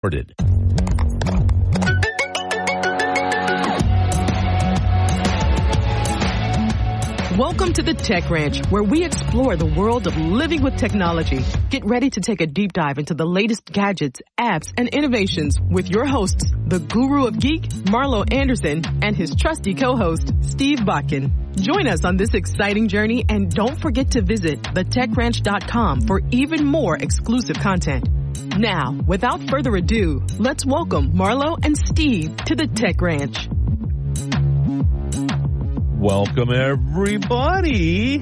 Welcome to the Tech Ranch, where we explore the world of living with technology. Get ready to take a deep dive into the latest gadgets, apps, and innovations with your hosts, the guru of geek, Marlo Anderson, and his trusty co-host, Steve Bakken. Join us on this exciting journey, and don't forget to visit thetechranch.com for even more exclusive content. Now, without further ado, let's welcome Marlo and Steve to the Tech Ranch. Welcome, everybody.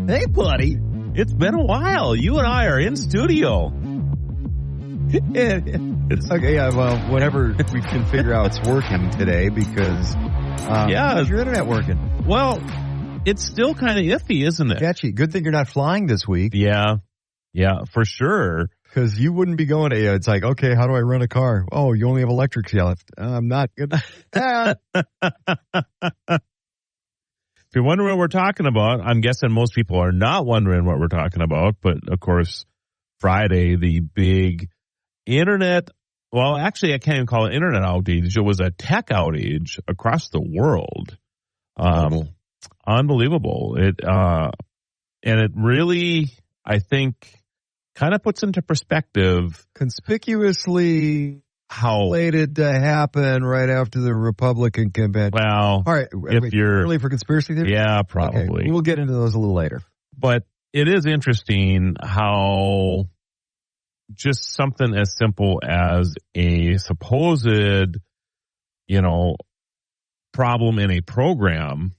Hey, buddy. It's been a while. You and I are in studio. Okay, well, whenever we can figure out it's working today, because how's your internet working? Well, it's still kind of iffy, isn't it? Catchy. Good thing you're not flying this week. Yeah, for sure. Because you wouldn't be going to, it's like, okay, how do I rent a car? Oh, you only have electric left. I'm not good. If you're wondering what we're talking about, I'm guessing most people are not wondering what we're talking about. But, of course, Friday, the big internet, well, actually, I can't even call it internet outage. It was a tech outage across the world. Unbelievable. And it really, I think, kind of puts into perspective conspicuously how slated to happen right after the Republican convention. Well, all right, if you're early for conspiracy theory, yeah, probably. Okay, we'll get into those a little later. But it is interesting how just something as simple as a supposed, problem in a program,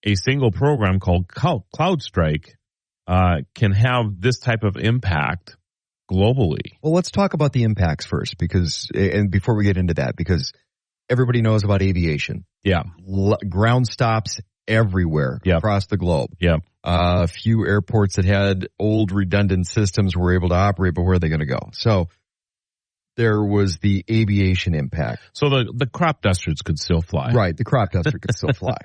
a single program called CloudStrike, can have this type of impact globally. Well, let's talk about the impacts first, and before we get into that, because everybody knows about aviation. Yeah. Ground stops everywhere across the globe. Yeah. A few airports that had old redundant systems were able to operate, but where are they going to go? So there was the aviation impact. So the crop dusters could still fly. Right. The crop duster could still fly.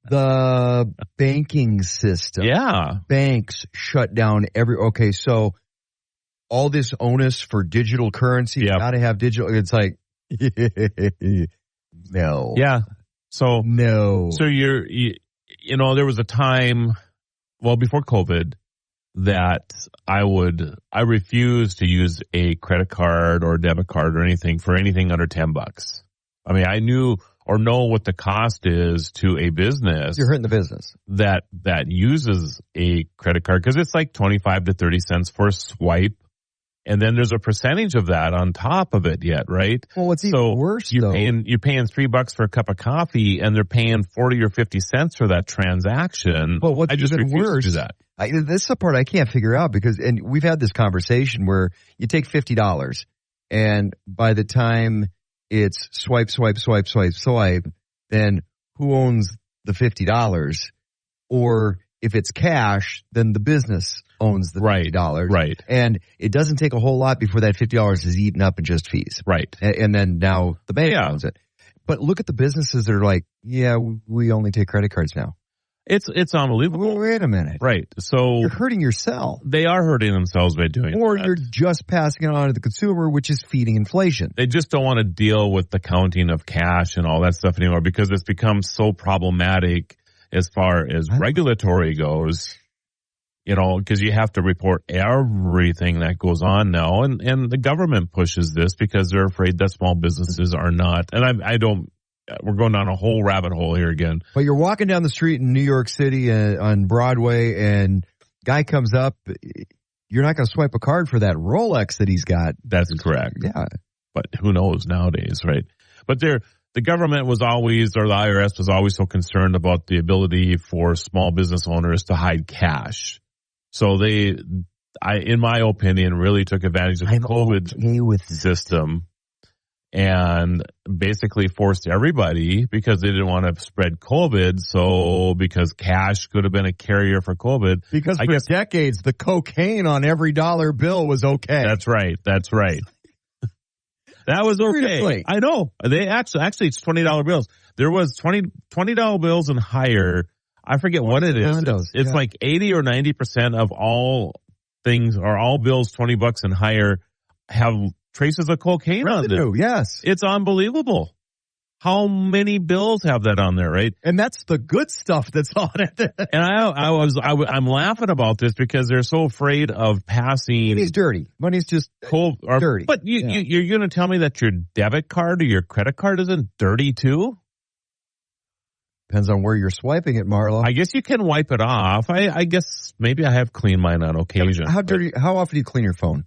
The banking system. Yeah. Banks shut down okay, so all this onus for digital currency, gotta have digital. It's like, no. Yeah. So no. So there was a time, well, before COVID, that I refused to use a credit card or a debit card or anything for anything under $10. I mean, I knew or know what the cost is to a business. You're hurting the business that uses a credit card, because it's like 25 to 30 cents for a swipe. And then there's a percentage of that on top of it yet, right? Well, what's even worse, you're paying $3 for a cup of coffee, and they're paying 40 or 50 cents for that transaction. Well, what's even worse, to do that. This is the part I can't figure out, and we've had this conversation where you take $50, and by the time it's swipe, then who owns the $50? Or if it's cash, then the business owns the $50. Right. And it doesn't take a whole lot before that $50 is eaten up in just fees. Right. And then now the bank owns it. But look at the businesses that are like, yeah, we only take credit cards now. It's unbelievable. Well, wait a minute. Right. So you're hurting yourself. They are hurting themselves by doing Or that. You're just passing it on to the consumer, which is feeding inflation. They just don't want to deal with the counting of cash and all that stuff anymore, because it's become so problematic as far as regulatory goes, because you have to report everything that goes on now. And the government pushes this because they're afraid that small businesses are not. And we're going down a whole rabbit hole here again. But you're walking down the street in New York City on Broadway, and guy comes up. You're not going to swipe a card for that Rolex that he's got. That's correct. Yeah. But who knows nowadays, right? But the government was always, or the IRS was always so concerned about the ability for small business owners to hide cash. So in my opinion, really took advantage of the COVID system and basically forced everybody, because they didn't want to spread COVID. So because cash could have been a carrier for COVID. Because for decades, the cocaine on every dollar bill was okay. That's right. That was okay. Seriously. I know. They actually it's $20 bills. There was $20 bills and higher. I forget what it is. It's like 80 or 90% of all things, or all bills $20 and higher, have traces of cocaine on it. Yes. It's unbelievable. How many bills have that on there, right? And that's the good stuff that's on it. And I'm laughing about this because they're so afraid of passing. Money's dirty. Money's just dirty. But you're going to tell me that your debit card or your credit card isn't dirty too? Depends on where you're swiping it, Marlo. I guess you can wipe it off. I guess maybe I have cleaned mine on occasion. How often do you clean your phone?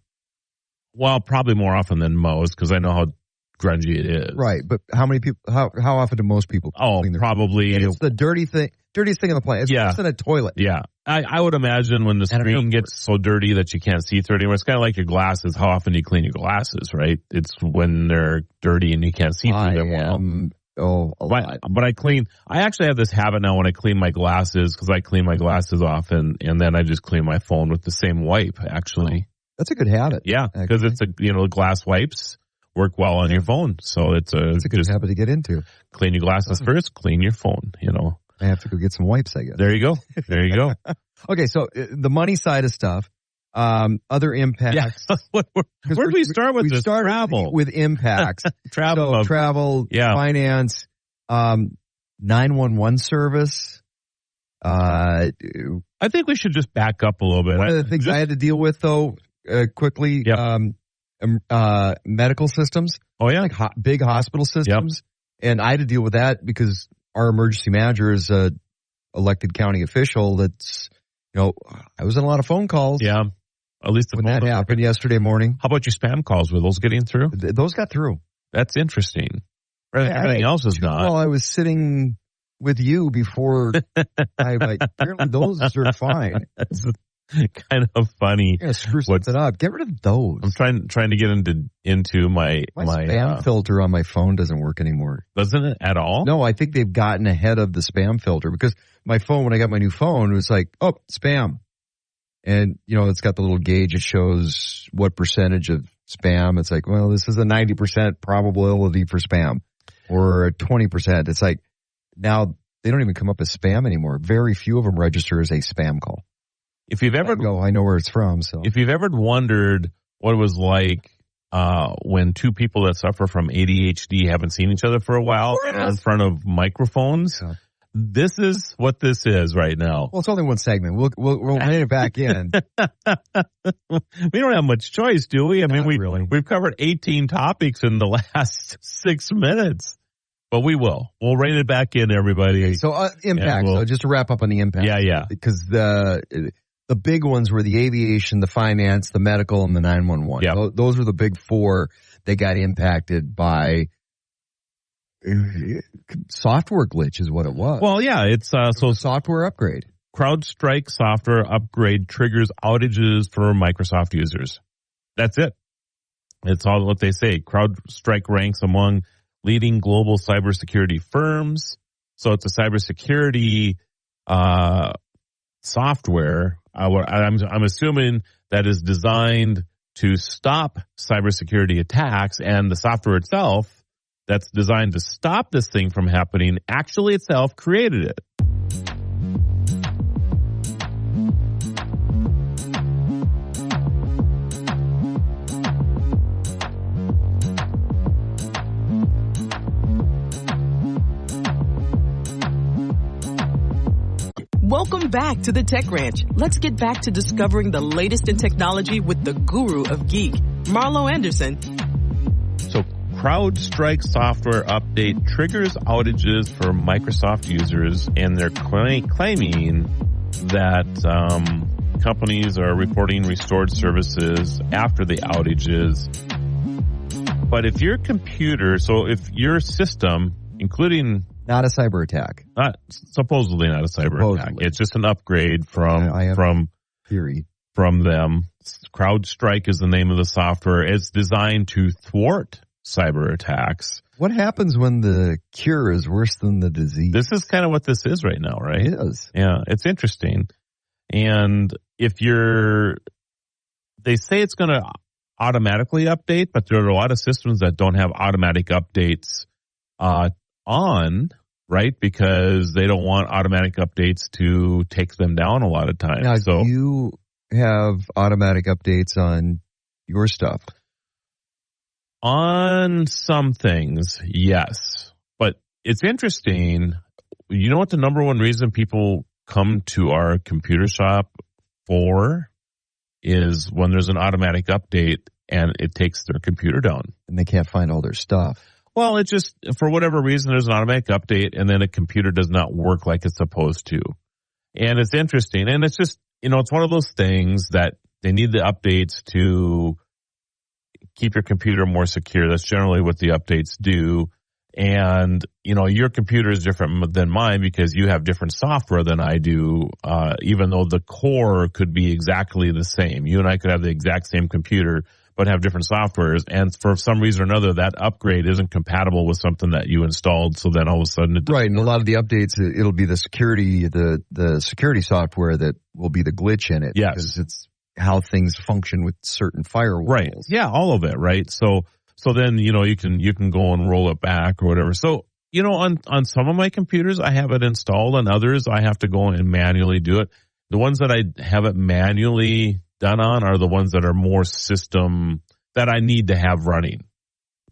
Well, probably more often than most because I know how grungy it is. Right, but how many people? How often do most people clean their probably. phone? It's the dirtiest thing on the planet. It's worse than a toilet. Yeah, I would imagine when the screen gets so dirty that you can't see through it anymore. It's kind of like your glasses. How often do you clean your glasses? Right, it's when they're dirty and you can't see through them well. But I actually have this habit now when I clean my glasses because I clean my glasses off and then I just clean my phone with the same wipe. Actually, that's a good habit. Yeah, because it's glass wipes work well on your phone, so it's a good habit to get into. Clean your glasses first, clean your phone. I have to go get some wipes, I guess. There you go. Okay, so the money side of stuff, other impacts. Yeah. Where do we start with this? We started Travel. with impacts. Travel, finance, 911 service. I think we should just back up a little bit. One of the things I had to deal with, though, quickly, medical systems. Oh, yeah. Like big hospital systems. Yep. And I had to deal with that because our emergency manager is a elected county official that's, I was in a lot of phone calls. Yeah. At least when that happened yesterday morning. How about your spam calls? Were those getting through? Those got through. That's interesting. Everything else is not. Well, I was sitting with you before apparently those are fine. That's kind of funny. Yeah, screw something up. Get rid of those. I'm trying to get into my spam filter on my phone doesn't work anymore. Doesn't it at all? No, I think they've gotten ahead of the spam filter because my phone, when I got my new phone, it was like, oh, spam. And, it's got the little gauge. It shows what percentage of spam. It's like, well, this is a 90% probability for spam or a 20%. It's like now they don't even come up as spam anymore. Very few of them register as a spam call. If you've ever I know where it's from. So if you've ever wondered what it was like when two people that suffer from ADHD haven't seen each other for a while in front of microphones, this is what this is right now. Well, it's only one segment. We'll hand it back in. We don't have much choice, do we? I mean, we've covered 18 topics in the last 6 minutes. But we will. We'll rein it back in, everybody. Okay, so impact. So just to wrap up on the impact. Yeah. Because the big ones were the aviation, the finance, the medical, and the 911. Yeah. Those were the big four that got impacted by software glitch is what it was. Well, yeah, it's so software upgrade. CrowdStrike software upgrade triggers outages for Microsoft users. That's it. It's all what they say. CrowdStrike ranks among leading global cybersecurity firms. So it's a cybersecurity software. I'm assuming that is designed to stop cybersecurity attacks, and the software itself that's designed to stop this thing from happening actually itself created it. Welcome back to the Tech Ranch. Let's get back to discovering the latest in technology with the guru of geek, Marlo Anderson. So CrowdStrike software update triggers outages for Microsoft users, and they're claiming that companies are reporting restored services after the outages. But if your computer, so if your system, including... Not a cyber attack. Supposedly not a cyber attack. It's just an upgrade from theory from them. CrowdStrike is the name of the software. It's designed to thwart cyber attacks. What happens when the cure is worse than the disease? This is kind of what this is right now, right? It is. Yeah, it's interesting. And if they say it's going to automatically update, but there are a lot of systems that don't have automatic updates on, right? Because they don't want automatic updates to take them down a lot of times. Now, do you have automatic updates on your stuff? On some things, yes. But it's interesting. You know what the number one reason people come to our computer shop for is when there's an automatic update and it takes their computer down. And they can't find all their stuff. Well, it just, for whatever reason, there's an automatic update and then a computer does not work like it's supposed to. And it's interesting. And it's just, it's one of those things that they need the updates to keep your computer more secure. That's generally what the updates do. And, your computer is different than mine because you have different software than I do, even though the core could be exactly the same. You and I could have the exact same computer, but have different softwares. And for some reason or another, that upgrade isn't compatible with something that you installed. So then all of a sudden right. And a lot of the updates, it'll be the security software that will be the glitch in it. Yes. Because it's how things function with certain firewalls. Right. Yeah. All of it. Right. So then, you can go and roll it back or whatever. So, on some of my computers, I have it installed. On others, I have to go and manually do it. The ones that I have it manually done on are the ones that are more system that I need to have running.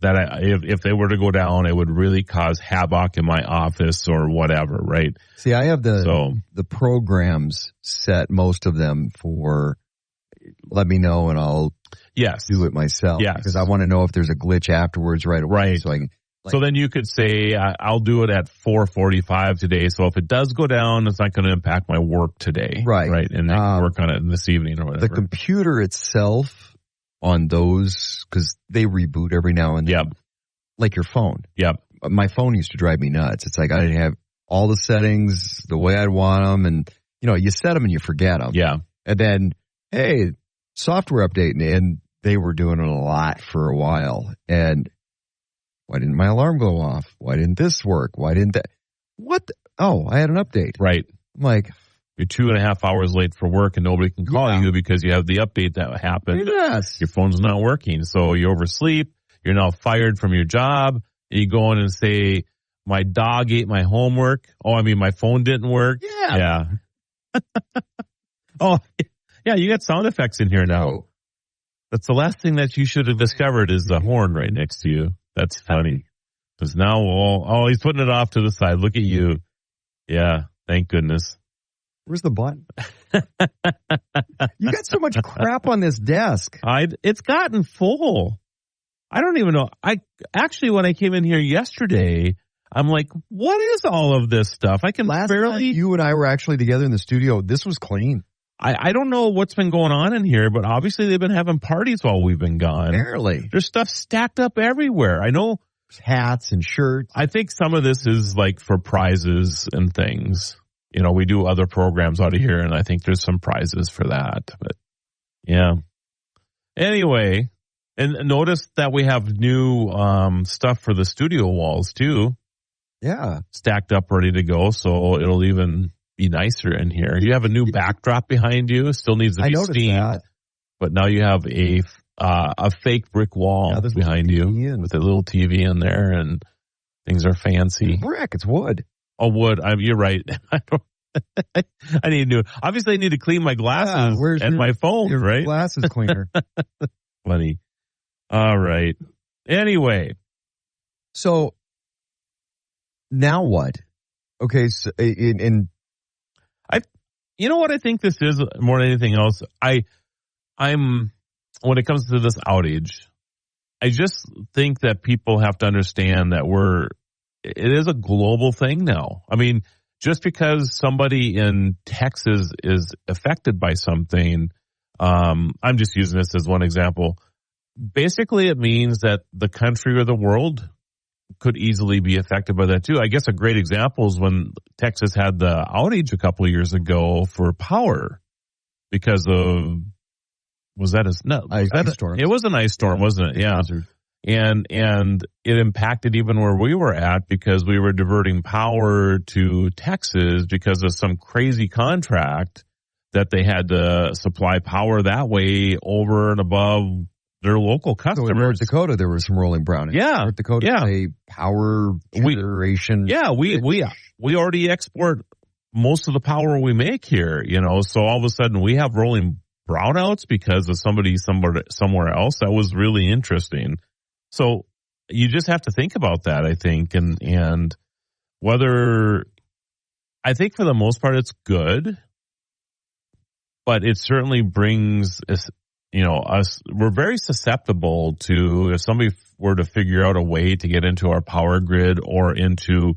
That if they were to go down, it would really cause havoc in my office or whatever, right? See, I have the programs set, most of them, for let me know and I'll do it myself. Yes. Because I want to know if there's a glitch afterwards right away. Right. So I can. So then you could say, I'll do it at 4:45 today. So if it does go down, it's not going to impact my work today. Right. Right. And I can work on it this evening or whatever. The computer itself on those, because they reboot every now and then. Yep. Like your phone. Yep. My phone used to drive me nuts. It's like I didn't have all the settings the way I'd want them. And, you set them and you forget them. Yeah. And then, hey, software update. And they were doing it a lot for a while. And why didn't my alarm go off? Why didn't this work? Why didn't that? What? I had an update. Right. I'm like, you're 2.5 hours late for work and nobody can call you because you have the update that happened. Yes. Your phone's not working. So you oversleep. You're now fired from your job. And you go in and say, my dog ate my homework. My phone didn't work. Yeah. Oh, yeah. You got sound effects in here now. That's the last thing that you should have discovered is the horn right next to you. That's funny. Because now, he's putting it off to the side. Look at you. Yeah, thank goodness. Where's the button? You got so much crap on this desk. It's gotten full. I don't even know. When I came in here yesterday, I'm like, what is all of this stuff? I can barely. You and I were actually together in the studio. This was clean. I don't know what's been going on in here, but obviously they've been having parties while we've been gone. Barely. There's stuff stacked up everywhere. I know. Hats and shirts. I think some of this is like for prizes and things. We do other programs out of here, and I think there's some prizes for that. But, yeah. Anyway, and notice that we have new stuff for the studio walls, too. Yeah. Stacked up, ready to go, so it'll even be nicer in here. You have a new backdrop behind you. Still needs to be steamed. That. But now you have a fake brick wall behind you with a little TV in there, and things are fancy. Brick, it's wood. Oh, wood. You're right. I need to. Obviously, I need to clean my glasses and my phone. Your right? Glasses cleaner. Funny. All right. Anyway, so now what? Okay, so you know what I think this is more than anything else. I'm when it comes to this outage, I just think that people have to understand that it is a global thing now. Just because somebody in Texas is affected by something, I'm just using this as one example. Basically, it means that the country or the world could easily be affected by that too. I guess a great example is when Texas had the outage a couple of years ago for power because of ice storm? It was an ice storm, wasn't it? Yeah. And it impacted even where we were at because we were diverting power to Texas because of some crazy contract that they had to supply power that way over and above their local customers. So in North Dakota, there was some rolling brownies. Yeah. North Dakota, a power generation. We already export most of the power we make here, so all of a sudden we have rolling brownouts because of somebody somewhere else. That was really interesting. So you just have to think about that, I think, and whether, I think for the most part it's good, but it certainly brings us, we're very susceptible to, if somebody were to figure out a way to get into our power grid or into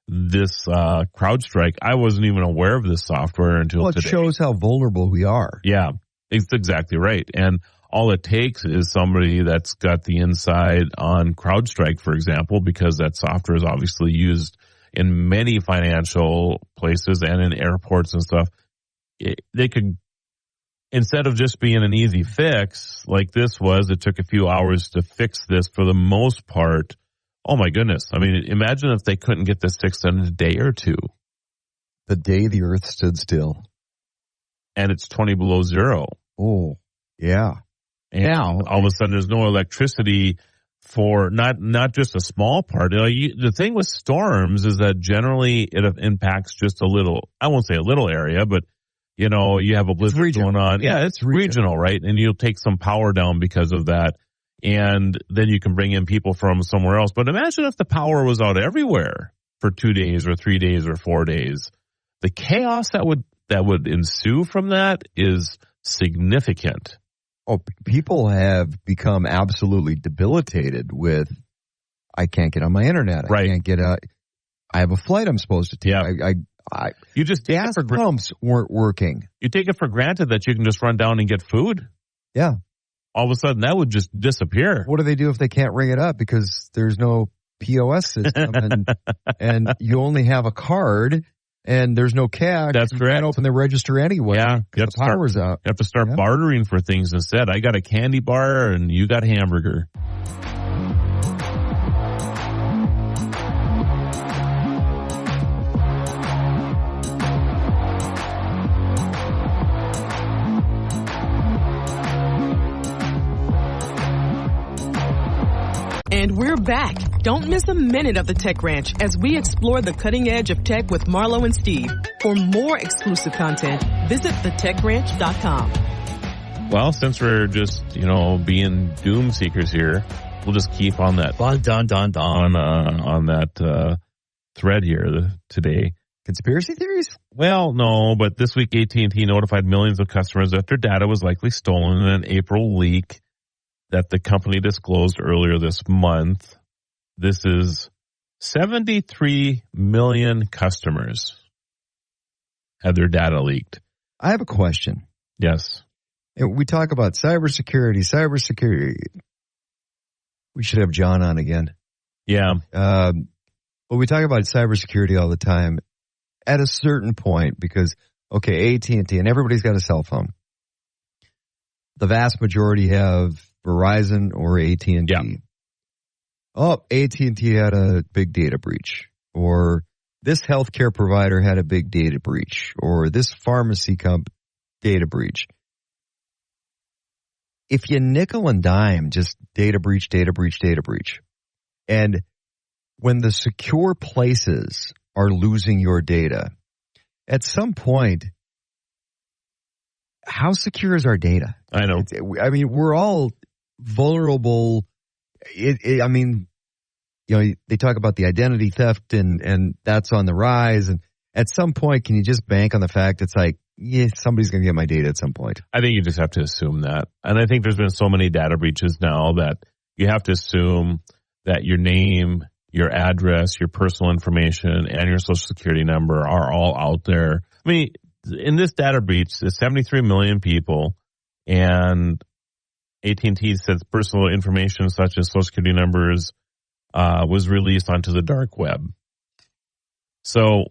this CrowdStrike. I wasn't even aware of this software until today. It shows how vulnerable we are. Yeah, it's exactly right. And all it takes is somebody that's got the inside on CrowdStrike, for example, because that software is obviously used in many financial places and in airports and stuff. They could, instead of just being an easy fix like this was, it took a few hours to fix this for the most part. Oh my goodness. I mean, imagine if they couldn't get this fixed in a day or two. The day the earth stood still. And it's 20 below zero. Oh, yeah. And now all of a sudden there's no electricity for not just a small part. The thing with storms is that generally it impacts just a little, I won't say a little area, but you have a blizzard going on. Yeah, it's regional, right? And you'll take some power down because of that. And then you can bring in people from somewhere else. But imagine if the power was out everywhere for 2 days or 3 days or 4 days. The chaos that would ensue from that is significant. Oh, people have become absolutely debilitated with, I can't get on my internet. Right. I can't get I have a flight I'm supposed to take. Yeah. You just gas pumps weren't working. You take it for granted that you can just run down and get food. Yeah. All of a sudden that would just disappear. What do they do if they can't ring it up because there's no POS system and you only have a card and there's no cash? That's correct. You can't open the register anyway. Yeah. The power's out. You have to start bartering for things instead. I got a candy bar and you got hamburger. And we're back. Don't miss a minute of the Tech Ranch as we explore the cutting edge of tech with Marlo and Steve. For more exclusive content, visit thetechranch.com. Well, since we're just, being doom seekers here, we'll just keep on that on that thread here today. Conspiracy theories? Well, no, but this week AT&T notified millions of customers that their data was likely stolen in an April leak that the company disclosed earlier this month. This is 73 million customers had their data leaked. I have a question. Yes. We talk about cybersecurity. We should have John on again. Yeah. But we talk about cybersecurity all the time at a certain point because, AT&T, and everybody's got a cell phone. The vast majority have Verizon or AT&T. Yeah. Oh, AT&T had a big data breach, or this healthcare provider had a big data breach, or this pharmacy data breach. If you nickel and dime, just data breach. And when the secure places are losing your data, at some point, how secure is our data? I know. We're all vulnerable. They talk about the identity theft and that's on the rise. And at some point, can you just bank on the fact it's like, somebody's going to get my data at some point? I think you just have to assume that. And I think there's been so many data breaches now that you have to assume that your name, your address, your personal information, and your social security number are all out there. I mean, in this data breach, there's 73 million people, and AT&T says personal information such as social security numbers was released onto the dark web. So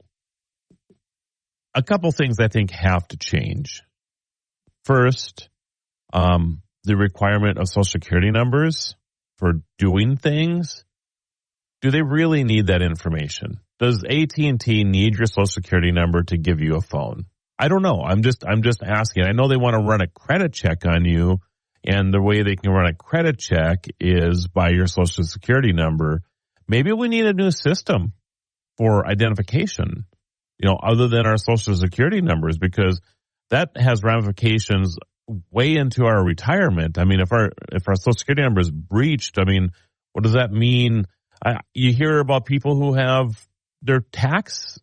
a couple things I think have to change. First, the requirement of social security numbers for doing things. Do they really need that information? Does AT&T need your social security number to give you a phone? I don't know. I'm just asking. I know they want to run a credit check on you, and the way they can run a credit check is by your social security number. Maybe we need a new system for identification, other than our social security numbers, because that has ramifications way into our retirement. I mean, if our social security number is breached, What does that mean? You hear about people who have their tax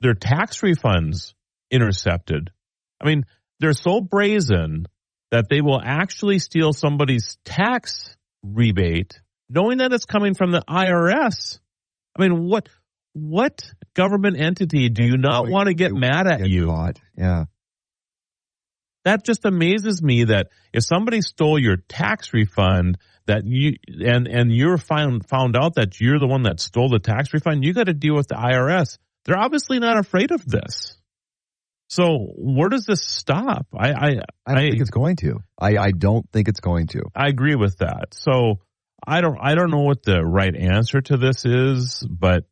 refunds intercepted. I mean, they're so brazen that they will actually steal somebody's tax rebate, knowing that it's coming from the IRS. I mean, what government entity do you not want to get mad at you? Caught. Yeah. That just amazes me that if somebody stole your tax refund, that you and you're found out that you're the one that stole the tax refund, you got to deal with the IRS. They're obviously not afraid of this. So where does this stop? I don't think it's going to. I don't think it's going to. I agree with that. So I don't know what the right answer to this is, but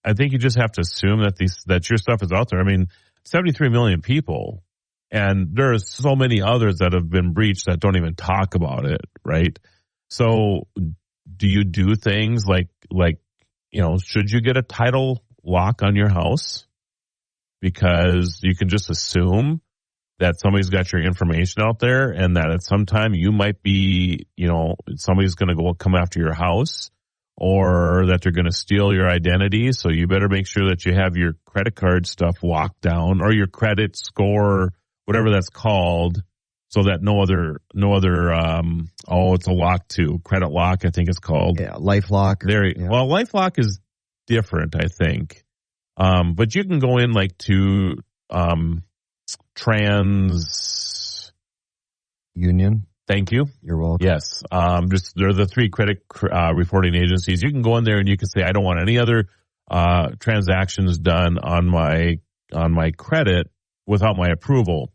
I think you just have to assume that your stuff is out there. I mean, 73 million people, and there's so many others that have been breached that don't even talk about it, right? So do you do things like should you get a title lock on your house? Because you can just assume that somebody's got your information out there and that at some time you might be, somebody's going to come after your house, or that they're going to steal your identity. So you better make sure that you have your credit card stuff locked down, or your credit score, whatever that's called, so that no other, it's a lock too. Credit lock, I think it's called. Yeah, LifeLock. Well, LifeLock is different, I think. But you can go in to Trans Union. Thank you. You're welcome. Yes. They're the 3 credit reporting agencies. You can go in there and you can say, I don't want any other transactions done on my credit without my approval.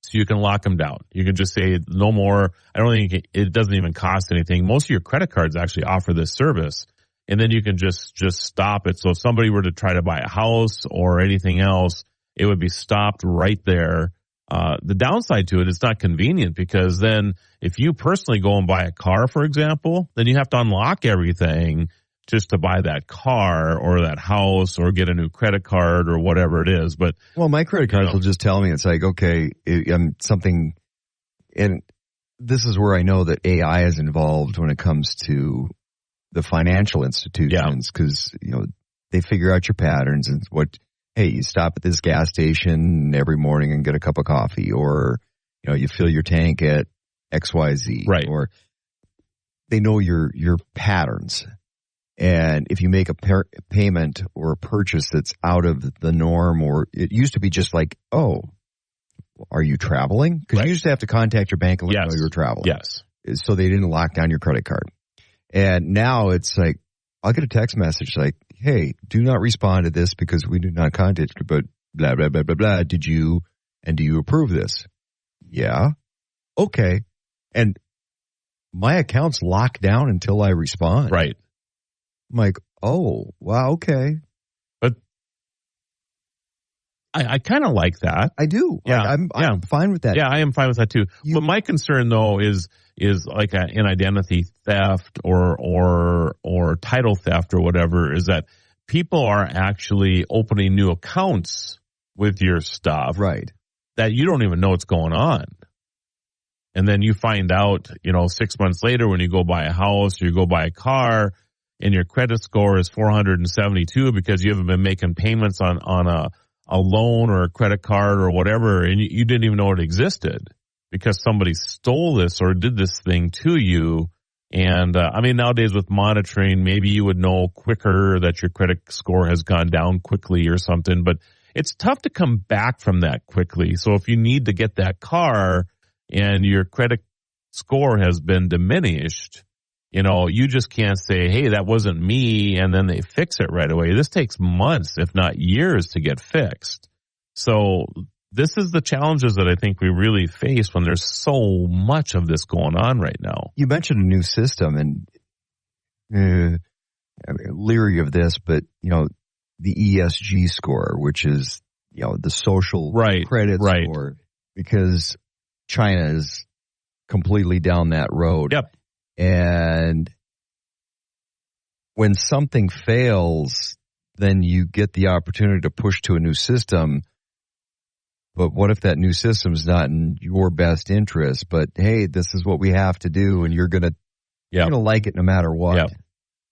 So you can lock them down. You can just say no more. I don't think it doesn't even cost anything. Most of your credit cards actually offer this service. And then you can just stop it. So if somebody were to try to buy a house or anything else, it would be stopped right there. The downside to it, it's not convenient, because then if you personally go and buy a car, for example, then you have to unlock everything just to buy that car or that house or get a new credit card or whatever it is. But my credit cards will just tell me, it's like, okay, something, and this is where I know that AI is involved when it comes to the financial institutions, because they figure out your patterns and hey, you stop at this gas station every morning and get a cup of coffee, or you fill your tank at XYZ, right? Or they know your patterns, and if you make a payment or a purchase that's out of the norm, or it used to be just like, oh, are you traveling? Because you used to have to contact your bank and let them know you were traveling. Yes, so they didn't lock down your credit card. And now it's like, I'll get a text message like, hey, do not respond to this because we do not contact you, but blah, blah, blah, blah, blah. Do you approve this? Yeah. Okay. And my account's locked down until I respond. Right. I'm like, oh, wow, okay. But I kind of like that. I do. Yeah. I'm fine with that. Yeah, I am fine with that too. But my concern though is like an identity theft or title theft or whatever, is that people are actually opening new accounts with your stuff. Right. That you don't even know what's going on. And then you find out, 6 months later when you go buy a house or you go buy a car and your credit score is 472 because you haven't been making payments on a loan or a credit card or whatever, and you didn't even know it existed because somebody stole this or did this thing to you. And nowadays with monitoring, maybe you would know quicker that your credit score has gone down quickly or something, but it's tough to come back from that quickly. So if you need to get that car and your credit score has been diminished, you just can't say, hey, that wasn't me, and then they fix it right away. This takes months, if not years, to get fixed. So this is the challenges that I think we really face when there's so much of this going on right now. You mentioned a new system, and I'm leery of this, but, the ESG score, which is, the social credit score, because China is completely down that road. Yep. And when something fails, then you get the opportunity to push to a new system. But what if that new system is not in your best interest? But hey, this is what we have to do, and you're going to Yeah. You're going to like it no matter what. Yeah.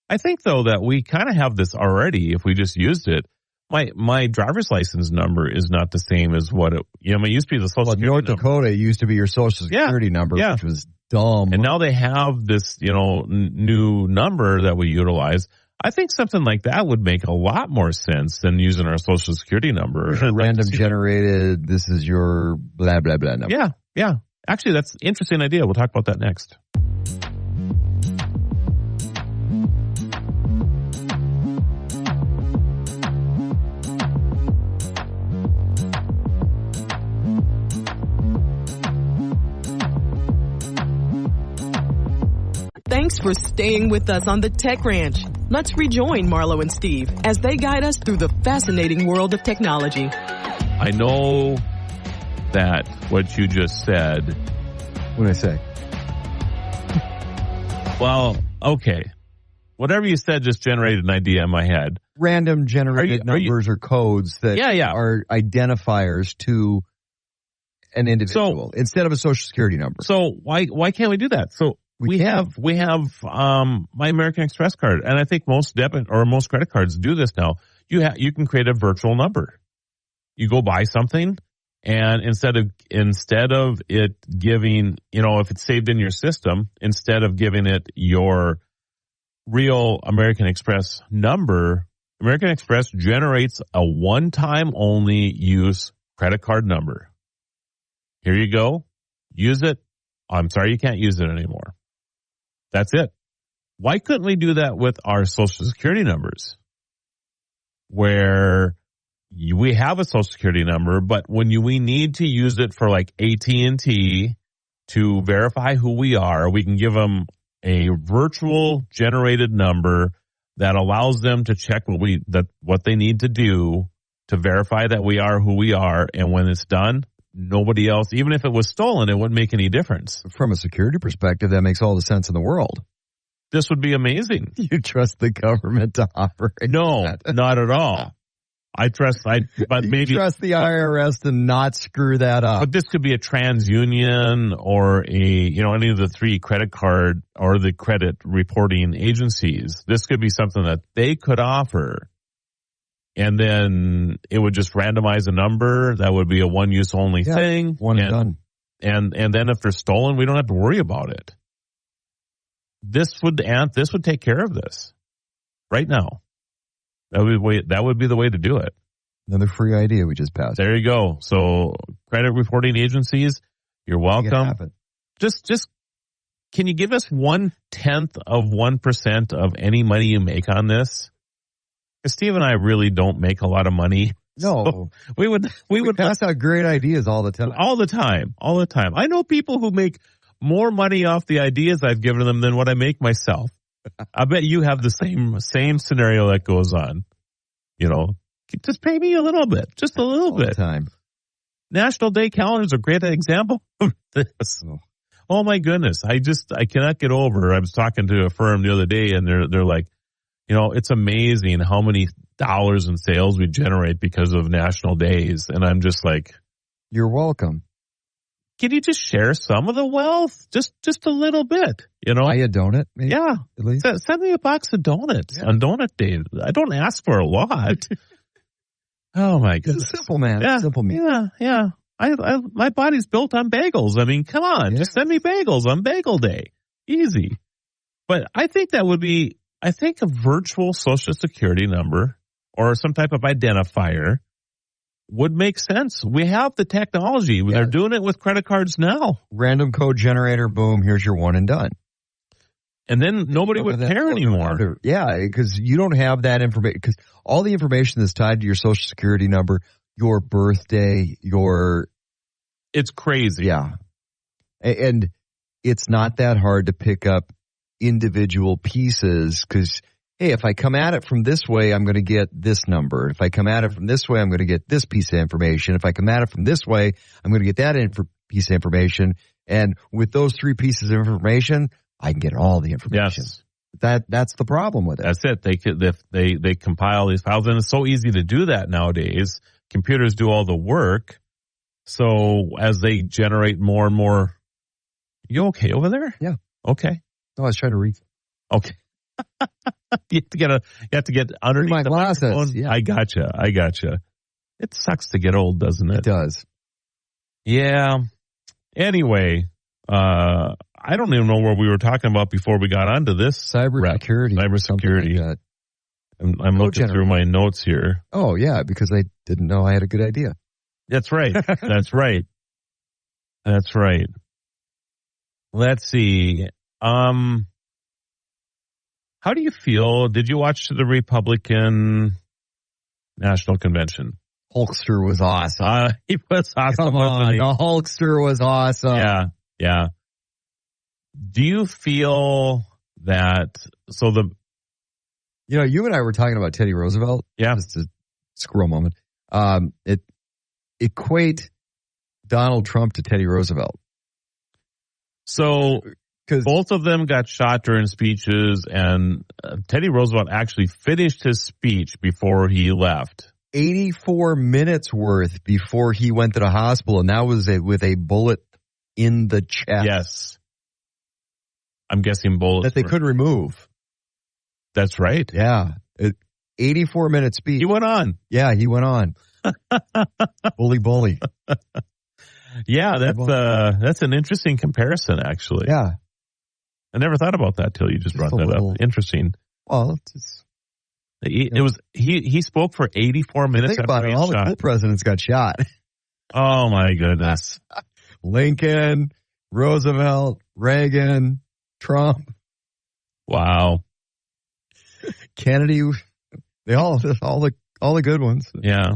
I think, though, that we kind of have this already if we just used it. My driver's license number is not the same as what it used to be the social security North Dakota used to be your social security number, which was dumb. And now they have this, new number that we utilize. I think something like that would make a lot more sense than using our social security number. Random generated, this is your blah, blah, blah number. Yeah. Actually, that's an interesting idea. We'll talk about that next. Thanks for staying with us on the Tech Ranch. Let's rejoin Marlo and Steve as they guide us through the fascinating world of technology. I know that what you just said. What did I say? Well, okay. Whatever you said just generated an idea in my head. Random generated numbers or codes that are identifiers to an individual instead of a social security number. So why can't we do that? So we have My American Express card, and I think most debit or most credit cards do this now. You can create a virtual number. You go buy something, and instead of it giving, if it's saved in your system, instead of giving it your real American Express number, American Express generates a one-time only use credit card number. Here you go. Use it. I'm sorry, you can't use it anymore. That's it. Why couldn't we do that with our social security numbers? Where we have a social security number, but when we need to use it for like AT&T to verify who we are, we can give them a virtual generated number that allows them to check what they need to do to verify that we are who we are. And when it's done, nobody else, even if it was stolen, it wouldn't make any difference. From a security perspective, that makes all the sense in the world. This would be amazing. You trust the government to operate? No, not at all. But maybe you trust the IRS to not screw that up. But this could be a TransUnion or any of the three credit card or the credit reporting agencies. This could be something that they could offer. And then it would just randomize a number. That would be a one-use only thing. One and done. And then if they're stolen, we don't have to worry about it. This would take care of this right now. That would be the way to do it. Another free idea we just passed. There you go. So credit reporting agencies, you're welcome. Just can you give us 0.1% of any money you make on this? Steve and I really don't make a lot of money. No, so we would pass out great ideas all the time. All the time. I know people who make more money off the ideas I've given them than what I make myself. I bet you have the same scenario that goes on. Just pay me a little bit, just a little bit. Time. National Day calendar is a great example of this. Oh my goodness, I cannot get over. I was talking to a firm the other day, and they're like, it's amazing how many dollars in sales we generate because of national days. And I'm just like, you're welcome. Can you just share some of the wealth? Just a little bit, Buy a donut? Maybe, yeah. At least. Send me a box of donuts on donut day. I don't ask for a lot. Oh my goodness. It's simple, man. Yeah. Simple meat. Yeah. My body's built on bagels. I mean, come on. Just send me bagels on bagel day. Easy. But I think that would be, a virtual social security number or some type of identifier would make sense. We have the technology. Yeah. They're doing it with credit cards now. Random code generator, boom, here's your one and done. And then nobody would care anymore. Yeah, because you don't have that information. Because all the information that's tied to your social security number, your birthday, It's crazy. Yeah. And it's not that hard to pick up individual pieces because, hey, if I come at it from this way, I'm going to get this number. If I come at it from this way, I'm going to get this piece of information. If I come at it from this way, I'm going to get that piece of information. And with those three pieces of information, I can get all the information. Yes. That's the problem with it. That's it. They compile these files, and it's so easy to do that nowadays. Computers do all the work. So as they generate more and more, you okay over there? Yeah. Okay. No, I was trying to read. Okay. You have to get underneath my the glasses. microphone. Yeah. I gotcha. It sucks to get old, doesn't it? It does. Yeah. Anyway, I don't even know what we were talking about before we got onto this. Cybersecurity. Cybersecurity. Like I'm looking through my notes here. Oh, yeah, because I didn't know I had a good idea. That's right. That's right. Let's see. How do you feel? Did you watch the Republican National Convention? Hulkster was awesome. He was awesome. Come on, the Hulkster was awesome. Yeah. Do you feel that, you and I were talking about Teddy Roosevelt. Yeah. Just a squirrel moment. Equate Donald Trump to Teddy Roosevelt. So, both of them got shot during speeches, and Teddy Roosevelt actually finished his speech before he left. 84 minutes worth before he went to the hospital, and that was with a bullet in the chest. Yes. I'm guessing bullets that they couldn't remove. That's right. Yeah. 84-minute speech. He went on. Yeah, he went on. Bully. Yeah, that's an interesting comparison, actually. Yeah. I never thought about that till you just brought that up. Interesting. Well, he spoke for 84 minutes. Think about it. All the cool presidents got shot. Oh my goodness. Lincoln, Roosevelt, Reagan, Trump. Wow. Kennedy. They all the good ones. Yeah.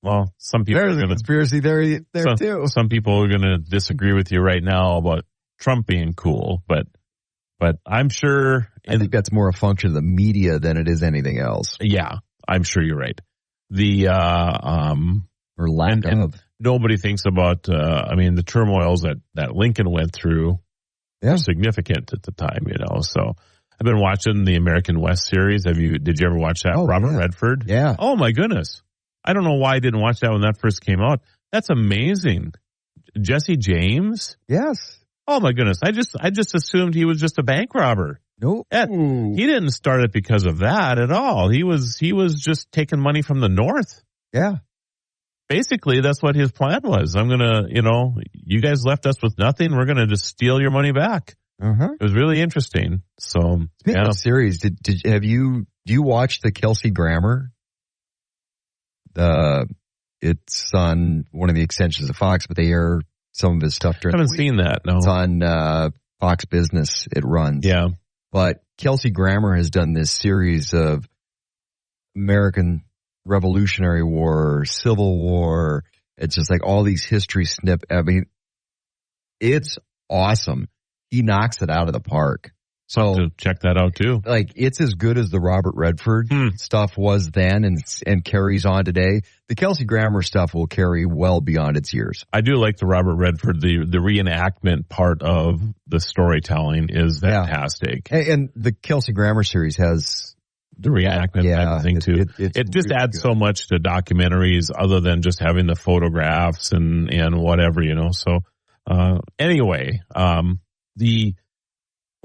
Well, some people there's a conspiracy theory there too. Some people are going to disagree with you right now about Trump being cool, but I'm sure. I think that's more a function of the media than it is anything else. Yeah, I'm sure you're right. Or lack of. Nobody thinks about. The turmoils that Lincoln went through. Were significant at the time, So I've been watching the American West series. Did you ever watch that? Robert Redford. Yeah. Oh my goodness. I don't know why I didn't watch that when that first came out. That's amazing. Jesse James? Yes. Oh my goodness. I just assumed he was just a bank robber. Nope. He didn't start it because of that at all. He was just taking money from the North. Yeah. Basically, that's what his plan was. I'm going to, you guys left us with nothing. We're going to just steal your money back. Uh-huh. It was really interesting. So, speaking of series, do you watch the Kelsey Grammer? It's on one of the extensions of Fox, but they air some of his stuff during I haven't seen that, no. It's on Fox Business. It runs. Yeah. But Kelsey Grammer has done this series of American Revolutionary War, Civil War. It's just like all these history it's awesome. He knocks it out of the park. So to check that out too. Like it's as good as the Robert Redford stuff was then and carries on today. The Kelsey Grammer stuff will carry well beyond its years. I do like the Robert Redford, the reenactment part of the storytelling is fantastic. And the Kelsey Grammer series has the reenactment type of thing too. It just really adds so much to documentaries other than just having the photographs and whatever, So anyway, we'll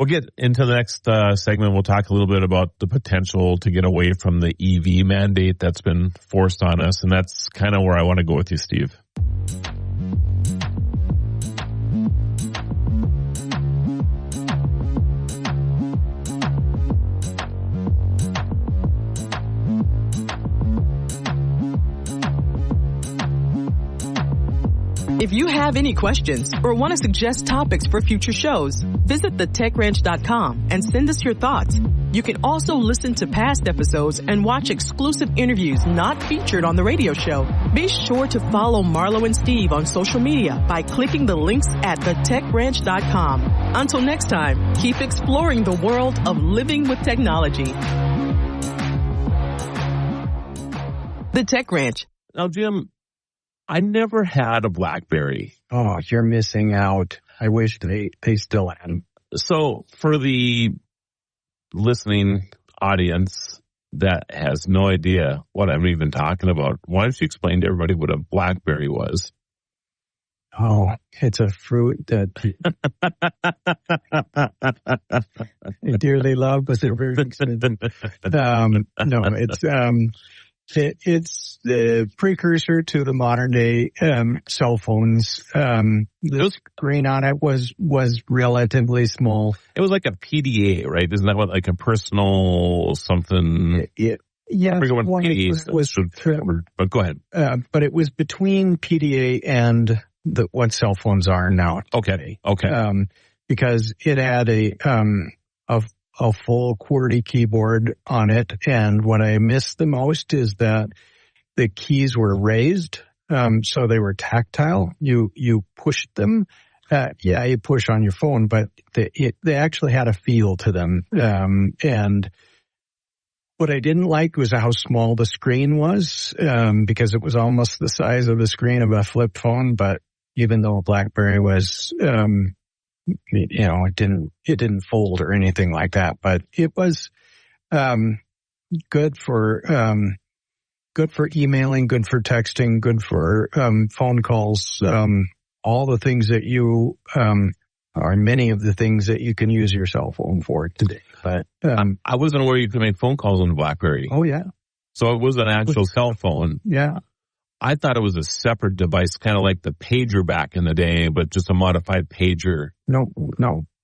get into the next segment. We'll talk a little bit about the potential to get away from the EV mandate that's been forced on us. And that's kind of where I want to go with you, Steve. If you have any questions or want to suggest topics for future shows, visit thetechranch.com and send us your thoughts. You can also listen to past episodes and watch exclusive interviews not featured on the radio show. Be sure to follow Marlo and Steve on social media by clicking the links at thetechranch.com. Until next time, keep exploring the world of living with technology. The Tech Ranch. Now, Jim, I never had a BlackBerry. Oh, you're missing out. I wish they still had them. So for the listening audience that has no idea what I'm even talking about, why don't you explain to everybody what a BlackBerry was? Oh, it's a fruit that I dearly love, but they're very expensive. No, it's the precursor to the modern day cell phones. The screen on it was relatively small. It was like a PDA, right? Isn't that what, like a personal something? Yeah. I forget what PDA was, but go ahead. But it was between PDA and what cell phones are now. Okay. Because it had a full QWERTY keyboard on it, and what I missed the most is that the keys were raised, so they were tactile. You pushed them. You push on your phone, but they actually had a feel to them. And what I didn't like was how small the screen was, because it was almost the size of the screen of a flip phone. But even though a BlackBerry was, it didn't fold or anything like that. But it was good for emailing, good for texting, good for phone calls. All the things that you are many of the things that you can use your cell phone for today. But I wasn't aware you could make phone calls on the BlackBerry. Oh yeah. So it was an actual cell phone. Yeah. I thought it was a separate device, kind of like the pager back in the day, but just a modified pager. No,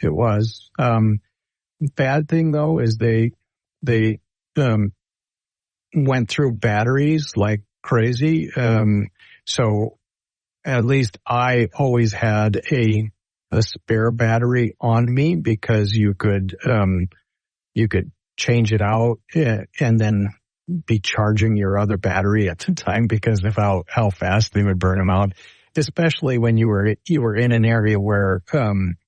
it was. Bad thing though is they went through batteries like crazy. So at least I always had a spare battery on me, because you could change it out and then be charging your other battery at the time because of how fast they would burn them out, especially when you were in an area where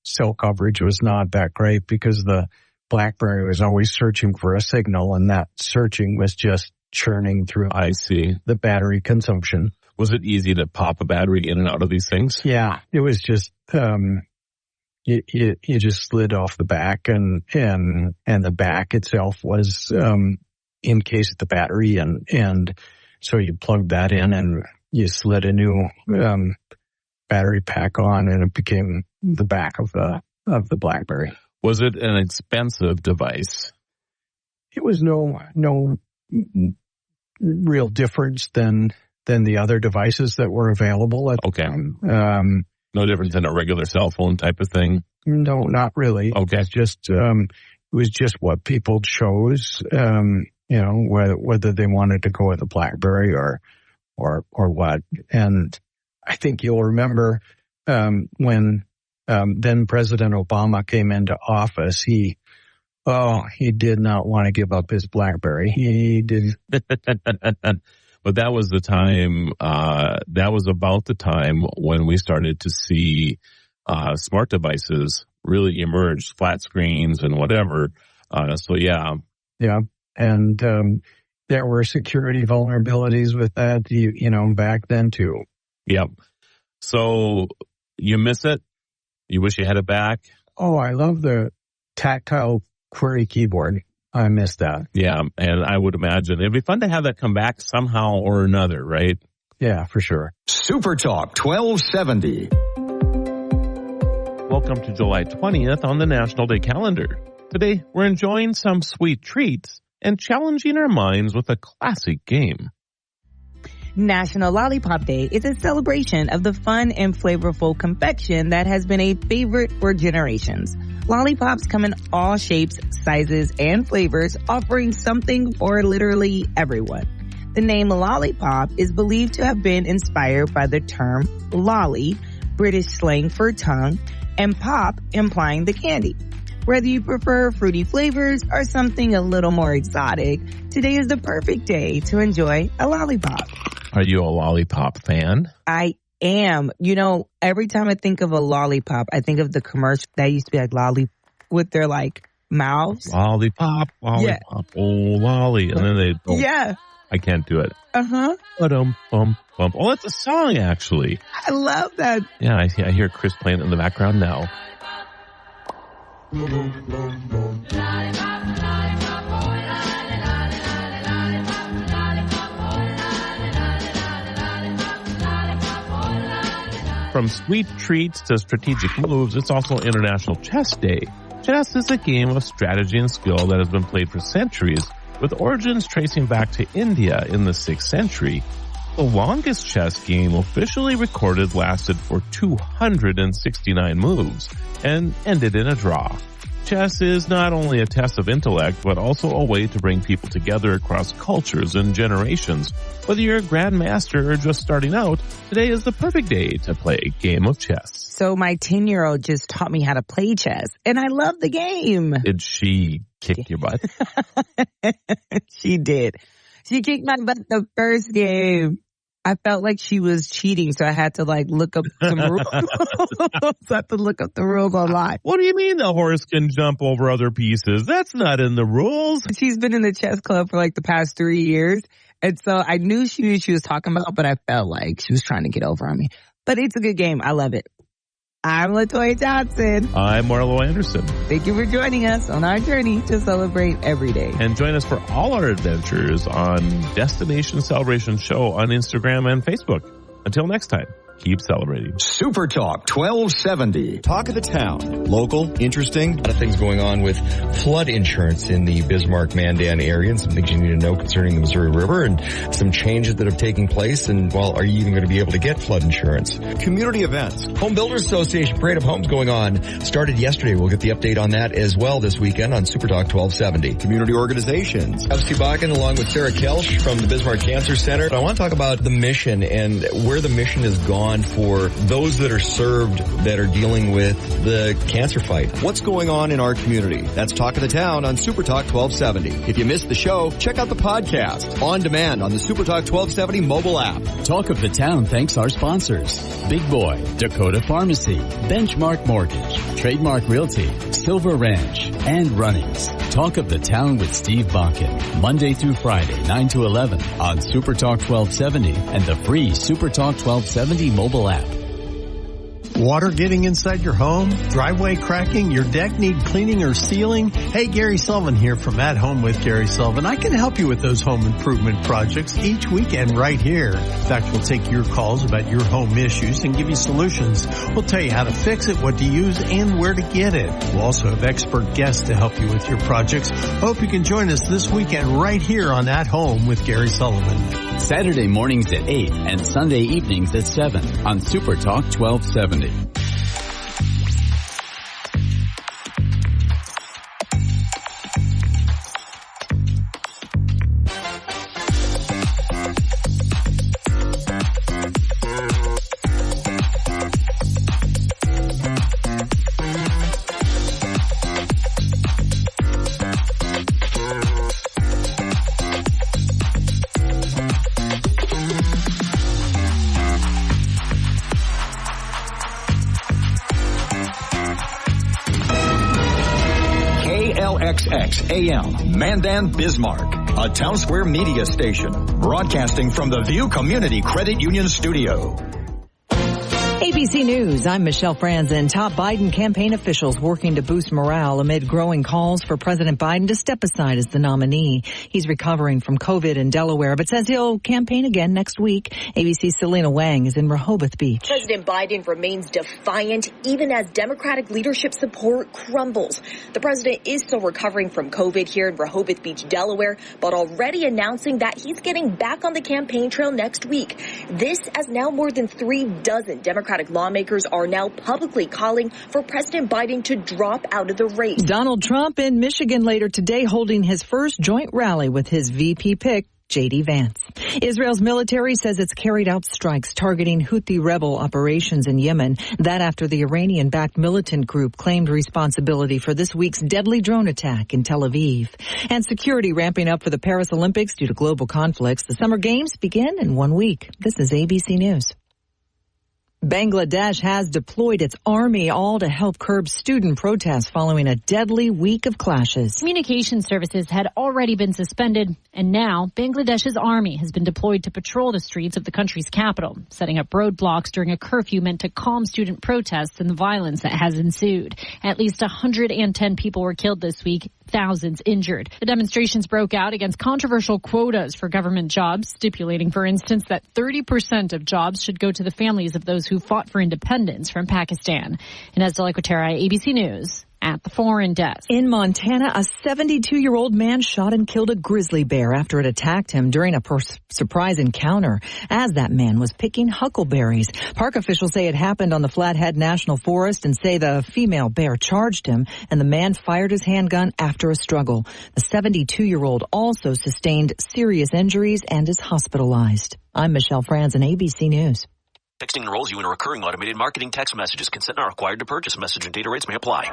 cell coverage was not that great, because the BlackBerry was always searching for a signal, and that searching was just churning through. I see. The battery consumption. Was it easy to pop a battery in and out of these things? Yeah, it was just you just slid off the back, and the back itself was encased the battery, and so you plugged that in and you slid a new battery pack on, and it became the back of the BlackBerry. Was it an expensive device? It was no real difference than the other devices that were available at the time. No difference than a regular cell phone type of thing? No, not really. Okay. It's just, it was just what people chose, whether they wanted to go with a BlackBerry or what. And I think you'll remember, when, then President Obama came into office, he did not want to give up his BlackBerry. He did. But that was the time, that was about the time when we started to see smart devices really emerge, flat screens and whatever. So yeah. Yeah. And there were security vulnerabilities with that, back then too. Yep. So you miss it? You wish you had it back? Oh, I love the tactile QWERTY keyboard. I miss that. Yeah, and I would imagine it'd be fun to have that come back somehow or another, right? Yeah, for sure. Supertalk 1270. Welcome to July 20th on the National Day calendar. Today, we're enjoying some sweet treats and challenging our minds with a classic game. National Lollipop Day is a celebration of the fun and flavorful confection that has been a favorite for generations. Lollipops come in all shapes, sizes, and flavors, offering something for literally everyone. The name lollipop is believed to have been inspired by the term lolly, British slang for tongue, and pop, implying the candy. Whether you prefer fruity flavors or something a little more exotic, today is the perfect day to enjoy a lollipop. Are you a lollipop fan? I am. Every time I think of a lollipop, I think of the commercial that used to be like lolly with their like mouths. Lollipop, yeah. Oh, lolly. And then they, yeah. I can't do it. Uh-huh. Bum. Oh, that's a song, actually. I love that. Yeah, I hear Chris playing it in the background now. From sweet treats to strategic moves, it's also International Chess Day. Chess is a game of strategy and skill that has been played for centuries, with origins tracing back to India in the 6th century. The longest chess game officially recorded lasted for 269 moves and ended in a draw. Chess is not only a test of intellect, but also a way to bring people together across cultures and generations. Whether you're a grandmaster or just starting out, today is the perfect day to play a game of chess. So my 10-year-old just taught me how to play chess, and I love the game. Did she kick your butt? She did. She kicked my butt the first game. I felt like she was cheating, so I had to look up some rules. So I had to look up the rules online. What do you mean the horse can jump over other pieces? That's not in the rules. She's been in the chess club for the past 3 years, and so I knew she knew what she was talking about, but I felt like she was trying to get over on me. But it's a good game. I love it. I'm LaToya Johnson. I'm Marlo Anderson. Thank you for joining us on our journey to celebrate every day. And join us for all our adventures on Destination Celebration Show on Instagram and Facebook. Until next time, keep celebrating. Supertalk 1270. Talk of the town. Local, interesting. A lot of things going on with flood insurance in the Bismarck, Mandan area, and some things you need to know concerning the Missouri River, and some changes that have taken place. And, well, are you even going to be able to get flood insurance? Community events. Home Builders Association Parade of Homes going on. Started yesterday. We'll get the update on that as well this weekend on Supertalk 1270. Community organizations. FC Bakken along with Sarah Kelsch from the Bismarck Cancer Center. I want to talk about the mission and where the mission has gone for those that are served that are dealing with the cancer fight. What's going on in our community? That's Talk of the Town on Supertalk 1270. If you missed the show, check out the podcast on demand on the Supertalk 1270 mobile app. Talk of the Town thanks our sponsors: Big Boy, Dakota Pharmacy, Benchmark Mortgage, Trademark Realty, Silver Ranch, and Runnings. Talk of the Town with Steve Bakken, Monday through Friday, 9 to 11 on Supertalk 1270 and the free Supertalk 1270 mobile app. Water getting inside your home? Driveway cracking? Your deck need cleaning or sealing? Hey, Gary Sullivan here from At Home with Gary Sullivan. I can help you with those home improvement projects each weekend right here. In fact, we'll take your calls about your home issues and give you solutions. We'll tell you how to fix it, what to use, and where to get it. We'll also have expert guests to help you with your projects. Hope you can join us this weekend right here on At Home with Gary Sullivan. Saturday mornings at 8 and Sunday evenings at 7 on Supertalk 1270. KLXX AM, Mandan, Bismarck, a Town Square media station, broadcasting from the View Community Credit Union Studio. ABC News, I'm Michelle Franzen. Top Biden campaign officials working to boost morale amid growing calls for President Biden to step aside as the nominee. He's recovering from COVID in Delaware, but says he'll campaign again next week. ABC's Selena Wang is in Rehoboth Beach. President Biden remains defiant even as Democratic leadership support crumbles. The president is still recovering from COVID here in Rehoboth Beach, Delaware, but already announcing that he's getting back on the campaign trail next week. This as now more than 36 Democratic lawmakers are now publicly calling for President Biden to drop out of the race. Donald Trump in Michigan later today holding his first joint rally with his VP pick, J.D. Vance. Israel's military says it's carried out strikes targeting Houthi rebel operations in Yemen. That after the Iranian-backed militant group claimed responsibility for this week's deadly drone attack in Tel Aviv. And security ramping up for the Paris Olympics due to global conflicts. The Summer Games begin in 1 week. This is ABC News. Bangladesh has deployed its army all to help curb student protests following a deadly week of clashes. Communication services had already been suspended, and now Bangladesh's army has been deployed to patrol the streets of the country's capital, setting up roadblocks during a curfew meant to calm student protests and the violence that has ensued. At least 110 people were killed this week, thousands injured. The demonstrations broke out against controversial quotas for government jobs, stipulating, for instance, that 30% of jobs should go to the families of those who fought for independence from Pakistan. Inez de la Cuetera, ABC News. At the foreign desk. In Montana, a 72-year-old man shot and killed a grizzly bear after it attacked him during a surprise encounter as that man was picking huckleberries. Park officials say it happened on the Flathead National Forest and say the female bear charged him and the man fired his handgun after a struggle. The 72-year-old also sustained serious injuries and is hospitalized. I'm Michelle Franzen, ABC News. Texting enrolls you in a recurring automated marketing text messages. Consent not required to purchase. Message and data rates may apply.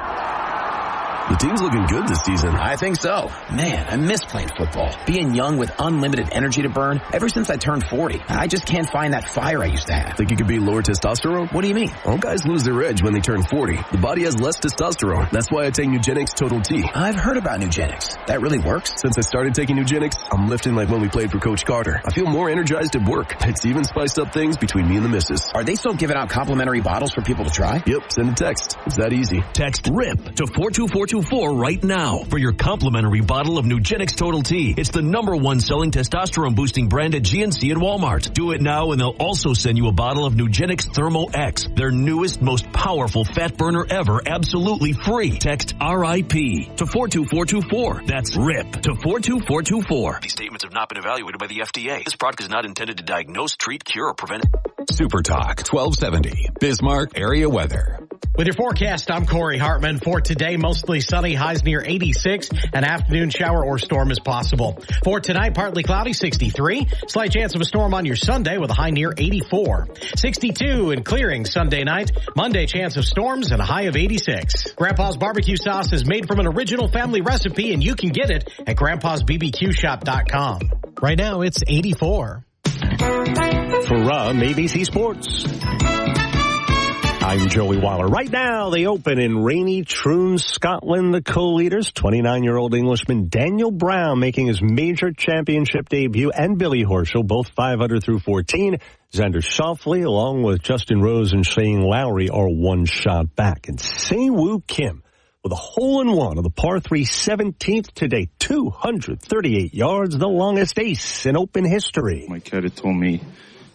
The team's looking good this season. I think so. Man, I miss playing football. Being young with unlimited energy to burn. Ever since I turned 40, I just can't find that fire I used to have. Think it could be lower testosterone? What do you mean? All guys lose their edge when they turn 40. The body has less testosterone. That's why I take Nugenix Total T. I've heard about Nugenix. That really works? Since I started taking Nugenix, I'm lifting like when we played for Coach Carter. I feel more energized at work. It's even spiced up things between me and the missus. Are they still giving out complimentary bottles for people to try? Yep, send a text. It's that easy. Text RIP to 42424 right now for your complimentary bottle of Nugenix Total T. It's the #1 selling testosterone boosting brand at GNC and Walmart. Do it now and they'll also send you a bottle of Nugenix Thermo X, their newest, most powerful fat burner ever, absolutely free. Text RIP to 42424. That's RIP to 42424. These statements have not been evaluated by the FDA. This product is not intended to diagnose, treat, cure, or prevent. Supertalk 1270, Bismarck area weather. With your forecast, I'm Corey Hartman. For today, mostly sunny, highs near 86. An afternoon shower or storm is possible. For tonight, partly cloudy, 63. Slight chance of a storm on your Sunday with a high near 84. 62 and clearing Sunday night. Monday, chance of storms and a high of 86. Grandpa's barbecue sauce is made from an original family recipe, and you can get it at grandpa'sbbqshop.com. Right now, it's 84. From ABC Sports, I'm Joey Waller. Right now, they open in rainy Troon, Scotland. The co-leaders, 29-year-old Englishman Daniel Brown, making his major championship debut, and Billy Horschel, both 5 under through 14. Xander Schauffele, along with Justin Rose and Shane Lowry, are 1 shot back. And Se-Woo Kim, with a hole-in-one of the par 3 17th today, 238 yards, the longest ace in Open history. My caddy told me,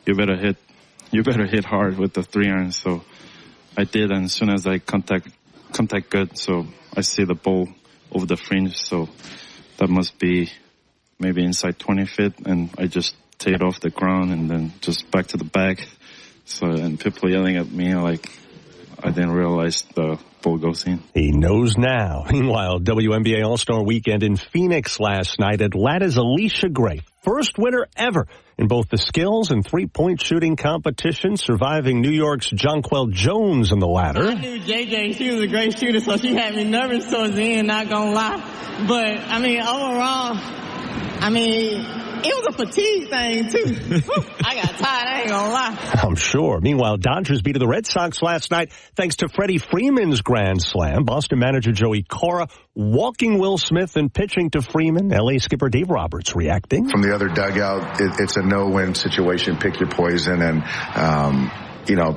you better hit hard with the 3-iron, so I did, and as soon as I contact good, so I see the ball over the fringe, so that must be maybe inside 20 feet, and I just take it off the ground and then just back to the bag. So, and people yelling at me like I didn't realize the ball goes in. He knows now. Meanwhile, WNBA All-Star Weekend in Phoenix last night. Atlanta's Alicia Gray, first winner ever in both the skills and three-point shooting competition, surviving New York's Jonquel Jones in the latter. I knew JJ, she was a great shooter, so she had me nervous towards the end, not gonna lie. But, overall, it was a fatigue thing, too. I got tired, I ain't gonna lie. I'm sure. Meanwhile, Dodgers beat the Red Sox last night thanks to Freddie Freeman's grand slam. Boston manager Joey Cora walking Will Smith and pitching to Freeman. LA skipper Dave Roberts reacting. From the other dugout, it's a no-win situation. Pick your poison, and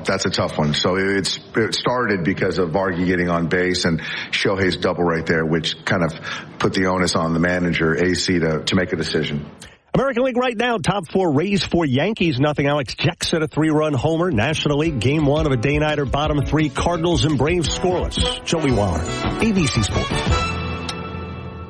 that's a tough one. So it started because of Vargy getting on base and Shohei's double right there, which kind of put the onus on the manager, AC, to make a decision. American League right now, top 4 Rays 4 Yankees, nothing. Alex Jackson a 3-run homer. National League, game 1 of a day-nighter, bottom 3, Cardinals and Braves scoreless. Joey Waller, ABC Sports.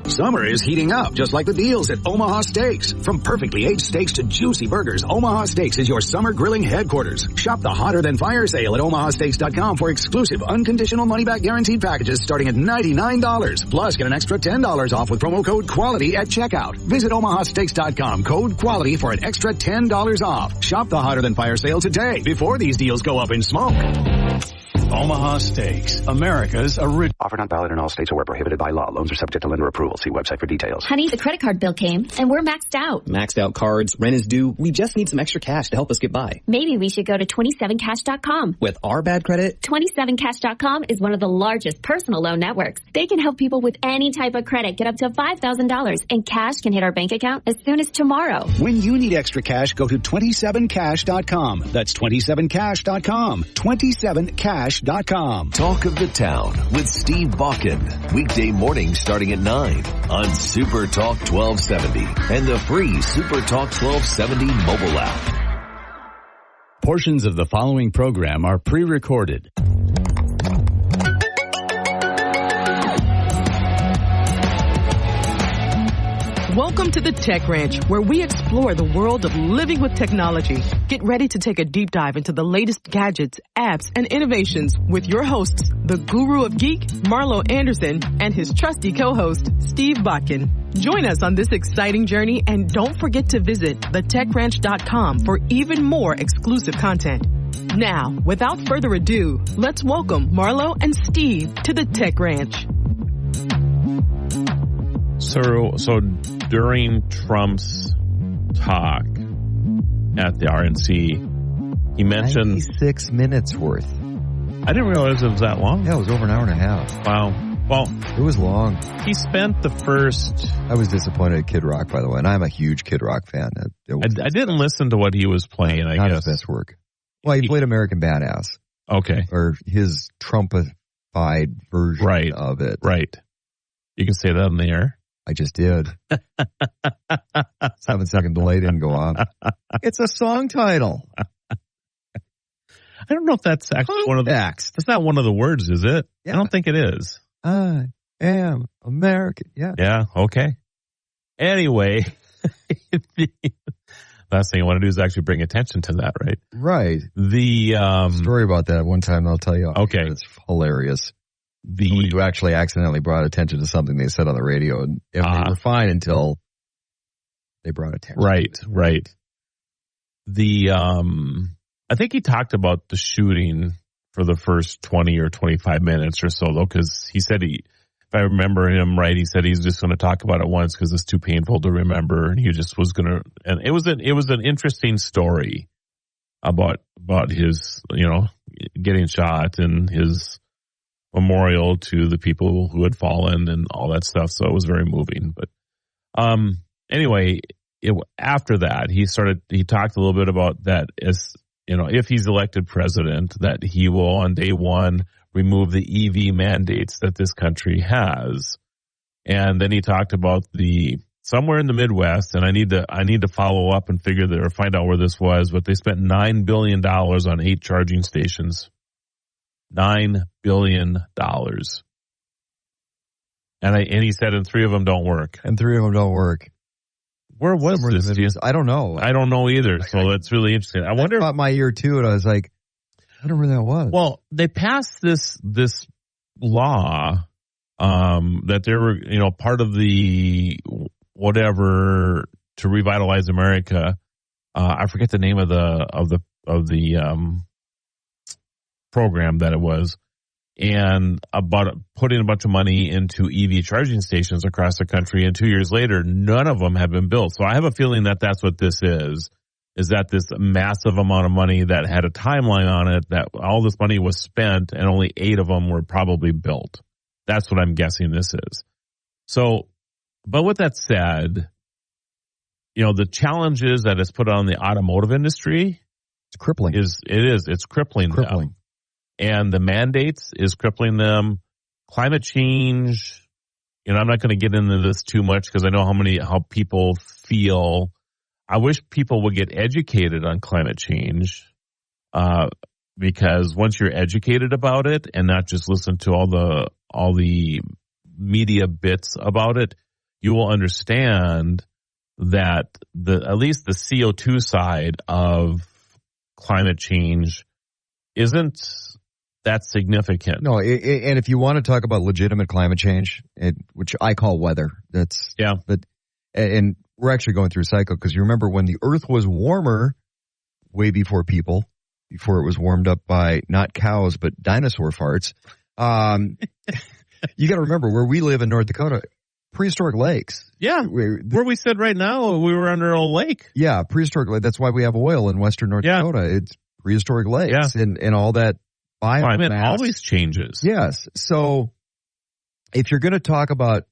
Summer is heating up, just like the deals at Omaha Steaks. From perfectly aged steaks to juicy burgers, Omaha Steaks is your summer grilling headquarters. Shop the Hotter Than Fire sale at omahasteaks.com for exclusive, unconditional money-back guaranteed packages starting at $99. Plus, get an extra $10 off with promo code QUALITY at checkout. Visit omahasteaks.com, code QUALITY for an extra $10 off. Shop the Hotter Than Fire sale today, before these deals go up in smoke. Omaha Steaks, America's original. Offer not valid in all states or where prohibited by law. Loans are subject to lender approval. See website for details. Honey, the credit card bill came, and we're maxed out. Maxed out cards, rent is due. We just need some extra cash to help us get by. Maybe we should go to 27cash.com. With our bad credit? 27cash.com is one of the largest personal loan networks. They can help people with any type of credit get up to $5,000, and cash can hit our bank account as soon as tomorrow. When you need extra cash, go to 27cash.com. That's 27cash.com. 27cash.com. TechRanch.com. Talk of the Town with Steve Bakken. Weekday mornings starting at 9 on Super Talk 1270 and the free Super Talk 1270 mobile app. Portions of the following program are pre-recorded. Welcome to the Tech Ranch, where we explore the world of living with technology. Get ready to take a deep dive into the latest gadgets, apps, and innovations with your hosts, the Guru of Geek, Marlo Anderson, and his trusty co-host, Steve Bakken. Join us on this exciting journey, and don't forget to visit thetechranch.com for even more exclusive content. Now, without further ado, let's welcome Marlo and Steve to the Tech Ranch. So during Trump's talk at the RNC, he mentioned 96 minutes worth. I didn't realize it was that long. Yeah, it was over an hour and a half. Wow. Well, it was long. He spent the first... I was disappointed at Kid Rock, by the way, and I'm a huge Kid Rock fan. I didn't listen to what he was playing, I guess. Not his best work. Well, he played American Badass. Okay. Or his Trumpified version of it. Right. You can say that in the air. I just did. 7-second delay didn't go off. It's a song title. I don't know if that's actually one of the... That's not one of the words, is it? Yeah. I don't think it is. I am American. Yeah. Yeah, okay. Anyway, last thing I want to do is actually bring attention to that, right? Right. The story about that one time I'll tell you. Okay. It's hilarious. You actually accidentally brought attention to something they said on the radio, and they were fine until they brought attention. Right. I think he talked about the shooting for the first 20 or 25 minutes or so, though, because he said if I remember him right, he said he's just going to talk about it once because it's too painful to remember, and he just was going to. And it was an interesting story about his, getting shot and his memorial to the people who had fallen and all that stuff. So it was very moving. But anyway, after that, he talked a little bit about that as, if he's elected president, that he will on day one remove the EV mandates that this country has. And then he talked about somewhere in the Midwest, and I need to follow up and find out where this was, but they spent $9 billion on 8 charging stations. $9 billion. And he said, and 3 of them don't work. Where was this? I don't know. I don't know either. So that's really interesting. I wonder. I caught my ear too, and I was like, I don't know where that was. Well, they passed this law that they were, part of the whatever to revitalize America. I forget the name of the program that it was, and about putting a bunch of money into EV charging stations across the country, and 2 years later, none of them have been built. So I have a feeling that that's what this is that this massive amount of money that had a timeline on it, that all this money was spent and only 8 of them were probably built. That's what I'm guessing this is. So, but with that said, the challenges that it's put on the automotive industry, it's crippling. It's crippling them. And the mandates is crippling them. Climate change, I'm not going to get into this too much because I know how people feel. I wish people would get educated on climate change, because once you're educated about it and not just listen to all the media bits about it, you will understand that at least the CO2 side of climate change isn't that significant. No, and if you want to talk about legitimate climate change, which I call weather, and we're actually going through a cycle, because you remember when the Earth was warmer, way before it was warmed up by not cows but dinosaur farts. You got to remember where we live in North Dakota, prehistoric lakes. Yeah, where we sit right now, we were under a lake. Yeah, prehistoric lake. That's why we have oil in western North Dakota. It's prehistoric lakes and all that. Climate always changes. Yes. So if you're going to talk about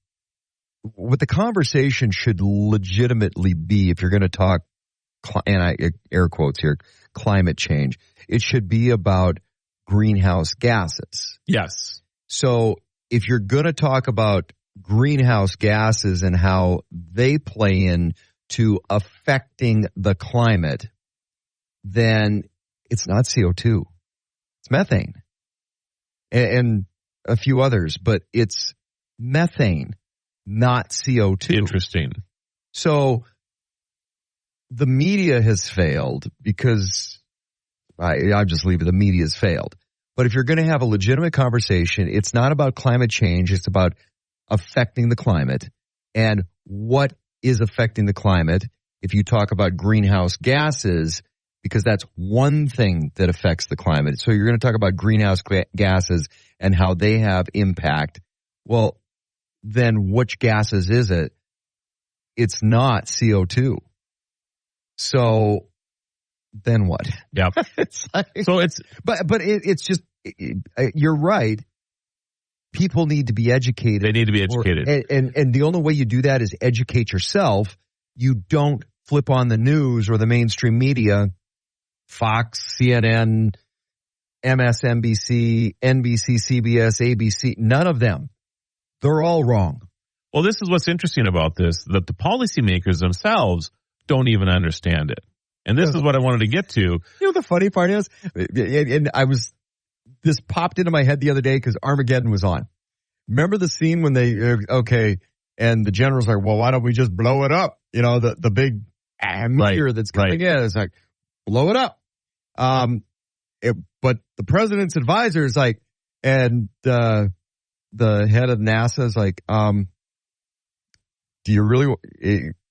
what the conversation should legitimately be, if you're going to talk, and I air quotes here, climate change, it should be about greenhouse gases. Yes. So if you're going to talk about greenhouse gases and how they play in to affecting the climate, then it's not CO2. It's methane and a few others, but it's methane, not CO2. Interesting. So the media has failed because I just leave it. The media has failed. But if you're going to have a legitimate conversation, it's not about climate change. It's about affecting the climate. And what is affecting the climate? If you talk about greenhouse gases, because that's one thing that affects the climate. So you're going to talk about greenhouse gases and how they have impact. Well, then which gases is it? It's not CO2. So then what? Yep. It's like, but it's just, you're right. People need to be educated. They need to be educated. And the only way you do that is educate yourself. You don't flip on the news or the mainstream media, Fox, CNN, MSNBC, NBC, CBS, ABC, none of them. They're all wrong. Well, this is what's interesting about this, that the policymakers themselves don't even understand it. And this is what I wanted to get to. You know what the funny part is? And this popped into my head the other day because Armageddon was on. Remember the scene when and the general's like, well, why don't we just blow it up? You know, the big meteor that's coming in. It's like, blow it up. But the president's advisor is like, and the head of NASA is like, do you really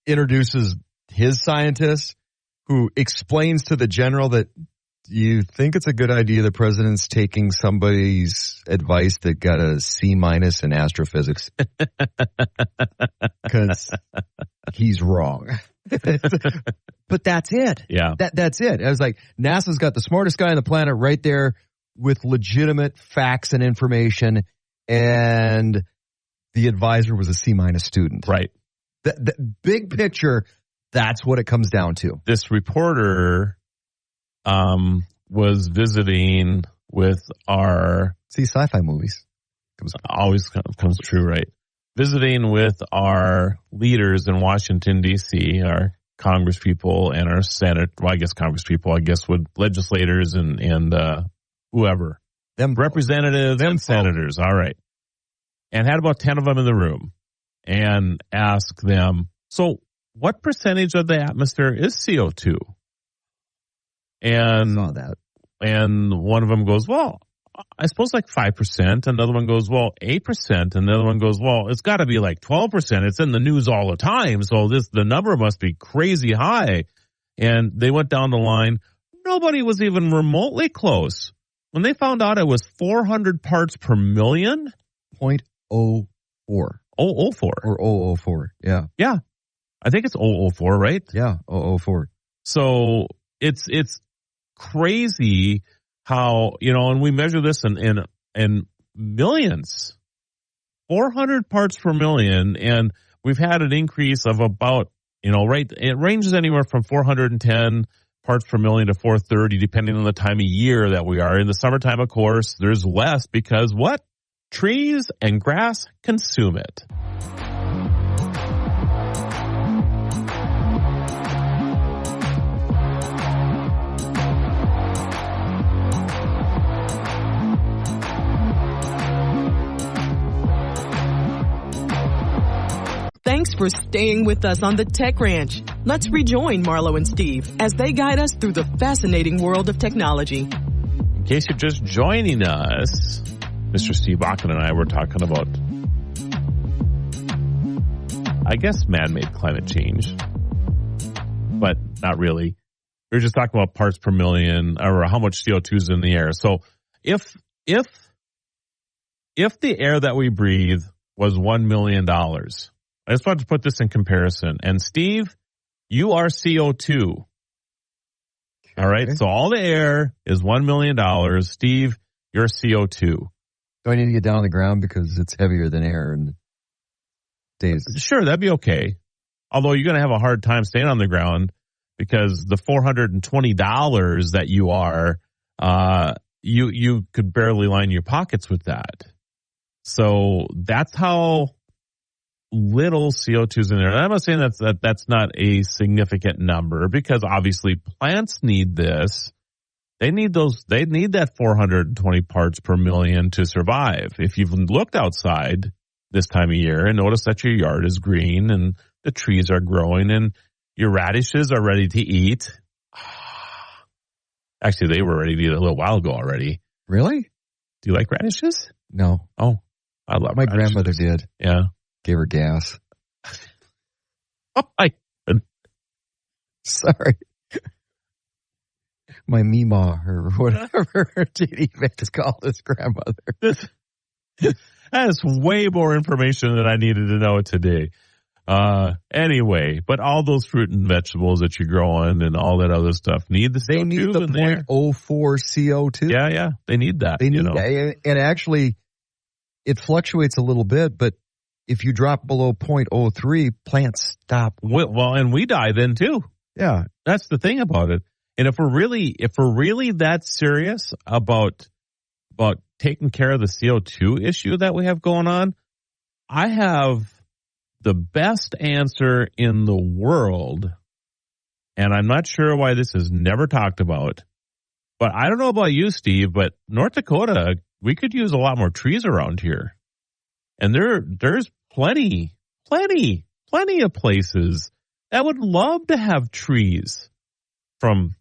introduces his scientist who explains to the general that you think it's a good idea the president's taking somebody's advice that got a C- in astrophysics because he's wrong. But that's it. Yeah. That's it. I was like, NASA's got the smartest guy on the planet right there with legitimate facts and information, and the advisor was a C- student. Right. The big picture, that's what it comes down to. This reporter was visiting with our... See, sci-fi movies. Always comes true, right? Visiting with our leaders in Washington, D.C., our Congress people and our Senate, well, I guess Congress people, I guess with legislators and whoever. Them representatives and senators, all right. And had about 10 of them in the room and asked them, so what percentage of the atmosphere is CO2? And I saw that. And one of them goes, well, I suppose like 5%. Another one goes, well, 8%. And the other one goes, well, it's got to be like 12%. It's in the news all the time. So the number must be crazy high. And they went down the line. Nobody was even remotely close. When they found out it was 400 parts per million. 0.04. 004. Or 004. Yeah. Yeah. I think it's 004, right? Yeah. 004. So it's crazy how, and we measure this in millions, 400 parts per million. And we've had an increase of about, it ranges anywhere from 410 parts per million to 430, depending on the time of year that we are. In the summertime, of course, there's less because what? Trees and grass consume it. Thanks for staying with us on the Tech Ranch. Let's rejoin Marlo and Steve as they guide us through the fascinating world of technology. In case you're just joining us, Mr. Steve Bakken and I were talking about, I guess, man-made climate change, but not really. We were just talking about parts per million or how much CO2 is in the air. So if the air that we breathe was $1 million, I just wanted to put this in comparison. And Steve, you are CO2. All right. So all the air is $1 million. Steve, you're CO2. Do I need to get down on the ground because it's heavier than air and stays? Sure, that'd be okay. Although you're going to have a hard time staying on the ground because the $420 that you are you could barely line your pockets with that. So that's how little CO2 is in there. And I'm not saying that's not a significant number, because obviously plants need this. They need that 420 parts per million to survive. If you've looked outside this time of year and noticed that your yard is green and the trees are growing and your radishes are ready to eat. Actually, they were ready to eat a little while ago already. Really? Do you like radishes? No. Oh, I love my radishes. grandmother did. Yeah. Gave her gas. Oh, sorry. My Meemaw or whatever JD Vance called his grandmother. That is way more information than I needed to know today. Anyway, but all those fruit and vegetables that you're growing and all that other stuff need the CO2. They need the 0.04 CO2. Yeah, they need that. They need that. And actually, it fluctuates a little bit, but if you drop below 0.03, plants stop. Well, and we die then too. Yeah, that's the thing about it. And if we're really that serious about taking care of the CO2 issue that we have going on, I have the best answer in the world, and I'm not sure why this is never talked about, but I don't know about you, Steve, but North Dakota, we could use a lot more trees around here. And there's plenty of places that would love to have trees, from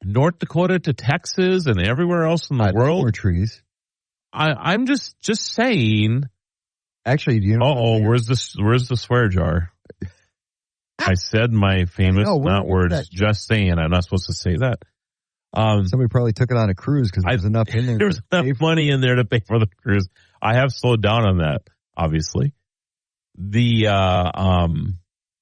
North Dakota to Texas and everywhere else in the world. More trees. I'm just saying. Actually, do you know? Where's the swear jar? I said my famous not words. Just saying. I'm not supposed to say that. Somebody probably took it on a cruise because there was enough in there. There was enough money in there to pay for the cruise. I have slowed down on that, obviously.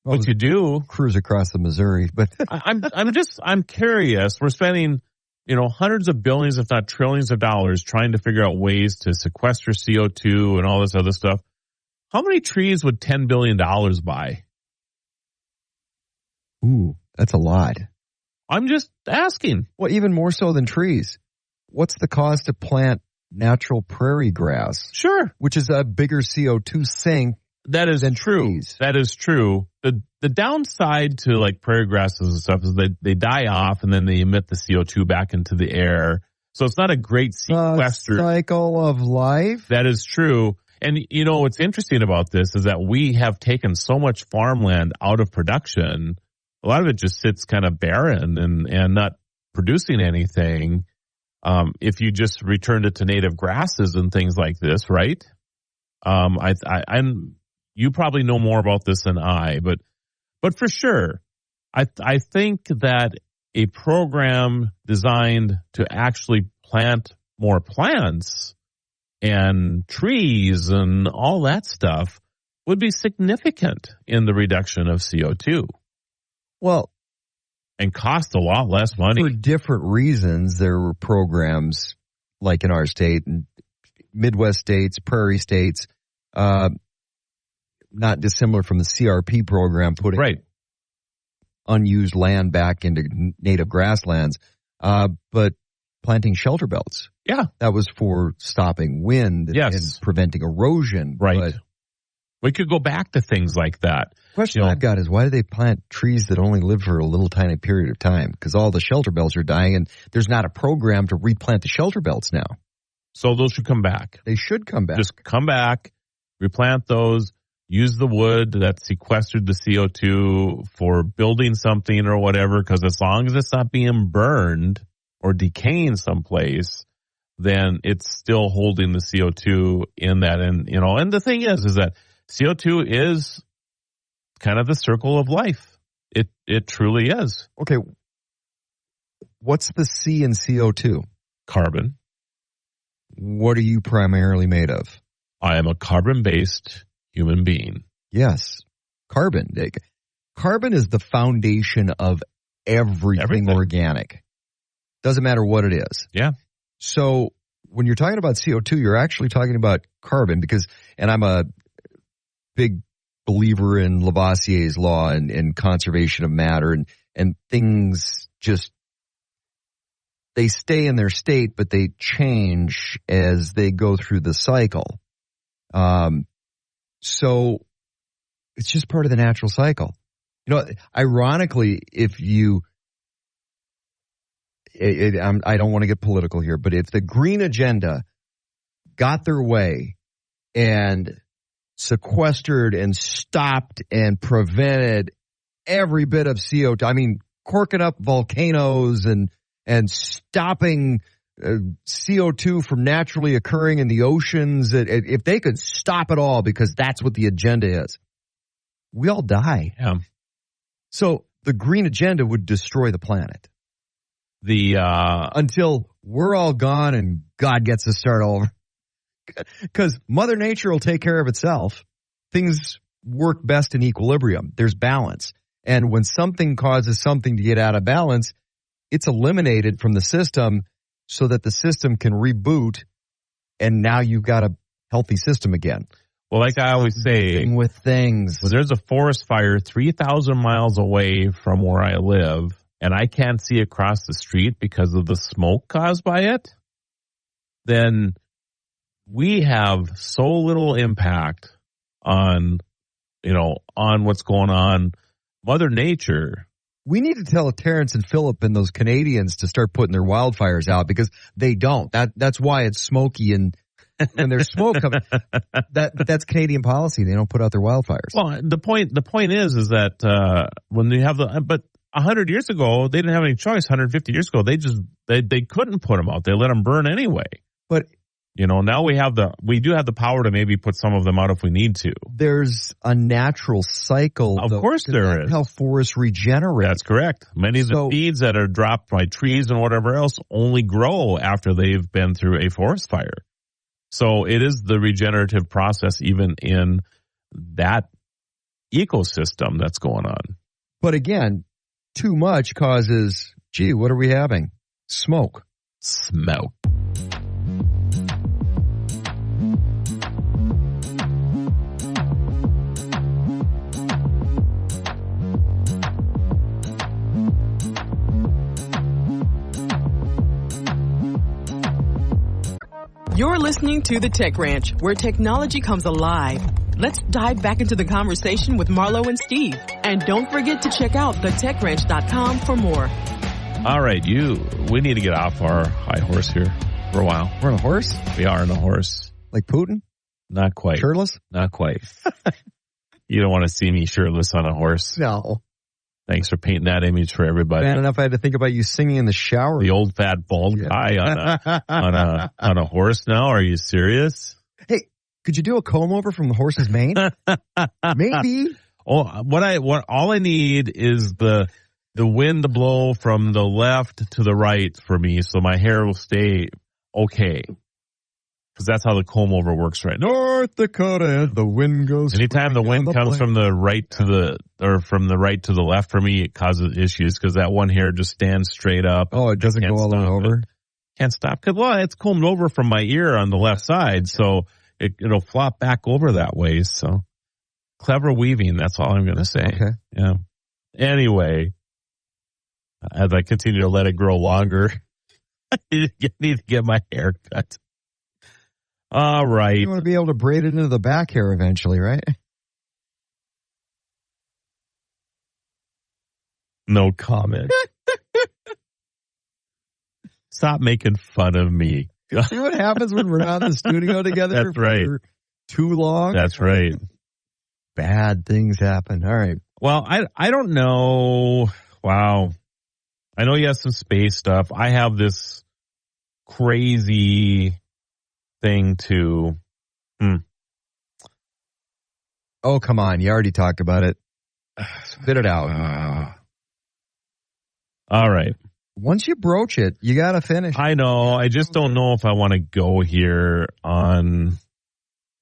What you do, cruise across the Missouri, but I'm curious. We're spending, hundreds of billions, if not trillions of dollars trying to figure out ways to sequester CO2 and all this other stuff. How many trees would $10 billion buy? Ooh, that's a lot. I'm just asking. Well, even more so than trees. What's the cost to plant natural prairie grass? Sure. Which is a bigger CO2 sink. That is true. Trees. That is true. The downside to like prairie grasses and stuff is they die off and then they emit the CO2 back into the air. So it's not a great sequester. Cycle of life. That is true. And what's interesting about this is that we have taken so much farmland out of production. A lot of it just sits kind of barren and not producing anything. If you just returned it to native grasses and things like this, right? You probably know more about this than I, but for sure, I think that a program designed to actually plant more plants and trees and all that stuff would be significant in the reduction of CO2. Well, and cost a lot less money. For different reasons, there were programs like in our state and Midwest states, prairie states, not dissimilar from the CRP program, putting unused land back into native grasslands, but planting shelter belts. Yeah. That was for stopping wind and preventing erosion. Right. But we could go back to things like that. Question I've got is, why do they plant trees that only live for a little tiny period of time? Because all the shelter belts are dying, and there's not a program to replant the shelter belts now. So those should come back. They should come back. Just come back, replant those, use the wood that sequestered the CO2 for building something or whatever, because as long as it's not being burned or decaying someplace, then it's still holding the CO2 in that. And the thing is that CO2 is kind of the circle of life. It truly is. Okay. What's the C in CO2? Carbon. What are you primarily made of? I am a carbon-based human being. Yes. Carbon. Carbon is the foundation of everything organic. Doesn't matter what it is. Yeah. So when you're talking about CO2, you're actually talking about carbon and I'm a big believer in Lavoisier's law and conservation of matter and things just they stay in their state, but they change as they go through the cycle. So it's just part of the natural cycle. You know, ironically, if you, I don't want to get political here, but if the green agenda got their way and sequestered and stopped and prevented every bit of CO2, I mean, corking up volcanoes and stopping CO2 from naturally occurring in the oceans, if they could stop it all, because that's what the agenda is, we all die. Yeah. So the green agenda would destroy the planet. Until we're all gone and God gets to start over. Because Mother Nature will take care of itself. Things work best in equilibrium. There's balance. And when something causes something to get out of balance, it's eliminated from the system so that the system can reboot, and now you've got a healthy system again. Well, like I always say, with things. When there's a forest fire 3,000 miles away from where I live, and I can't see across the street because of the smoke caused by it, then we have so little impact on what's going on. Mother Nature. We need to tell Terrence and Phillip and those Canadians to start putting their wildfires out, because they don't. That's why it's smoky, and when there's smoke coming, that's Canadian policy. They don't put out their wildfires. Well, the point is that when you have but 100 years ago, they didn't have any choice. 150 years ago, they couldn't put them out. They let them burn anyway. But now we do have the power to maybe put some of them out if we need to. There's a natural cycle. Of course there is. How forests regenerate. That's correct. Many of the seeds that are dropped by trees and whatever else only grow after they've been through a forest fire. So it is the regenerative process even in that ecosystem that's going on. But again, too much causes, what are we having? Smoke. You're listening to The Tech Ranch, where technology comes alive. Let's dive back into the conversation with Marlo and Steve. And don't forget to check out thetechranch.com for more. All right, we need to get off our high horse here for a while. We're on a horse? We are on a horse. Like Putin? Not quite. Shirtless? Not quite. You don't want to see me shirtless on a horse. No. Thanks for painting that image for everybody. Bad enough I had to think about you singing in the shower. The old fat bald guy on a horse now? Are you serious? Hey, could you do a comb over from the horse's mane? Maybe. Oh, all I need is the wind to blow from the left to the right for me, so my hair will stay okay. Because that's how the comb over works right now. North Dakota, the wind goes. Anytime the wind comes from the right to the left for me, it causes issues because that one hair just stands straight up. Oh, it doesn't go all the way over? Can't stop. Because, it's combed over from my ear on the left side, so it'll flop back over that way. So clever weaving, that's all I'm going to say. Okay. Yeah. Anyway, as I continue to let it grow longer, I need to get my hair cut. All right. You want to be able to braid it into the back hair eventually, right? No comment. Stop making fun of me. See what happens when we're not in the studio together That's right. for too long? That's right. Bad things happen. All right. Well, I don't know. Wow. I know you have some space stuff. I have this crazy thing too. Oh, come on. You already talked about it. Spit it out. All right. Once you broach it, you got to finish. I know. I just don't know if I want to go here on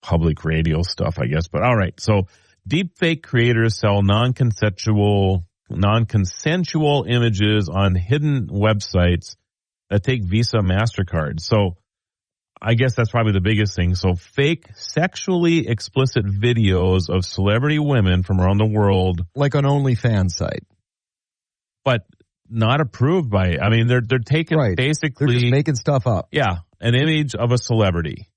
public radio stuff, I guess. But all right. So deepfake creators sell non-consensual images on hidden websites that take Visa, MasterCard. So I guess that's probably the biggest thing. So fake sexually explicit videos of celebrity women from around the world. Like an OnlyFans site. But not approved by, I mean, they're taking basically. They're just making stuff up. Yeah. An image of a celebrity.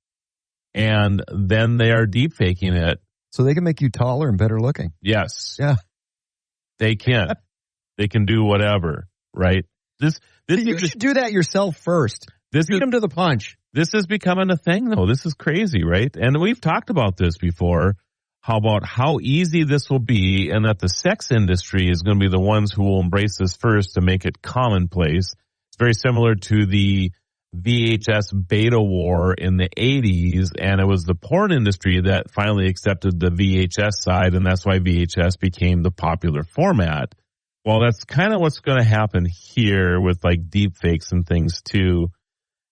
And then they are deep faking it. So they can make you taller and better looking. Yes. Yeah. They can. They can do whatever, right? You should do that yourself first. Beat them to the punch. This is becoming a thing, though. This is crazy, right? And we've talked about this before. How easy this will be, and that the sex industry is going to be the ones who will embrace this first to make it commonplace. It's very similar to the VHS beta war in the 80s, and it was the porn industry that finally accepted the VHS side, and that's why VHS became the popular format. Well, that's kind of what's going to happen here with like deep fakes and things too.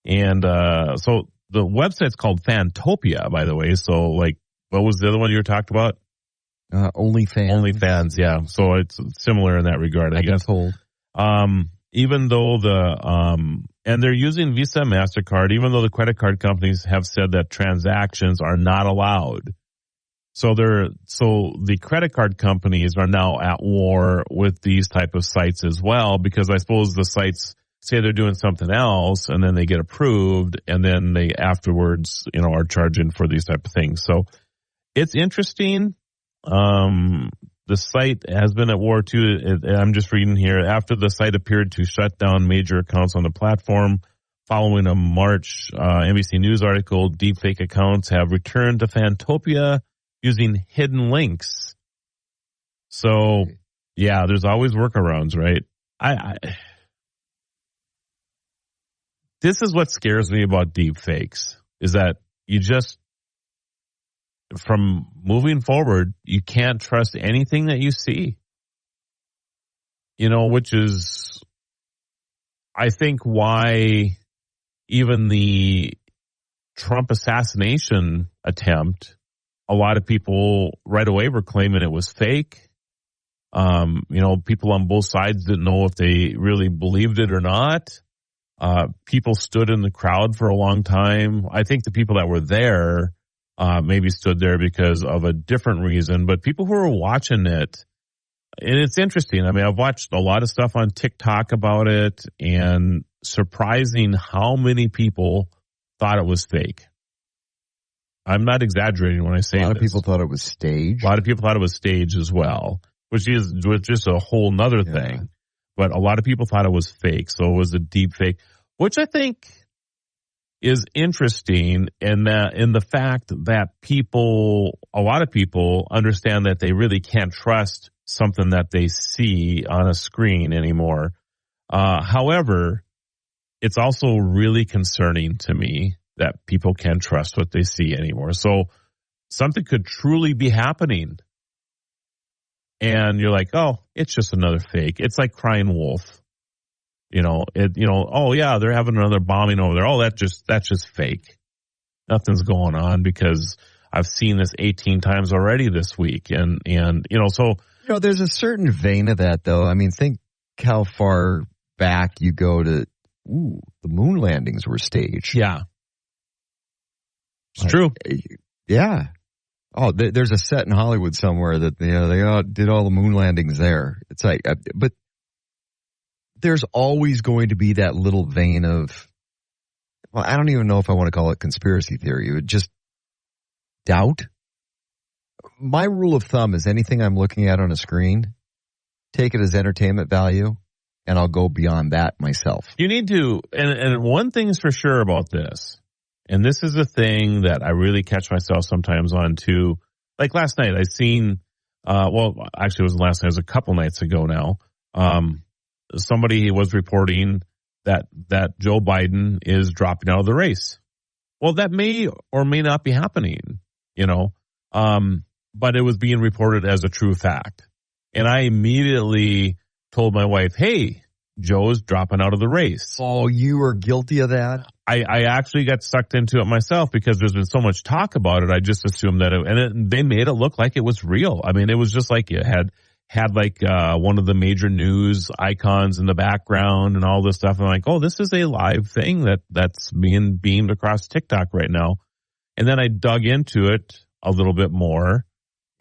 And so the website's called Fantopia, by the way. So like, what was the other one you were talking about? OnlyFans. OnlyFans, yeah. So it's similar in that regard, I guess. Told. Even though and they're using Visa and MasterCard, even though the credit card companies have said that transactions are not allowed. So the credit card companies are now at war with these type of sites as well, because I suppose the sites say they're doing something else and then they get approved and then they afterwards, are charging for these type of things. So it's interesting. The site has been at war too. I'm just reading here. After the site appeared to shut down major accounts on the platform following a March NBC News article, deepfake accounts have returned to Fantopia using hidden links. So, yeah, there's always workarounds, right? This is what scares me about deep fakes, is that from moving forward, you can't trust anything that you see. Which is, I think, why even the Trump assassination attempt, a lot of people right away were claiming it was fake. People on both sides didn't know if they really believed it or not. People stood in the crowd for a long time. I think the people that were there maybe stood there because of a different reason, but people who were watching it, and it's interesting. I mean, I've watched a lot of stuff on TikTok about it, and surprising how many people thought it was fake. I'm not exaggerating when I say this. A lot of people thought it was staged. A lot of people thought it was staged as well, which is just a whole nother thing. But a lot of people thought it was fake, so it was a deep fake, which I think is interesting in the fact that a lot of people understand that they really can't trust something that they see on a screen anymore. However, it's also really concerning to me that people can't trust what they see anymore. So something could truly be happening, and you're like, oh, it's just another fake. It's like Crying Wolf. Oh yeah, they're having another bombing over there. Oh, that's just fake. Nothing's going on because I've seen this 18 times already this week. And so. There's a certain vein of that though. I mean, think how far back you go to, the moon landings were staged. Yeah. It's true. Yeah. Oh, there's a set in Hollywood somewhere that, they did all the moon landings there. It's like, but there's always going to be that little vein of, well, I don't even know if I want to call it conspiracy theory. It would just doubt. My rule of thumb is anything I'm looking at on a screen, take it as entertainment value, and I'll go beyond that myself. You need to, and one thing is for sure about this, and this is a thing that I really catch myself sometimes on too. Like last night, I seen, actually it wasn't last night, it was a couple nights ago now. Somebody was reporting that Joe Biden is dropping out of the race. Well, that may or may not be happening, but it was being reported as a true fact. And I immediately told my wife, hey, Joe's dropping out of the race. Oh, you were guilty of that? I actually got sucked into it myself because there's been so much talk about it. I just assumed that they made it look like it was real. I mean, it was just like it had one of the major news icons in the background and all this stuff. I'm like, oh, this is a live thing that's being beamed across TikTok right now. And then I dug into it a little bit more,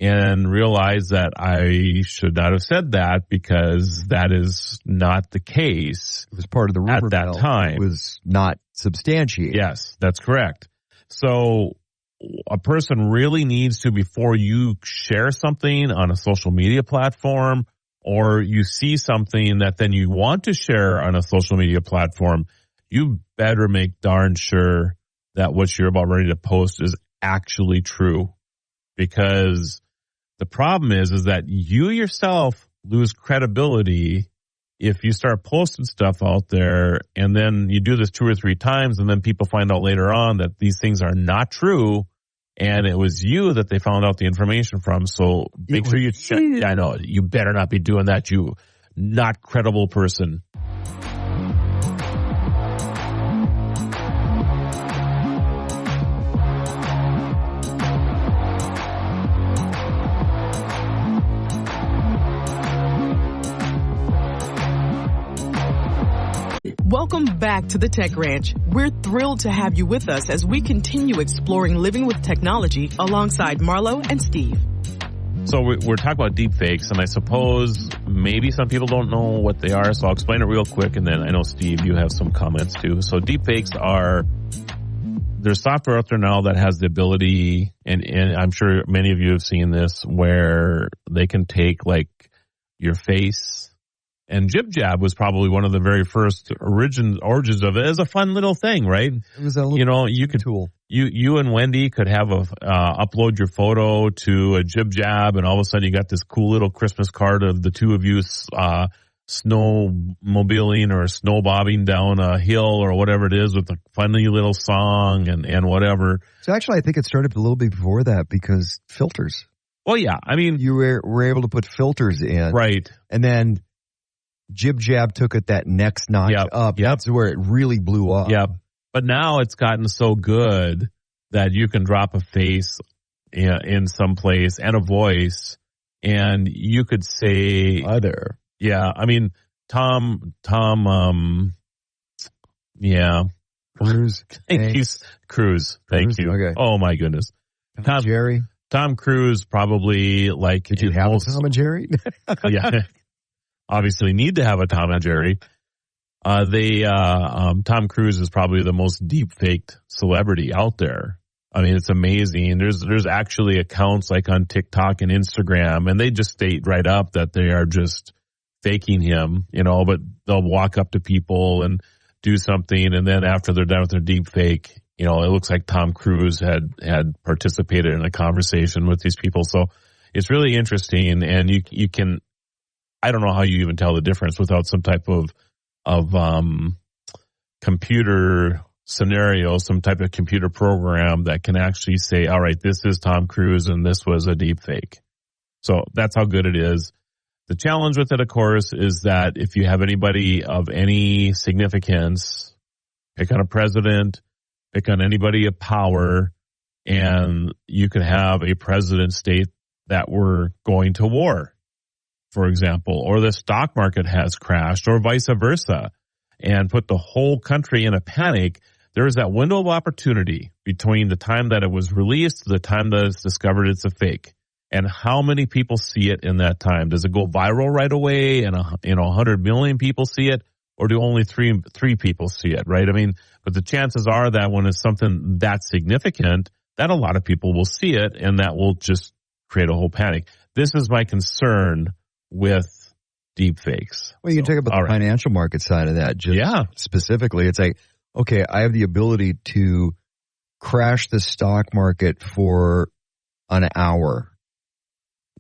and realized that I should not have said that because that is not the case. It was part of the rumor at that time. It was not substantiated. Yes, that's correct. So a person really needs to, before you share something on a social media platform or you see something that then you want to share on a social media platform, you better make darn sure that what you're about ready to post is actually true. Because the problem is that you yourself lose credibility if you start posting stuff out there and then you do this 2 or 3 times and then people find out later on that these things are not true and it was you that they found out the information from. So make sure you check. I know, you better not be doing that, you not credible person. Welcome back to the Tech Ranch. We're thrilled to have you with us as we continue exploring living with technology alongside Marlo and Steve. So we're talking about deepfakes, and I suppose maybe some people don't know what they are, so I'll explain it real quick, and then I know, Steve, you have some comments too. So deepfakes there's software out there now that has the ability, and I'm sure many of you have seen this, where they can take like your face. And Jib Jab was probably one of the very first origins of it as a fun little thing, right? It was a little tool. You and Wendy could have upload your photo to a Jib Jab, and all of a sudden you got this cool little Christmas card of the two of you snowmobiling or snowbobbing down a hill or whatever it is with a funny little song and whatever. So actually, I think it started a little bit before that because filters. Well, yeah, I mean, you were able to put filters in, right? And then Jib Jab took it that next notch up. That's where it really blew up. Yep. But now it's gotten so good that you can drop a face in some place and a voice, and you could say, "Hi there." Yeah, I mean, Tom, yeah, Cruise. Cruise. Thank you. Okay. Oh my goodness, Jerry. Tom Cruise probably like. Did you have Tom and Jerry? Yeah. Obviously need to have a Tom and Jerry. Tom Cruise is probably the most deep faked celebrity out there. I mean, it's amazing. There's actually accounts like on TikTok and Instagram, and they just state right up that they are just faking him, but they'll walk up to people and do something. And then after they're done with their deep fake, it looks like Tom Cruise had participated in a conversation with these people. So it's really interesting. And you can, I don't know how you even tell the difference without some type of computer scenario, some type of computer program that can actually say, all right, this is Tom Cruise and this was a deep fake. So that's how good it is. The challenge with it, of course, is that if you have anybody of any significance, pick on a president, pick on anybody of power, and you could have a president state that we're going to war, for example, or the stock market has crashed, or vice versa, and put the whole country in a panic. There is that window of opportunity between the time that it was released to the time that it's discovered it's a fake. And how many people see it in that time? Does it go viral right away and 100 million people see it, or do only three people see it, right? I mean, but the chances are that when it's something that significant, that a lot of people will see it, and that will just create a whole panic. This is my concern with deep fakes. Well, you can talk about the financial market side of that. Specifically, it's like, okay, I have the ability to crash the stock market for an hour.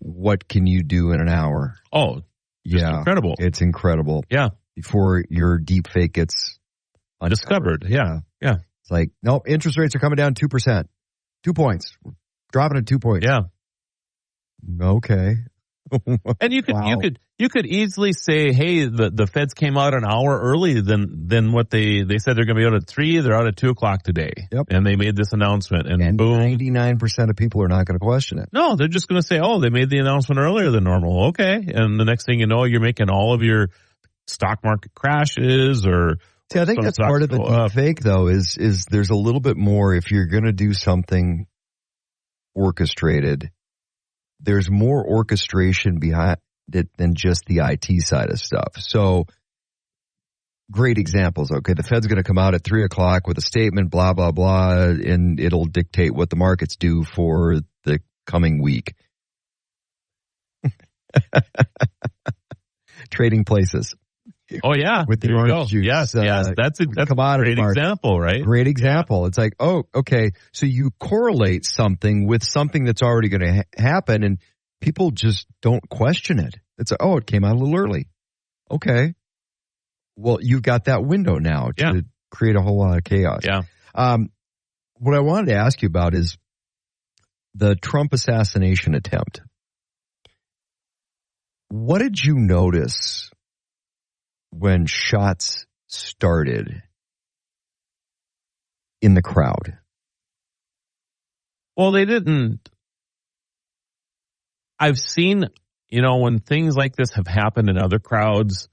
What can you do in an hour? Oh, incredible. It's incredible. Yeah. Before your deep fake gets discovered. Yeah. Yeah. It's like, nope, interest rates are coming down 2%. 2 points. Dropping at 2 points. Yeah. Okay. And you could easily say, hey, the feds came out an hour early than what they said they're going to be out at 3. They're out at 2 o'clock today. Yep. And they made this announcement, and boom. 99% of people are not going to question it. No, they're just going to say, oh, they made the announcement earlier than normal. Okay. And the next thing you know, you're making all of your stock market crashes or. See, I think that's part of the deep fake, though, is there's a little bit more if you're going to do something orchestrated. there's more orchestration behind it than just the IT side of stuff. So great examples. Okay, the Fed's going to come out at 3:00 with a statement, blah, blah, blah, and it'll dictate what the markets do for the coming week. Trading places. Oh, yeah. With the orange juice. Yes. That's a commodity great example, right? Great example. It's like, oh, okay. So you correlate something with something that's already going to happen, and people just don't question it. It's like, oh, it came out a little early. Okay. Well, you've got that window now to create a whole lot of chaos. Yeah. What I wanted to ask you about is the Trump assassination attempt. What did you notice when shots started in the crowd? Well, they didn't. I've seen, when things like this have happened in other crowds,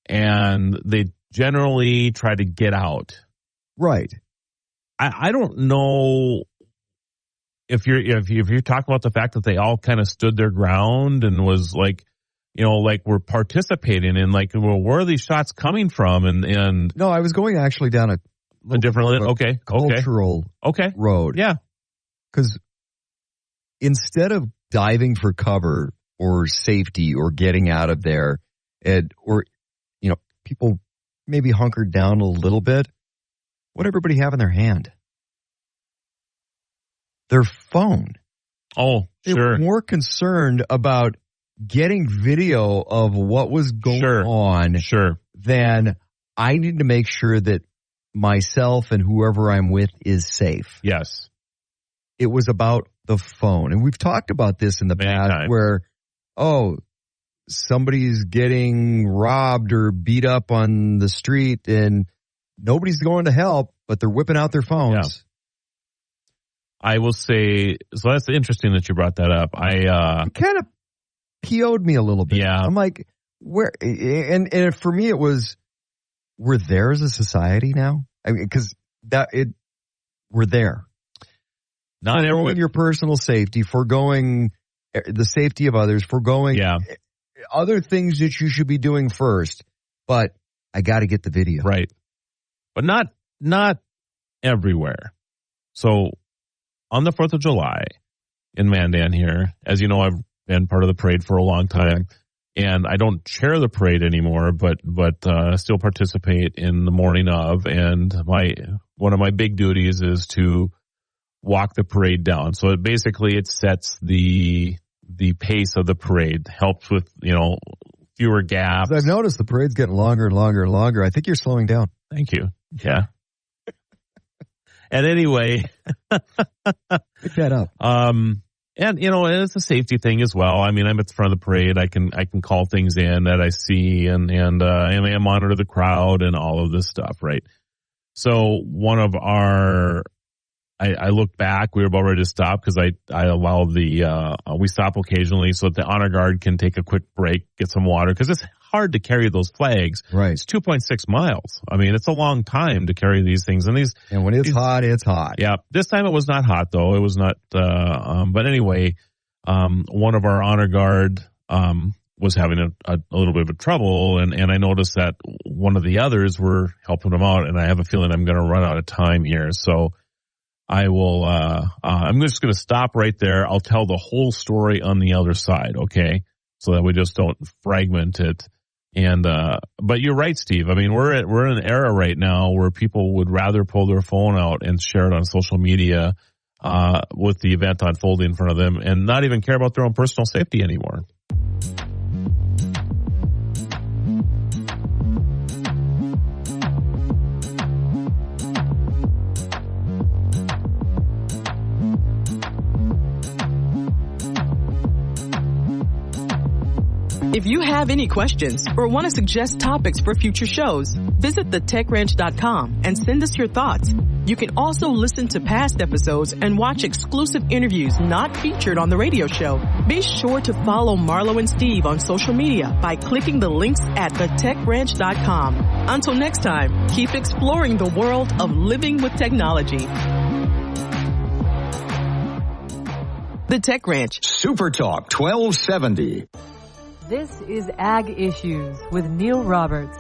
and they generally try to get out. Right. I don't know if you're talking about the fact that they all kind of stood their ground and was like, we're participating in, like, well, where are these shots coming from? And no, I was going actually down a different cultural road. Yeah. Because instead of diving for cover or safety or getting out of there, people maybe hunkered down a little bit. What everybody have in their hand? Their phone. Oh, they sure. were more concerned about getting video of what was going on than I need to make sure that myself and whoever I'm with is safe. Yes. It was about the phone. And we've talked about this in the past where, somebody's getting robbed or beat up on the street and nobody's going to help, but they're whipping out their phones. Yeah. I will say, so that's interesting that you brought that up. It kind of PO'd me a little bit. Yeah. I'm like, where, and for me it was, we're there as a society now. I mean, because we're there. Not everyone. Foregoing your personal safety, foregoing the safety of others, foregoing other things that you should be doing first. But I got to get the video. Right. But not everywhere. So on the 4th of July in Mandan here, as you know, I've been part of the parade for a long time. And I don't chair the parade anymore, but still participate in the morning of. And one of my big duties is to walk the parade down. So it sets the pace of the parade, helps with, fewer gaps. I've noticed the parade's getting longer and longer and longer. I think you're slowing down. Thank you. Yeah. And anyway, pick that up. And it's a safety thing as well. I mean, I'm at the front of the parade. I can call things in that I see and I monitor the crowd and all of this stuff, right? So one of I looked back. We were about ready to stop because I allow we stop occasionally so that the honor guard can take a quick break, get some water, because it's hard to carry those flags. Right. It's 2.6 miles. I mean, it's a long time to carry these things. And when it's hot, it's hot. Yeah. This time it was not hot though. It was not, but anyway, one of our honor guard, was having a little bit of trouble and I noticed that one of the others were helping him out, and I have a feeling I'm going to run out of time here. So I will, I'm just going to stop right there. I'll tell the whole story on the other side. Okay. So that we just don't fragment it. And, but you're right, Steve. I mean, we're in an era right now where people would rather pull their phone out and share it on social media, with the event unfolding in front of them and not even care about their own personal safety anymore. If you have any questions or want to suggest topics for future shows, visit thetechranch.com and send us your thoughts. You can also listen to past episodes and watch exclusive interviews not featured on the radio show. Be sure to follow Marlo and Steve on social media by clicking the links at thetechranch.com. Until next time, keep exploring the world of living with technology. The Tech Ranch. Supertalk 1270. This is Ag Issues with Neil Roberts.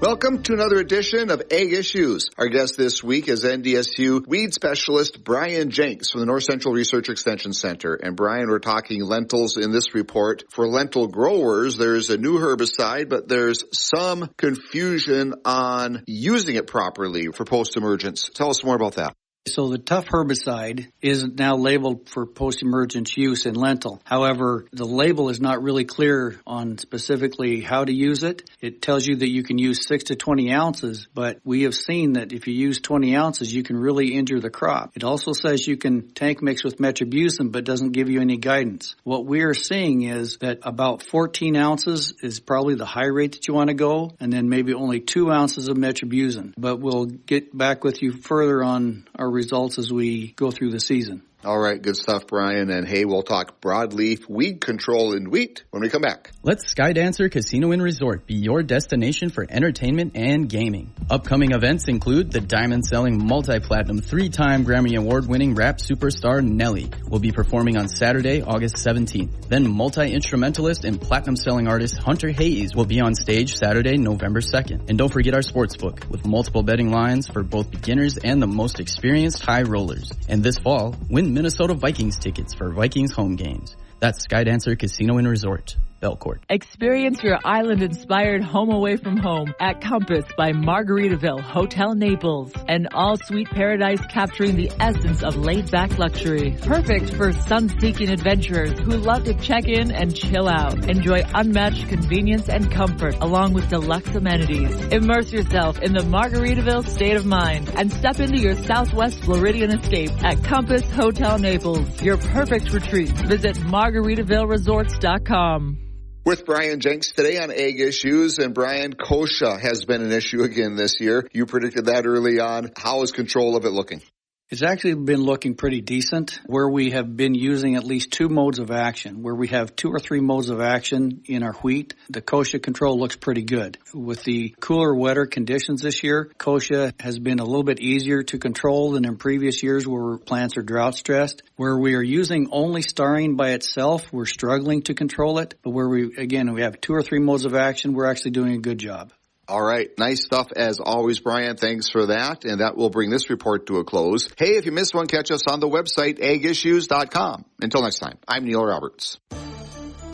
Welcome to another edition of Ag Issues. Our guest this week is NDSU weed specialist Brian Jenks from the North Central Research Extension Center. And Brian, we're talking lentils in this report. For lentil growers, there's a new herbicide, but there's some confusion on using it properly for post-emergence. Tell us more about that. So the tough herbicide is now labeled for post-emergence use in lentil. However, the label is not really clear on specifically how to use it. It tells you that you can use 6 to 20 ounces, but we have seen that if you use 20 ounces, you can really injure the crop. It also says you can tank mix with metribuzin, but doesn't give you any guidance. What we are seeing is that about 14 ounces is probably the high rate that you want to go, and then maybe only 2 ounces of metribuzin. But we'll get back with you further on our results as we go through the season. All right, good stuff, Brian. And hey, we'll talk broadleaf weed control in wheat when we come back. Let Skydancer Casino and Resort be your destination for entertainment and gaming. Upcoming events include the diamond-selling multi-platinum 3-time Grammy Award-winning rap superstar Nelly will be performing on Saturday, August 17th. Then multi-instrumentalist and platinum-selling artist Hunter Hayes will be on stage Saturday, November 2nd. And don't forget our sportsbook with multiple betting lines for both beginners and the most experienced high rollers. And this fall, win Minnesota Vikings tickets for Vikings home games. That's Skydancer Casino and Resort, Belcourt. Experience your island-inspired home away from home at Compass by Margaritaville Hotel Naples. An all-suite paradise capturing the essence of laid-back luxury. Perfect for sun-seeking adventurers who love to check in and chill out. Enjoy unmatched convenience and comfort along with deluxe amenities. Immerse yourself in the Margaritaville state of mind and step into your Southwest Floridian escape at Compass Hotel Naples. Your perfect retreat. Visit MargaritavilleResorts.com. With Brian Jenks today on Ag Issues. And Brian, kochia has been an issue again this year. You predicted that early on. How is control of it looking? It's actually been looking pretty decent, where we have been using at least 2 modes of action. Where we have 2 or 3 modes of action in our wheat, the kochia control looks pretty good. With the cooler, wetter conditions this year, kochia has been a little bit easier to control than in previous years where plants are drought stressed. Where we are using only starine by itself, we're struggling to control it. But where we have 2 or 3 modes of action, we're actually doing a good job. All right. Nice stuff as always, Brian. Thanks for that. And that will bring this report to a close. Hey, if you missed one, catch us on the website, agissues.com. Until next time, I'm Neil Roberts.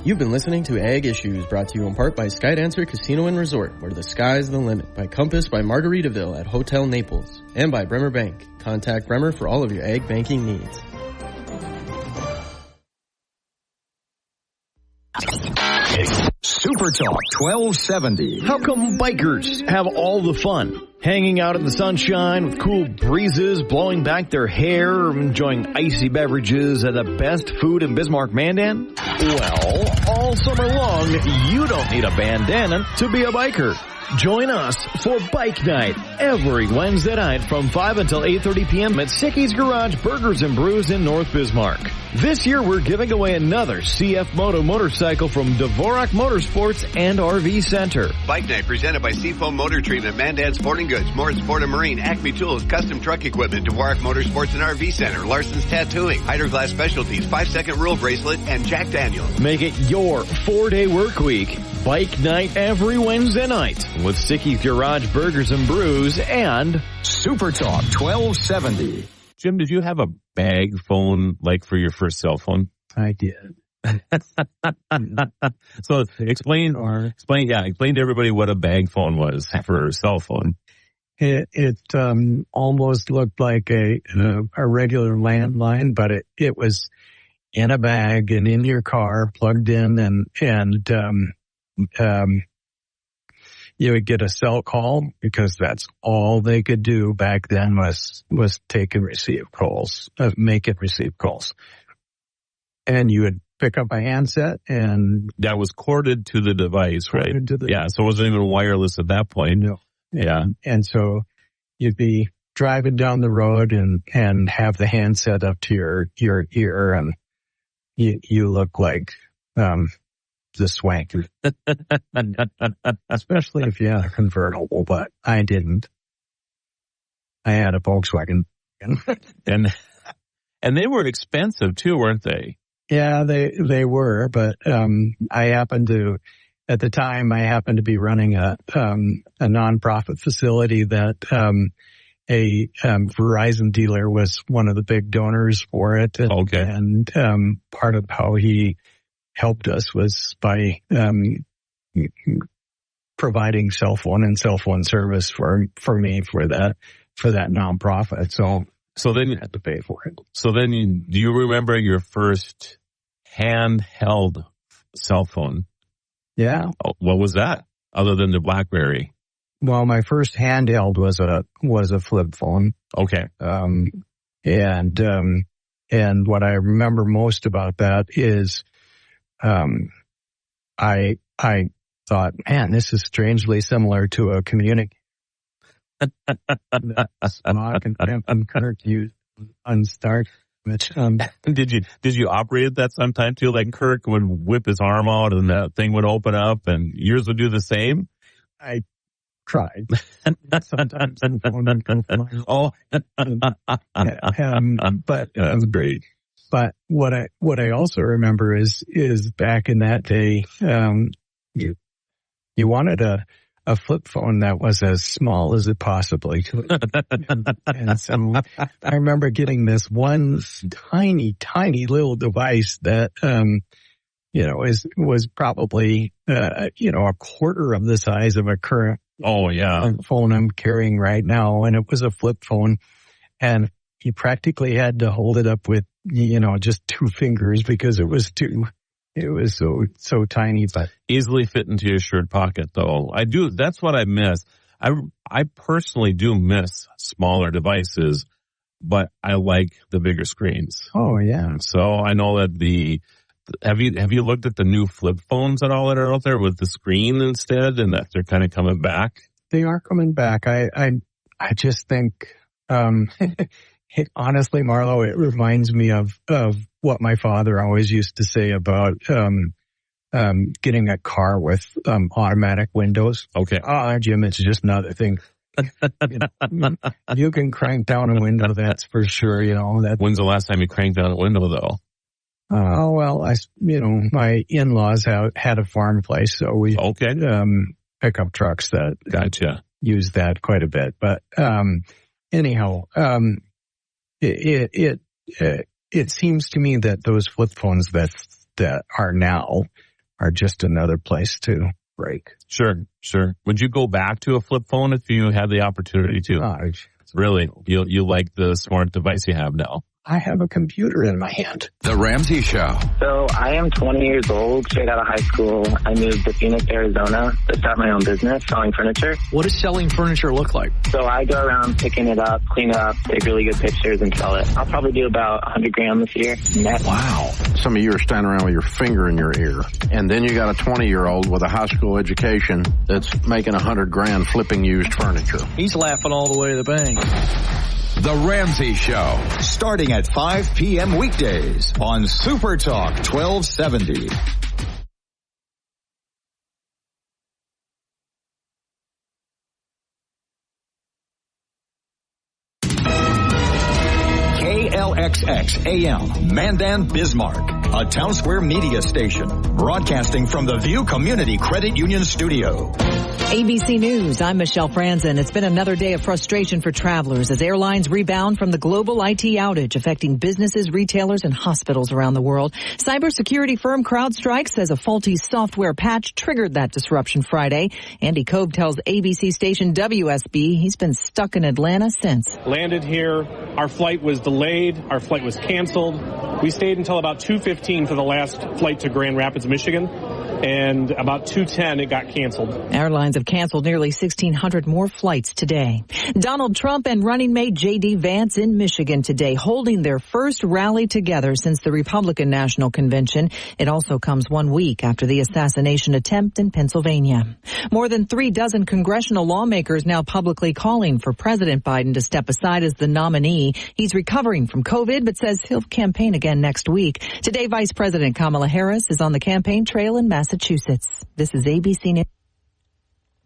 You've been listening to Ag Issues, brought to you in part by Skydancer Casino and Resort, where the sky's the limit. By Compass by Margaritaville at Hotel Naples. And by Bremer Bank. Contact Bremer for all of your ag banking needs. Supertalk 1270. How come bikers have all the fun? Hanging out in the sunshine with cool breezes, blowing back their hair, enjoying icy beverages and the best food in Bismarck, Mandan? Well, all summer long, you don't need a bandana to be a biker. Join us for Bike Night every Wednesday night from 5 until 8:30 p.m. at Sicky's Garage Burgers and Brews in North Bismarck. This year, we're giving away another CF Moto motorcycle from Dvorak Motorsports and RV Center. Bike Night presented by Seafoam Motor Treatment, Mandan Sporting Goods, Morris Sport and Marine, Acme Tools, Custom Truck Equipment, Dvorak Motorsports and RV Center, Larson's Tattooing, Hydroglass Specialties, 5-Second Rule Bracelet, and Jack Daniels. Make it your 4-day work week. Bike Night every Wednesday night with Sicky's Garage Burgers and Brews and Supertalk 1270. Jim, did you have a bag phone like for your first cell phone? I did. So explain to everybody what a bag phone was for a cell phone. It almost looked like a regular landline, but it was in a bag and in your car, plugged in, and you would get a cell call because that's all they could do back then was take and receive calls, make and receive calls. And you would pick up a handset and that was corded to the device, right? Yeah. So it wasn't even wireless at that point. No. Yeah. And so you'd be driving down the road and have the handset up to your ear, and you look like, the swank, especially if you had a convertible, but I didn't. I had a Volkswagen. And And they were expensive too, weren't they? Yeah, they were, but at the time I happened to be running a nonprofit facility that a Verizon dealer was one of the big donors for it. And part of how he helped us was by providing cell phone service for me for that nonprofit. So then you had to pay for it. So then do you remember your first handheld cell phone? Yeah. Oh, what was that other than the BlackBerry? Well, my first handheld was a flip phone. Okay. And what I remember most about that is, I thought, man, this is strangely similar to a communicator. And Kirk used on start. Which, did you operate that sometime too? Like Kirk would whip his arm out and that thing would open up, and yours would do the same. I tried. But that's great. But what I also remember is back in that day, you wanted a flip phone that was as small as it possibly could. And so I remember getting this one tiny little device that, was probably, a quarter of the size of a current phone I'm carrying right now. And it was a flip phone, and you practically had to hold it up with, just two fingers because it was so tiny, but easily fit into your shirt pocket though. That's what I miss. I personally do miss smaller devices, but I like the bigger screens. Oh yeah. So I know that have you looked at the new flip phones at all that are out there with the screen instead, and that they're kind of coming back? They are coming back. I just think, honestly, Marlo, it reminds me of what my father always used to say about getting a car with automatic windows. Okay. Jim, it's just another thing. You can crank down a window, that's for sure. When's the last time you cranked down a window, though? My in-laws had a farm place, so we pickup trucks that use that quite a bit. But anyhow, it seems to me that those flip phones that are now are just another place to break. Sure. Would you go back to a flip phone if you had the opportunity to? Really? You like the smart device you have now? I have a computer in my hand. The Ramsey Show. So I am 20 years old, straight out of high school. I moved to Phoenix, Arizona to start my own business selling furniture. What does selling furniture look like? So I go around picking it up, clean it up, take really good pictures and sell it. I'll probably do about 100 grand this year. Net. Wow. Some of you are standing around with your finger in your ear. And then you got a 20-year-old with a high school education that's making 100 grand flipping used furniture. He's laughing all the way to the bank. The Ramsey Show, starting at 5 p.m. weekdays on Supertalk 1270. KLXX AM, Mandan, Bismarck, a Town Square media station, broadcasting from the View Community Credit Union studio. ABC News, I'm Michelle Franzen. It's been another day of frustration for travelers as airlines rebound from the global IT outage affecting businesses, retailers, and hospitals around the world. Cybersecurity firm CrowdStrike says a faulty software patch triggered that disruption Friday. Andy Cobe tells ABC station WSB he's been stuck in Atlanta since. Landed here. Our flight was delayed. Our flight was canceled. We stayed until about 2:15 for the last flight to Grand Rapids, Michigan. And about 2:10, it got canceled. Airlines have canceled nearly 1,600 more flights today. Donald Trump and running mate J.D. Vance in Michigan today, holding their first rally together since the Republican National Convention. It also comes 1 week after the assassination attempt in Pennsylvania. More than 36 congressional lawmakers now publicly calling for President Biden to step aside as the nominee. He's recovering from COVID, but says he'll campaign again next week. Today, Vice President Kamala Harris is on the campaign trail in Massachusetts. This is ABC News.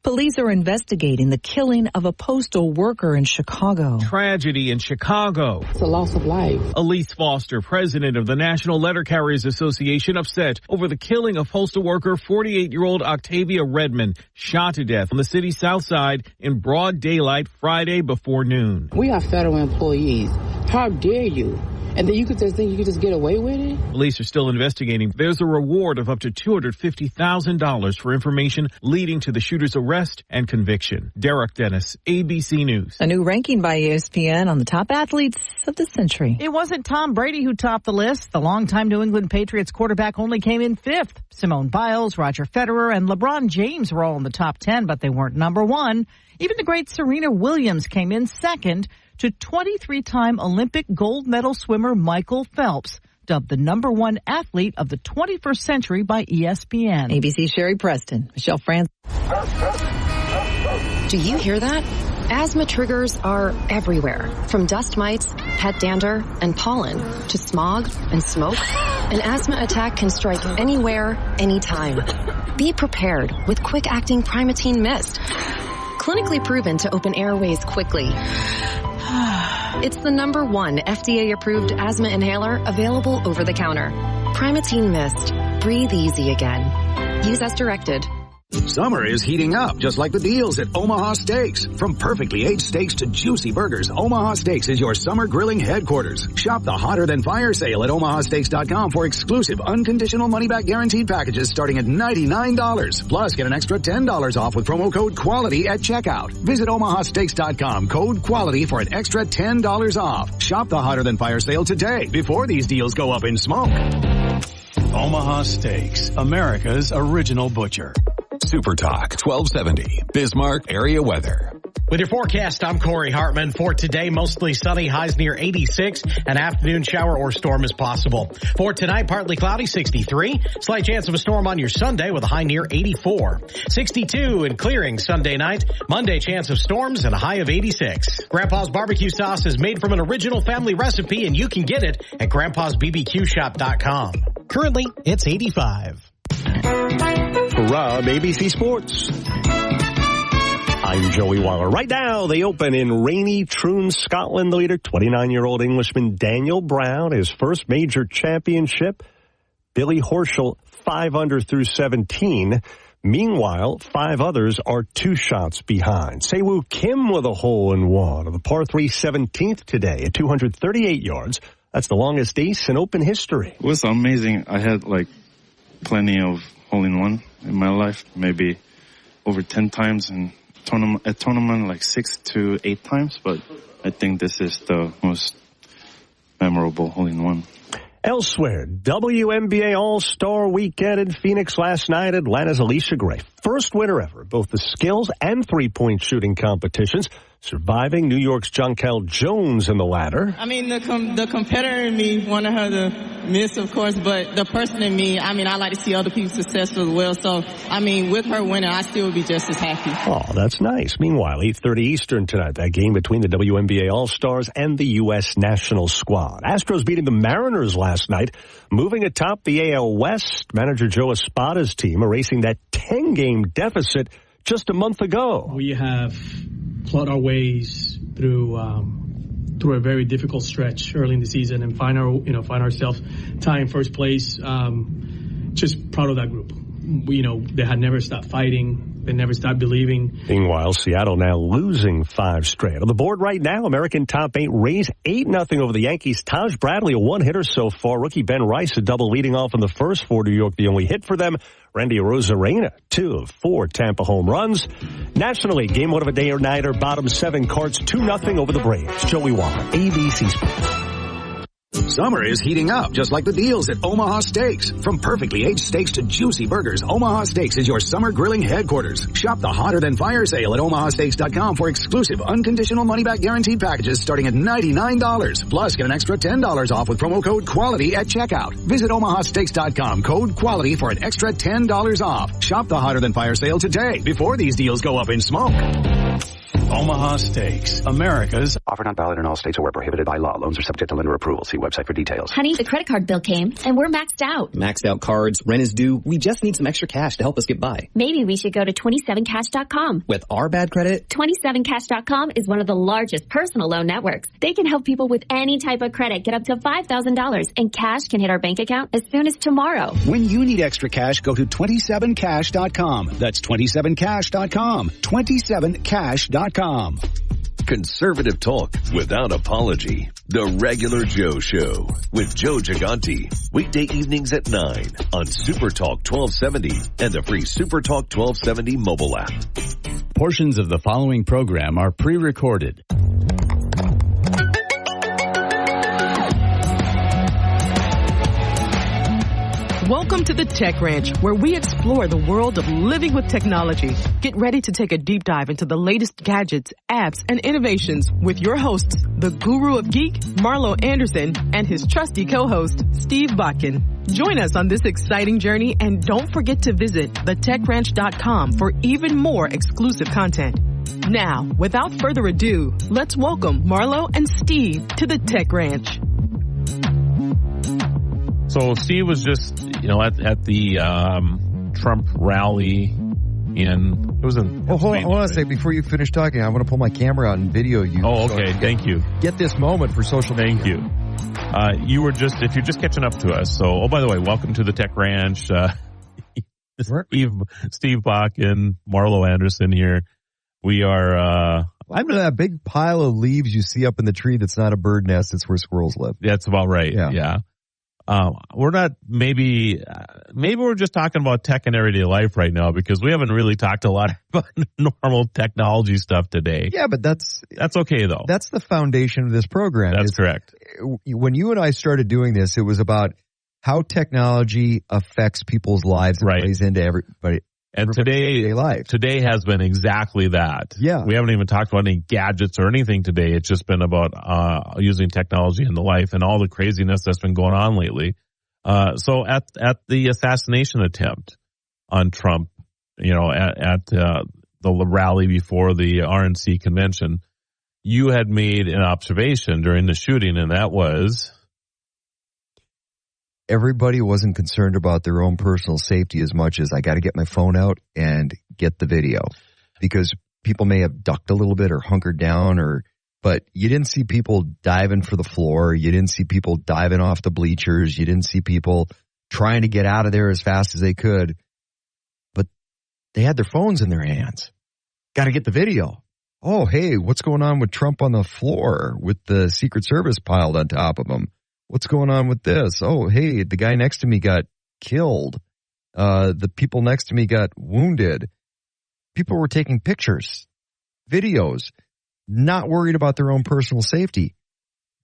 Police are investigating the killing of a postal worker in Chicago. Tragedy in Chicago. It's a loss of life. Elise Foster, president of the National Letter Carriers Association, upset over the killing of postal worker 48-year-old Octavia Redmond, shot to death on the city's south side in broad daylight Friday before noon. We are federal employees. How dare you? And then you could just think you could just get away with it? Police are still investigating. There's a reward of up to $250,000 for information leading to the shooter's arrest and conviction. Derek Dennis, ABC News. A new ranking by ESPN on the top athletes of the century. It wasn't Tom Brady who topped the list. The longtime New England Patriots quarterback only came in 5th. Simone Biles, Roger Federer, and LeBron James were all in the top 10, but they weren't number 1. Even the great Serena Williams came in 2nd to 23-time Olympic gold medal swimmer Michael Phelps, dubbed the number 1 athlete of the 21st century by ESPN. ABC Sherry Preston, Michelle Franz. Do you hear that? Asthma triggers are everywhere, from dust mites, pet dander, and pollen, to smog and smoke. An asthma attack can strike anywhere, anytime. Be prepared with quick-acting Primatene Mist. Clinically proven to open airways quickly. It's the number 1 FDA-approved asthma inhaler available over the counter. Primatene Mist. Breathe easy again. Use as directed. Summer is heating up, just like the deals at Omaha Steaks. From perfectly aged steaks to juicy burgers, Omaha Steaks is your summer grilling headquarters. Shop the Hotter Than Fire sale at omahasteaks.com for exclusive, unconditional money-back guaranteed packages starting at $99. Plus, get an extra $10 off with promo code QUALITY at checkout. Visit omahasteaks.com, code QUALITY for an extra $10 off. Shop the Hotter Than Fire sale today before these deals go up in smoke. Omaha Steaks, America's original butcher. Supertalk 1270, Bismarck area weather. With your forecast, I'm Corey Hartman. For today, mostly sunny, highs near 86. An afternoon shower or storm is possible. For tonight, partly cloudy, 63. Slight chance of a storm on your Sunday with a high near 84. 62 and clearing Sunday night. Monday, chance of storms and a high of 86. Grandpa's barbecue sauce is made from an original family recipe, and you can get it at grandpa'sbbqshop.com. Currently, it's 85. For Rob, ABC Sports. I'm Joey Waller. Right now, they open in rainy Troon, Scotland. The leader, 29-year-old Englishman Daniel Brown, his first major championship. Billy Horschel, 5 under through 17. Meanwhile, 5 others are 2 shots behind. Sewoo Kim with a hole-in-one of the par 3 17th today at 238 yards. That's the longest ace in Open history. It was amazing. I had plenty of hole-in-one in my life, maybe over 10 times, and tournament 6 to 8 times, but I think this is the most memorable hole-in-one. Elsewhere, WNBA All-Star Weekend in Phoenix last night. Atlanta's Alicia Gray, first winner ever, both the skills and three-point shooting competitions, surviving New York's Jonquel Jones in the latter. I mean, the competitor in me wanted her to miss, of course, but the person in me, I like to see other people successful as well. So, with her winning, I still would be just as happy. Oh, that's nice. Meanwhile, 8:30 Eastern tonight, that game between the WNBA All-Stars and the U.S. national squad. Astros beating the Mariners last night, moving atop the AL West. Manager Joe Espada's team erasing that 10-game deficit just a month ago. We have plot our ways through a very difficult stretch early in the season and find ourselves tying first place. Just proud of that group. They had never stopped fighting. They never stopped believing. Meanwhile, Seattle now losing 5 straight. On the board right now, American top 8 Rays 8-0 over the Yankees. Taj Bradley, a 1-hitter so far. Rookie Ben Rice, a double leading off in the first for New York, the only hit for them. Randy Arozarena, 2 of 4 Tampa home runs. Nationally, game 1 of a day or nighter, bottom 7 Cards 2-0 over the Braves. Joey Waller, ABC Sports. Summer is heating up, just like the deals at Omaha Steaks. From perfectly aged steaks to juicy burgers, Omaha Steaks is your summer grilling headquarters. Shop the Hotter Than Fire sale at omahasteaks.com for exclusive, unconditional money-back guaranteed packages starting at $99. Plus, get an extra $10 off with promo code QUALITY at checkout. Visit omahasteaks.com, code QUALITY for an extra $10 off. Shop the Hotter Than Fire sale today before these deals go up in smoke. Omaha Steaks, America's. Offer not valid in all states or where prohibited by law. Loans are subject to lender approval. See website for details. Honey, the credit card bill came, and we're maxed out. Maxed out cards, rent is due. We just need some extra cash to help us get by. Maybe we should go to 27cash.com. With our bad credit? 27cash.com is one of the largest personal loan networks. They can help people with any type of credit get up to $5,000, and cash can hit our bank account as soon as tomorrow. When you need extra cash, go to 27cash.com. That's 27cash.com. 27cash.com. Conservative talk without apology. The Regular Joe Show with Joe Gigante. Weekday evenings at 9 on Supertalk 1270 and the free Supertalk 1270 mobile app. Portions of the following program are pre-recorded. Welcome to the Tech Ranch, where we explore the world of living with technology. Get ready to take a deep dive into the latest gadgets, apps, and innovations with your hosts, the Guru of Geek, Marlo Anderson, and his trusty co-host, Steve Bakken. Join us on this exciting journey, and don't forget to visit thetechranch.com for even more exclusive content. Now, without further ado, let's welcome Marlo and Steve to the Tech Ranch. So Steve was just, at the Trump rally it was in. Oh, hold on a second. Before you finish talking, I want to pull my camera out and video you. Oh, okay. Thank you. Get this moment for social media. Thank you. If you're just catching up to us. So, by the way, welcome to the Tech Ranch. Steve Bakken, Marlo Anderson here. We are, I'm in that big pile of leaves you see up in the tree that's not a bird nest. It's where squirrels live. That's about right. Yeah. We're not, maybe we're just talking about tech and everyday life right now because we haven't really talked a lot about normal technology stuff today. Yeah, but that's okay though. That's the foundation of this program. That's correct. When you and I started doing this, it was about how technology affects people's lives and plays into everybody. And today has been exactly that. Yeah. We haven't even talked about any gadgets or anything today. It's just been about using technology in the life and all the craziness that's been going on lately. So at the assassination attempt on Trump, at the rally before the RNC convention, you had made an observation during the shooting, and that was everybody wasn't concerned about their own personal safety as much as I got to get my phone out and get the video, because people may have ducked a little bit or hunkered down, but you didn't see people diving for the floor. You didn't see people diving off the bleachers. You didn't see people trying to get out of there as fast as they could, but they had their phones in their hands. Got to get the video. Oh, hey, what's going on with Trump on the floor with the Secret Service piled on top of him? What's going on with this? Oh, hey, the guy next to me got killed. The people next to me got wounded. People were taking pictures, videos, not worried about their own personal safety.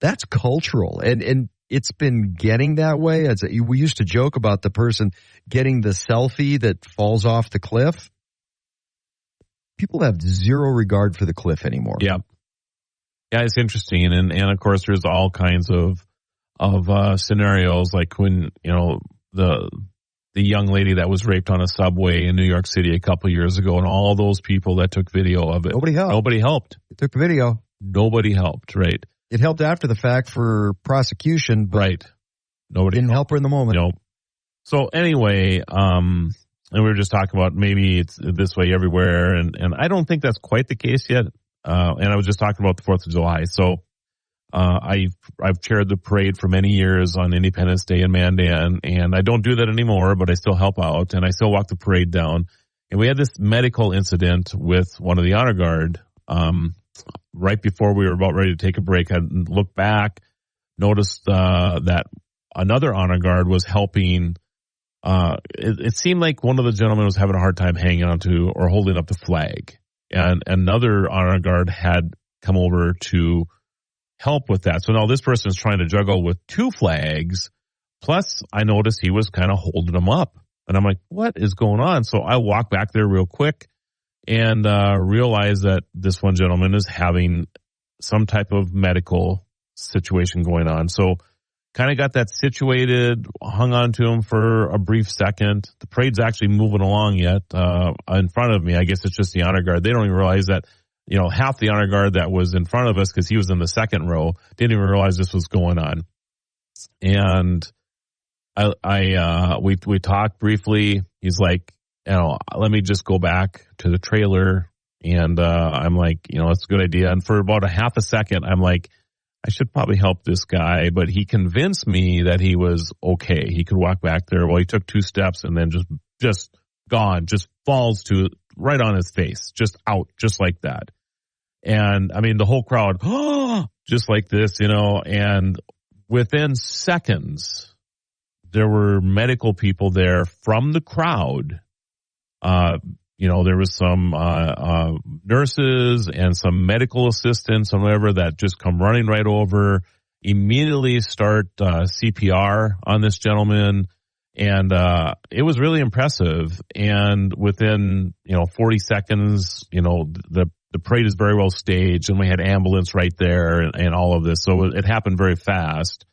That's cultural. And it's been getting that way. We used to joke about the person getting the selfie that falls off the cliff. People have zero regard for the cliff anymore. Yeah. Yeah, it's interesting. And of course, there's all kinds of scenarios, like when, the young lady that was raped on a subway in New York City a couple of years ago, and all those people that took video of it. Nobody helped. They took the video. Nobody helped, right? It helped after the fact for prosecution, but right. Nobody didn't help her in the moment. Nope. So anyway, and we were just talking about maybe it's this way everywhere, and I don't think that's quite the case yet. And I was just talking about the 4th of July. So I've chaired the parade for many years on Independence Day in Mandan, and I don't do that anymore, but I still help out, and I still walk the parade down. And we had this medical incident with one of the honor guard right before we were about ready to take a break. I looked back, noticed that another honor guard was helping. It seemed like one of the gentlemen was having a hard time hanging onto or holding up the flag, and another honor guard had come over to help with that. So now this person is trying to juggle with 2 flags. Plus, I noticed he was kind of holding them up. And I'm like, what is going on? So I walk back there real quick and realize that this one gentleman is having some type of medical situation going on. So kind of got that situated, hung on to him for a brief second. The parade's actually moving along yet in front of me. I guess it's just the honor guard. They don't even realize that half the honor guard that was in front of us, because he was in the second row, didn't even realize this was going on. And we talked briefly. He's like, let me just go back to the trailer. And I'm like, it's a good idea. And for about a half a second, I'm like, I should probably help this guy. But he convinced me that he was okay. He could walk back there. Well, he took 2 steps and then just gone, just falls to right on his face, just out, just like that. And I mean, the whole crowd, just like this, and within seconds, there were medical people there from the crowd. There was some nurses and some medical assistants and whatever that just come running right over, immediately start CPR on this gentleman. And it was really impressive. And within, 40 seconds, the parade is very well staged, and we had ambulance right there and all of this. So it happened very fast.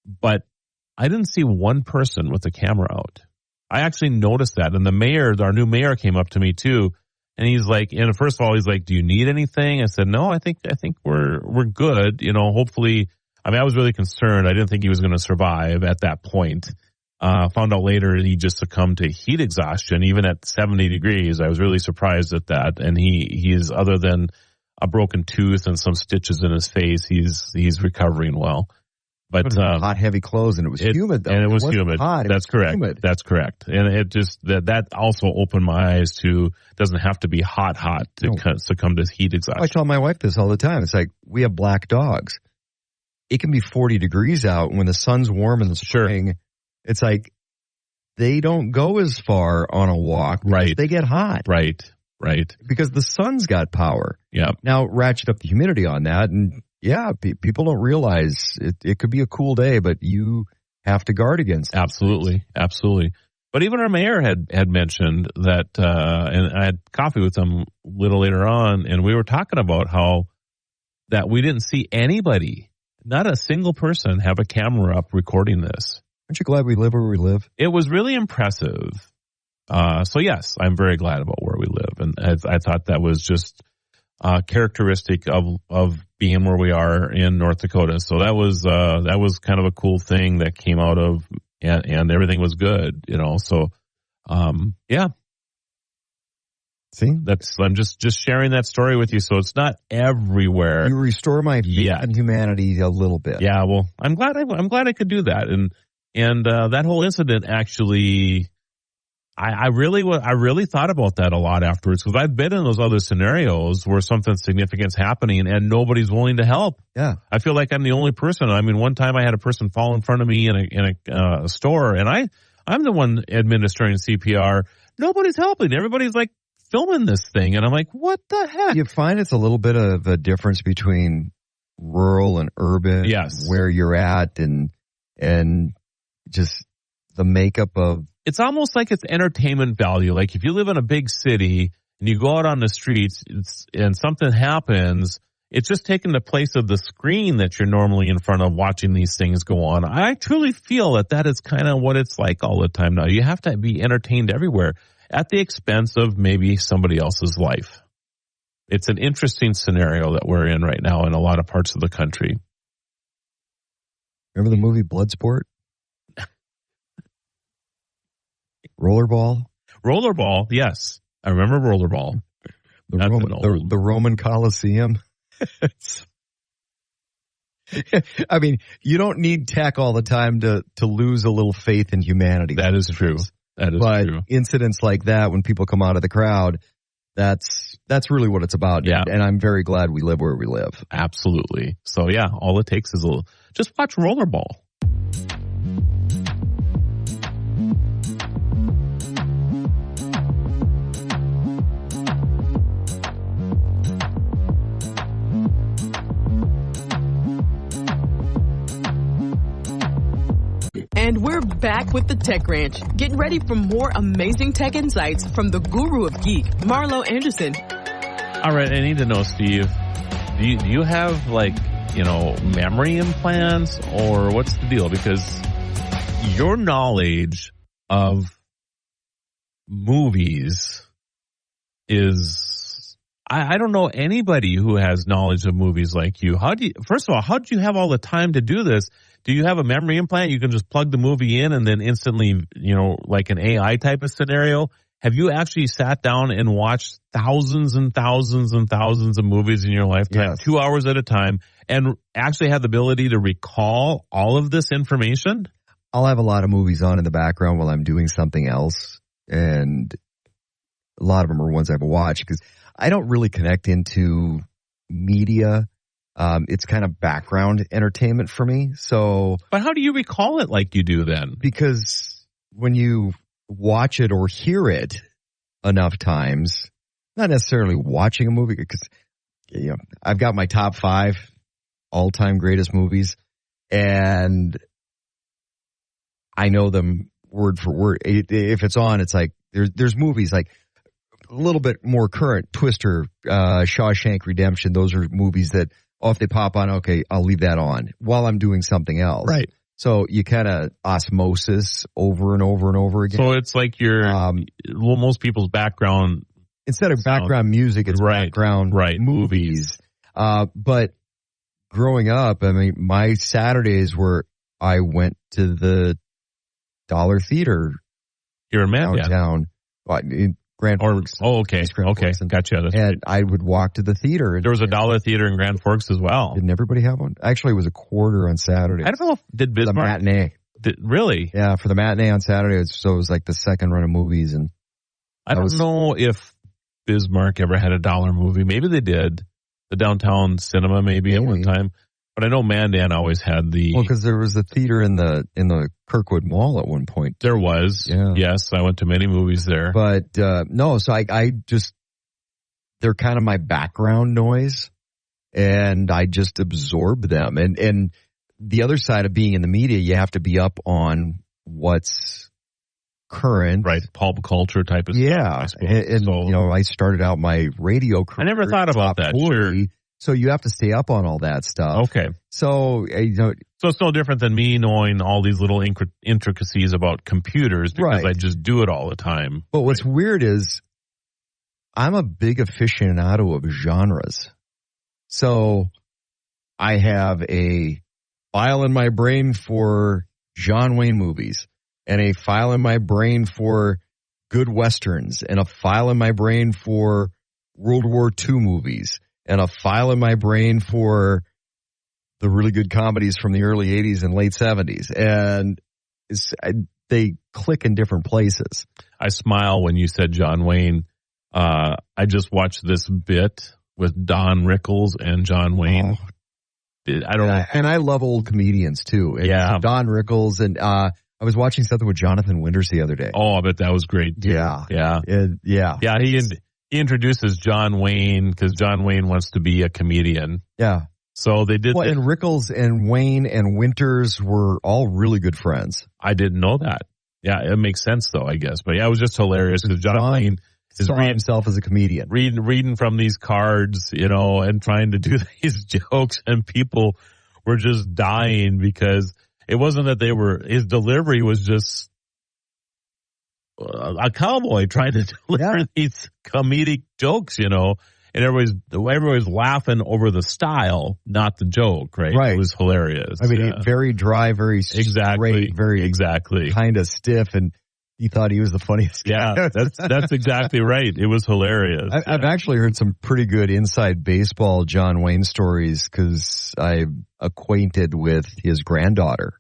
But I didn't see one person with the camera out. I actually noticed that. And the mayor, our new mayor, came up to me too. And he's like, first of all, he's like, do you need anything? I said, no, I think we're good. Hopefully, I was really concerned. I didn't think he was going to survive at that point. Found out later he just succumbed to heat exhaustion, even at 70 degrees. I was really surprised at that. And he's, other than a broken tooth and some stitches in his face, he's recovering well. But hot, heavy clothes, and it was humid though. And it was humid. Hot, That's correct. Humid. That's correct. And it just that also opened my eyes to, doesn't have to be hot to succumb to heat exhaustion. I tell my wife this all the time. It's like, we have black dogs. It can be 40 degrees out when the sun's warm in the spring. Sure. It's like they don't go as far on a walk. Right. They get hot. Right. Because the sun's got power. Yeah. Now ratchet up the humidity on that, and people don't realize it could be a cool day, but you have to guard against it. Absolutely. But even our mayor had mentioned that, and I had coffee with him a little later on, and we were talking about how that we didn't see anybody, not a single person, have a camera up recording this. Aren't you glad we live where we live? It was really impressive. So yes, I'm very glad about where we live. And I thought that was just characteristic of being where we are in North Dakota. So that was kind of a cool thing that came out of, and everything was good, so, yeah. See, I'm just sharing that story with you. So it's not everywhere. You restore my faith in humanity a little bit. Yeah. Well, I'm glad I could do that. And that whole incident actually, I really thought about that a lot afterwards, because I've been in those other scenarios where something significant's happening and nobody's willing to help. Yeah. I feel like I'm the only person. I mean, one time I had a person fall in front of me in a store, and I'm the one administering CPR. Nobody's helping. Everybody's like filming this thing, and I'm like, what the heck? You find it's a little bit of a difference between rural and urban. Yes. Where you're at and just the makeup of. It's almost like it's entertainment value. Like if you live in a big city and you go out on the streets and something happens, it's just taking the place of the screen that you're normally in front of watching these things go on. I truly feel that is kind of what it's like all the time now. You have to be entertained everywhere at the expense of maybe somebody else's life. It's an interesting scenario that we're in right now in a lot of parts of the country. Remember the movie Bloodsport? Rollerball, yes. I remember Rollerball. The Roman Colosseum. I mean, you don't need tech all the time to lose a little faith in humanity. That is true. But incidents like that, when people come out of the crowd, that's really what it's about. Yeah. And I'm very glad we live where we live. Absolutely. So yeah, all it takes is just watch Rollerball. And we're back with the Tech Ranch. Get ready for more amazing tech insights from the guru of geek, Marlo Anderson. All right, I need to know, Steve, do you have memory implants, or what's the deal? Because your knowledge of movies is I don't know anybody who has knowledge of movies like you. First of all, how do you have all the time to do this? Do you have a memory implant? You can just plug the movie in and then instantly, like an AI type of scenario. Have you actually sat down and watched thousands and thousands and thousands of movies in your lifetime, 2 hours at a time, and actually have the ability to recall all of this information? I'll have a lot of movies on in the background while I'm doing something else. And a lot of them are ones I've watched because I don't really connect into media. It's kind of background entertainment for me. But how do you recall it like you do then? Because when you watch it or hear it enough times, not necessarily watching a movie, because I've got my top 5 all-time greatest movies, and I know them word for word. If it's on, it's like there's movies like a little bit more current, Twister, Shawshank Redemption. Those are movies that if they pop on, okay, I'll leave that on while I'm doing something else. Right. So you kind of osmosis over and over and over again. So it's like most people's background. Instead of background music, it's background movies. But growing up, I mean, my Saturdays were I went to the Dollar Theater here in Mandan. Downtown, in Grand Forks. Oh, okay. Okay. Gotcha. And I would walk to the theater. There was a Dollar Theater in Grand Forks as well. Didn't everybody have one? Actually, it was a quarter on Saturday. I don't know if did Bismarck. The matinee. Really? Yeah, for the matinee on Saturday. So it was like the second run of movies. And I don't know if Bismarck ever had a dollar movie. Maybe they did. The downtown cinema maybe at one time. But I know Mandan always had the... Well, because there was a theater in the Kirkwood Mall at one point. There was. Yeah. Yes, I went to many movies there. But no, so I just... They're kind of my background noise, and I just absorb them. And the other side of being in the media, you have to be up on what's current. Right, pulp culture type of stuff. Yeah, and so, I started out my radio career. I never thought about that. 40, sure. So you have to stay up on all that stuff. Okay. So, so it's no different than me knowing all these little intricacies about computers because I just do it all the time. But what's weird is I'm a big aficionado of genres. So I have a file in my brain for John Wayne movies and a file in my brain for good Westerns and a file in my brain for World War II movies. And a file in my brain for the really good comedies from the early 80s and late 70s. And they click in different places. I smile when you said John Wayne. I just watched this bit with Don Rickles and John Wayne. I don't know. And I love old comedians, too. Yeah. So Don Rickles. And I was watching something with Jonathan Winters the other day. Oh, I bet that was great, too. Yeah. Yeah. Yeah. He introduces John Wayne because John Wayne wants to be a comedian. Yeah. So they did. And Rickles and Wayne and Winters were all really good friends. I didn't know that. Yeah, it makes sense though, I guess. But yeah, it was just hilarious because John Wayne is reading himself as a comedian, reading from these cards, and trying to do these jokes, and people were just dying because it wasn't that his delivery was just a cowboy trying to deliver these comedic jokes, and everybody's laughing over the style, not the joke, right? It was hilarious. I mean, very dry, very straight, very kind of stiff, and he thought he was the funniest guy. Yeah, that's exactly right. It was hilarious. I've actually heard some pretty good inside baseball John Wayne stories because I'm acquainted with his granddaughter.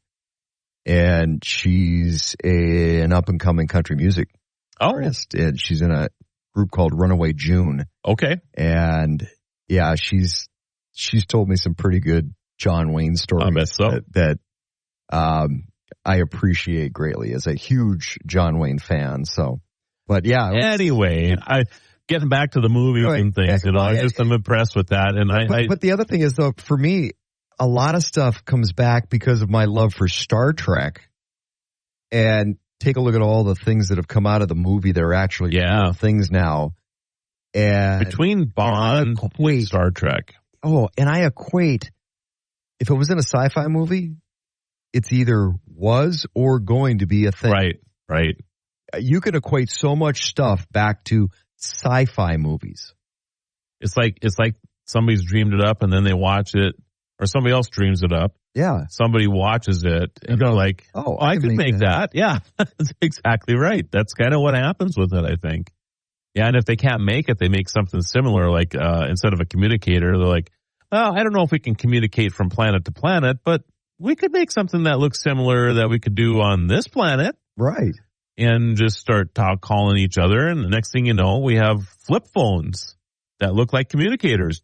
And she's an up-and-coming country music artist. And she's in a group called Runaway June. Okay. And, yeah, she's told me some pretty good John Wayne stories. I bet so. That I appreciate greatly as a huge John Wayne fan. So, but, yeah. Anyway, getting back to the movies and things, I'm impressed with that. And but the other thing is, though, for me, a lot of stuff comes back because of my love for Star Trek. And take a look at all the things that have come out of the movie that are actually things now. And between Bond and Star Trek. Oh, and I equate, if it was in a sci-fi movie, it's either was or going to be a thing. Right. You could equate so much stuff back to sci-fi movies. It's like somebody's dreamed it up and then they watch it, or somebody else dreams it up. Yeah. Somebody watches it and they're like, oh, I could make that. Yeah, that's exactly right. That's kind of what happens with it, I think. Yeah, and if they can't make it, they make something similar, like instead of a communicator, they're like, oh, I don't know if we can communicate from planet to planet, but we could make something that looks similar that we could do on this planet. Right. And just start calling each other, and the next thing you know, we have flip phones that look like communicators.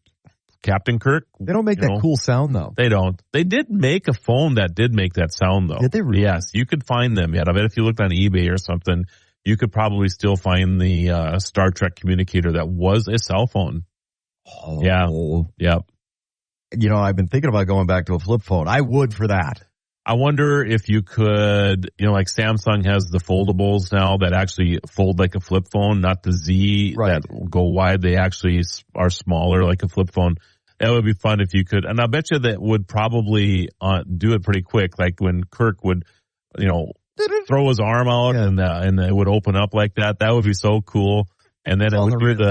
Captain Kirk. They don't make that cool sound, though. They don't. They did make a phone that did make that sound, though. Did they really? Yes, you could find them. Yeah, I bet if you looked on eBay or something, you could probably still find the Star Trek communicator that was a cell phone. Oh. Yeah. Yep. I've been thinking about going back to a flip phone. I would for that. I wonder if you could, like Samsung has the foldables now that actually fold like a flip phone, not the Z that go wide. They actually are smaller like a flip phone. That would be fun if you could. And I bet you that would probably do it pretty quick. Like when Kirk would, throw his arm out and it would open up like that. That would be so cool. And then it would do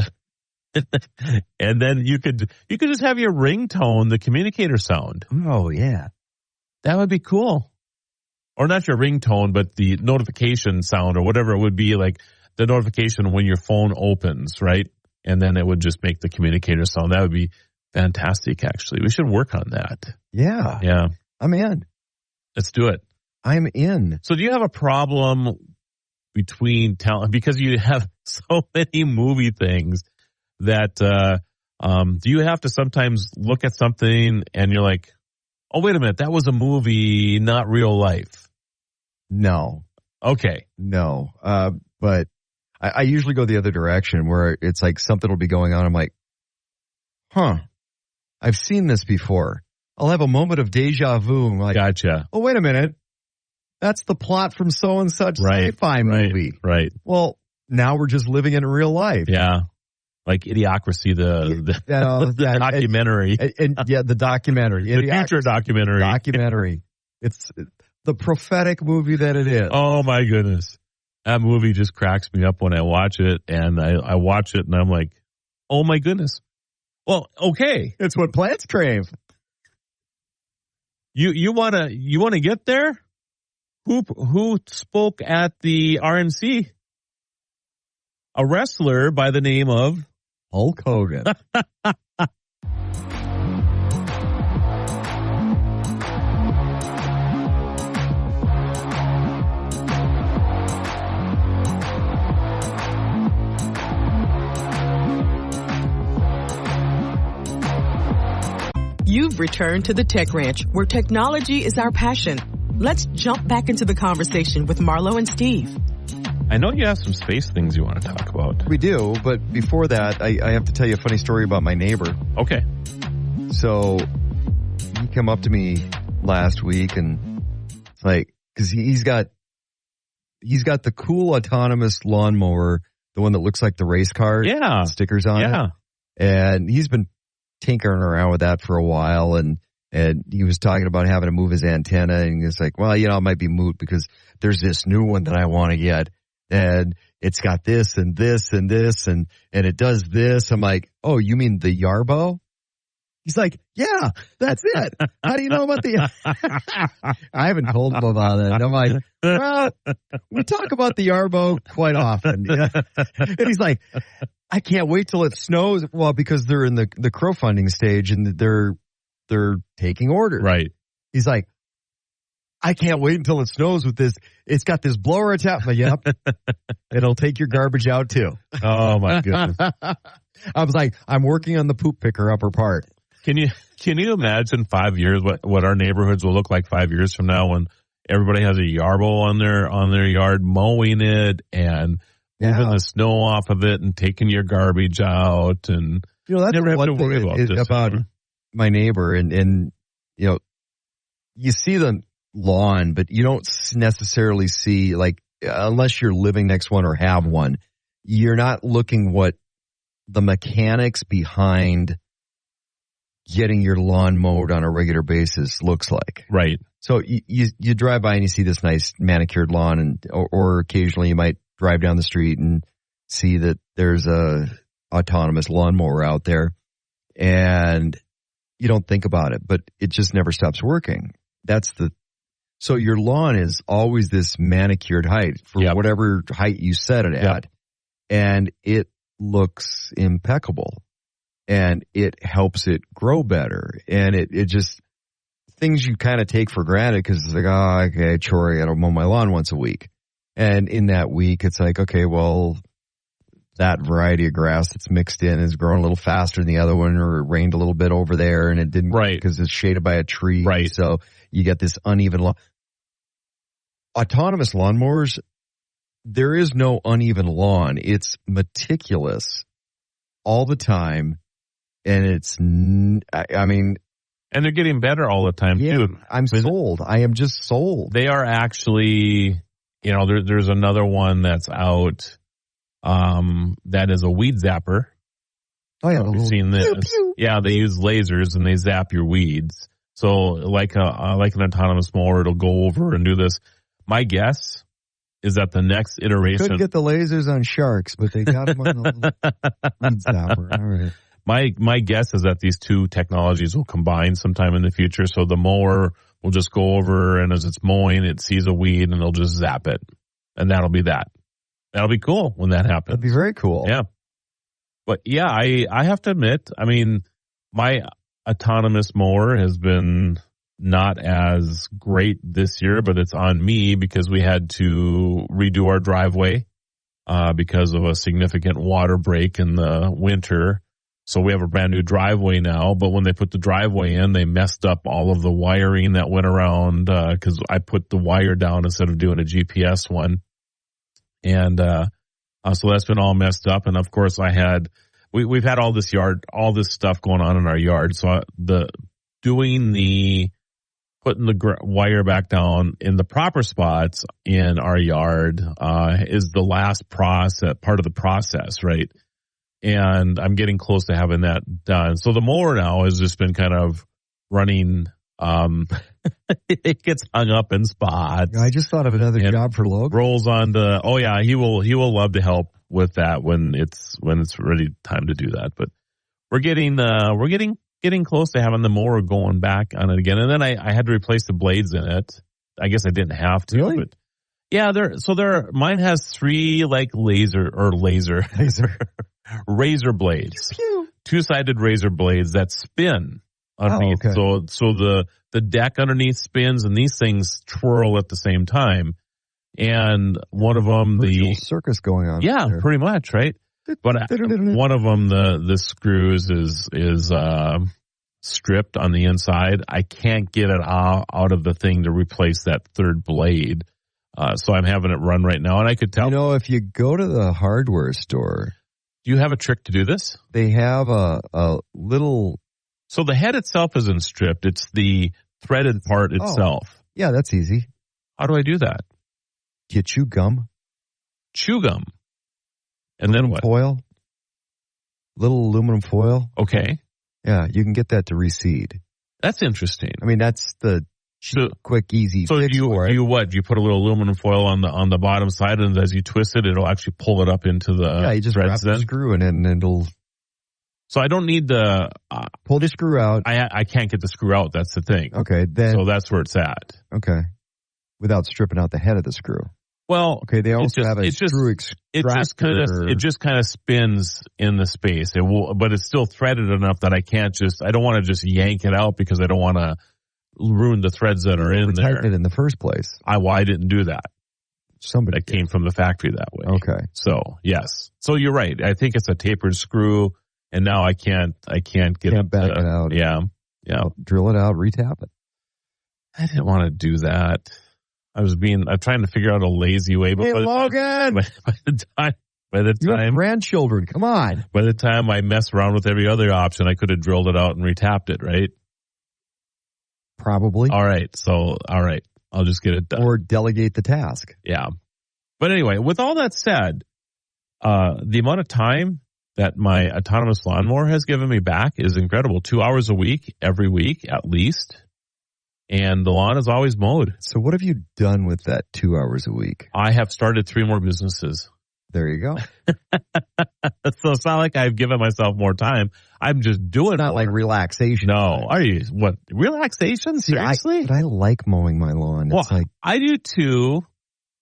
and then you could just have your ringtone, the communicator sound. Oh, yeah. That would be cool. Or not your ringtone, but the notification sound or whatever it would be, like the notification when your phone opens, right? And then it would just make the communicator sound. That would be fantastic, actually. We should work on that. Yeah. Yeah. I'm in. Let's do it. I'm in. So do you have a problem between talent? Because you have so many movie things that do you have to sometimes look at something and you're like, oh, wait a minute, that was a movie, not real life? No. Okay. No. But I usually go the other direction where it's like something will be going on. I'm like, I've seen this before. I'll have a moment of deja vu. I'm like, gotcha. Oh, wait a minute. That's the plot from so and such sci-fi movie. Right. Well, now we're just living in real life. Yeah. Like Idiocracy, the documentary. The documentary. The future documentary. It's the prophetic movie that it is. Oh, my goodness. That movie just cracks me up when I watch it, and I watch it, and I'm like, oh, my goodness. Well, okay. It's what plants crave. You wanna get there? Who spoke at the RNC? A wrestler by the name of Hulk Hogan. You've returned to the Tech Ranch, where technology is our passion. Let's jump back into the conversation with Marlo and Steve. I know you have some space things you want to talk about. We do, but before that, I have to tell you a funny story about my neighbor. Okay. So he came up to me last week and it's like, cause he's got the cool autonomous lawnmower, the one that looks like the race car. Yeah. Stickers on it. And he's been tinkering around with that for a while, and he was talking about having to move his antenna, and he's like, well, it might be moot because there's this new one that I want to get, and it's got this and this and this, and it does this. I'm like, oh, you mean the Yarbo? He's like, yeah, that's it. How do you know about the... I haven't told him about it. I'm like, well, we talk about the Yarbo quite often. And he's like, I can't wait till it snows. Well, because they're in the crowdfunding stage and they're taking orders. Right. He's like, I can't wait until it snows with this. It's got this blower attached. Yep. It'll take your garbage out too. Oh my goodness. I was like, I'm working on the poop picker upper part. Can you imagine 5 years what our neighborhoods will look like 5 years from now when everybody has a Yarbo on their yard, mowing it and moving the snow off of it and taking your garbage out, and that's never one have to worry thing about my neighbor, and you see the lawn, but you don't necessarily see, like, unless you're living next one or have one, you're not looking what the mechanics behind getting your lawn mowed on a regular basis looks like. Right. So you drive by and you see this nice manicured lawn, or occasionally you might drive down the street and see that there's a autonomous lawnmower out there, and you don't think about it, but it just never stops working. So your lawn is always this manicured height for whatever height you set it at, and it looks impeccable, and it helps it grow better, and it just, things you kind of take for granted because it's like, oh, okay, chore, I don't mow my lawn once a week. And in that week, it's like, okay, well, that variety of grass that's mixed in is growing a little faster than the other one, or it rained a little bit over there and it didn't because it's shaded by a tree. Right. So you get this uneven lawn. Autonomous lawnmowers, there is no uneven lawn. It's meticulous all the time. And it's, I mean, and they're getting better all the time too. I'm sold. I am just sold. They are actually, there's another one that's out, that is a weed zapper. Oh yeah. I've seen this. Pew, pew. Yeah. They use lasers and they zap your weeds. So like an autonomous mower, it'll go over and do this. My guess is that the next iteration. Couldn't get the lasers on sharks, but they got them on the weed zapper. All right. My guess is that these two technologies will combine sometime in the future. So the mower will just go over, and as it's mowing, it sees a weed and it'll just zap it. And that'll be that. That'll be cool when that happens. That'd be very cool. Yeah. But yeah, I have to admit, I mean, my autonomous mower has been not as great this year, but it's on me because we had to redo our driveway, because of a significant water break in the winter. So we have a brand new driveway now, but when they put the driveway in, they messed up all of the wiring that went around, cause I put the wire down instead of doing a GPS one. And, so that's been all messed up. And of course we've had all this stuff going on in our yard. So putting the wire back down in the proper spots in our yard, is the last part of the process, right? And I'm getting close to having that done. So the mower now has just been kind of running, it gets hung up in spots. I just thought of another job for Logan. Rolls on he will love to help with that when it's ready time to do that. But we're getting close to having the mower going back on it again. And then I had to replace the blades in it. I guess I didn't have to, really? But yeah, mine has 3 like razor blades, two-sided razor blades that spin underneath. Oh, okay. So the deck underneath spins and these things twirl at the same time. And one of them, the circus going on. Yeah, there. Pretty much, right? But one of them, the screws is stripped on the inside. I can't get it out of the thing to replace that third blade. So I'm having it run right now, and I could tell. If you go to the hardware store. Do you have a trick to do this? They have a little. So the head itself isn't stripped. It's the threaded part itself. Yeah, that's easy. How do I do that? You chew gum. Chew gum. And then what? Foil. Little aluminum foil. Okay. Yeah, you can get that to reseed. That's interesting. I mean, that's the quick, easy fix for it. Do you put a little aluminum foil on the bottom side, and as you twist it, it'll actually pull it up into the you just wrap the screw in it, and it'll. So I don't need the pull the screw out. I can't get the screw out. That's the thing. Okay, then. So that's where it's at. Okay, without stripping out the head of the screw. Well, okay, they also have a screw extractor. It just kind of spins in the space. But it's still threaded enough that I don't want to just yank it out because I don't want to ruin the threads that are in there. Tighten it in the first place. I didn't do that. Somebody came from the factory that way. Okay. So yes. So you're right. I think it's a tapered screw, and now I can't get it back it out. Yeah. Drill it out, retap it. I didn't want to do that. I'm trying to figure out a lazy way. But hey, Logan! By the time you have grandchildren, come on. By the time I mess around with every other option, I could have drilled it out and retapped it, right? Probably. All right. I'll just get it done. Or delegate the task. Yeah. But anyway, with all that said, the amount of time that my autonomous lawnmower has given me back is incredible. 2 hours a week, every week at least. And the lawn is always mowed. So what have you done with that 2 hours a week? I have started 3 more businesses. There you go. So it's not like I've given myself more time. I'm just doing it. Not like relaxation. No. Are you, what, relaxation? Seriously? I like mowing my lawn. Well, It's like, I do too.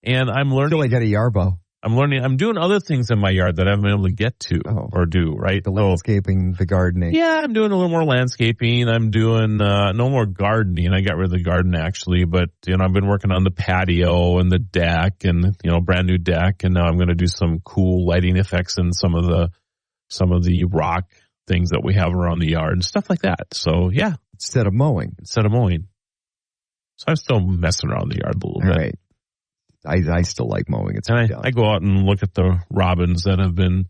And I'm learning. I got a yarbo. I'm doing other things in my yard that I haven't been able to get to or do, right? The landscaping, the gardening. Yeah, I'm doing a little more landscaping. I'm doing no more gardening. I got rid of the garden actually, but I've been working on the patio and the deck and brand new deck, and now I'm going to do some cool lighting effects in some of the rock things that we have around the yard and stuff like that. So yeah, instead of mowing. So I'm still messing around the yard a little bit. Right. I still like mowing. It's I go out and look at the robins that have been,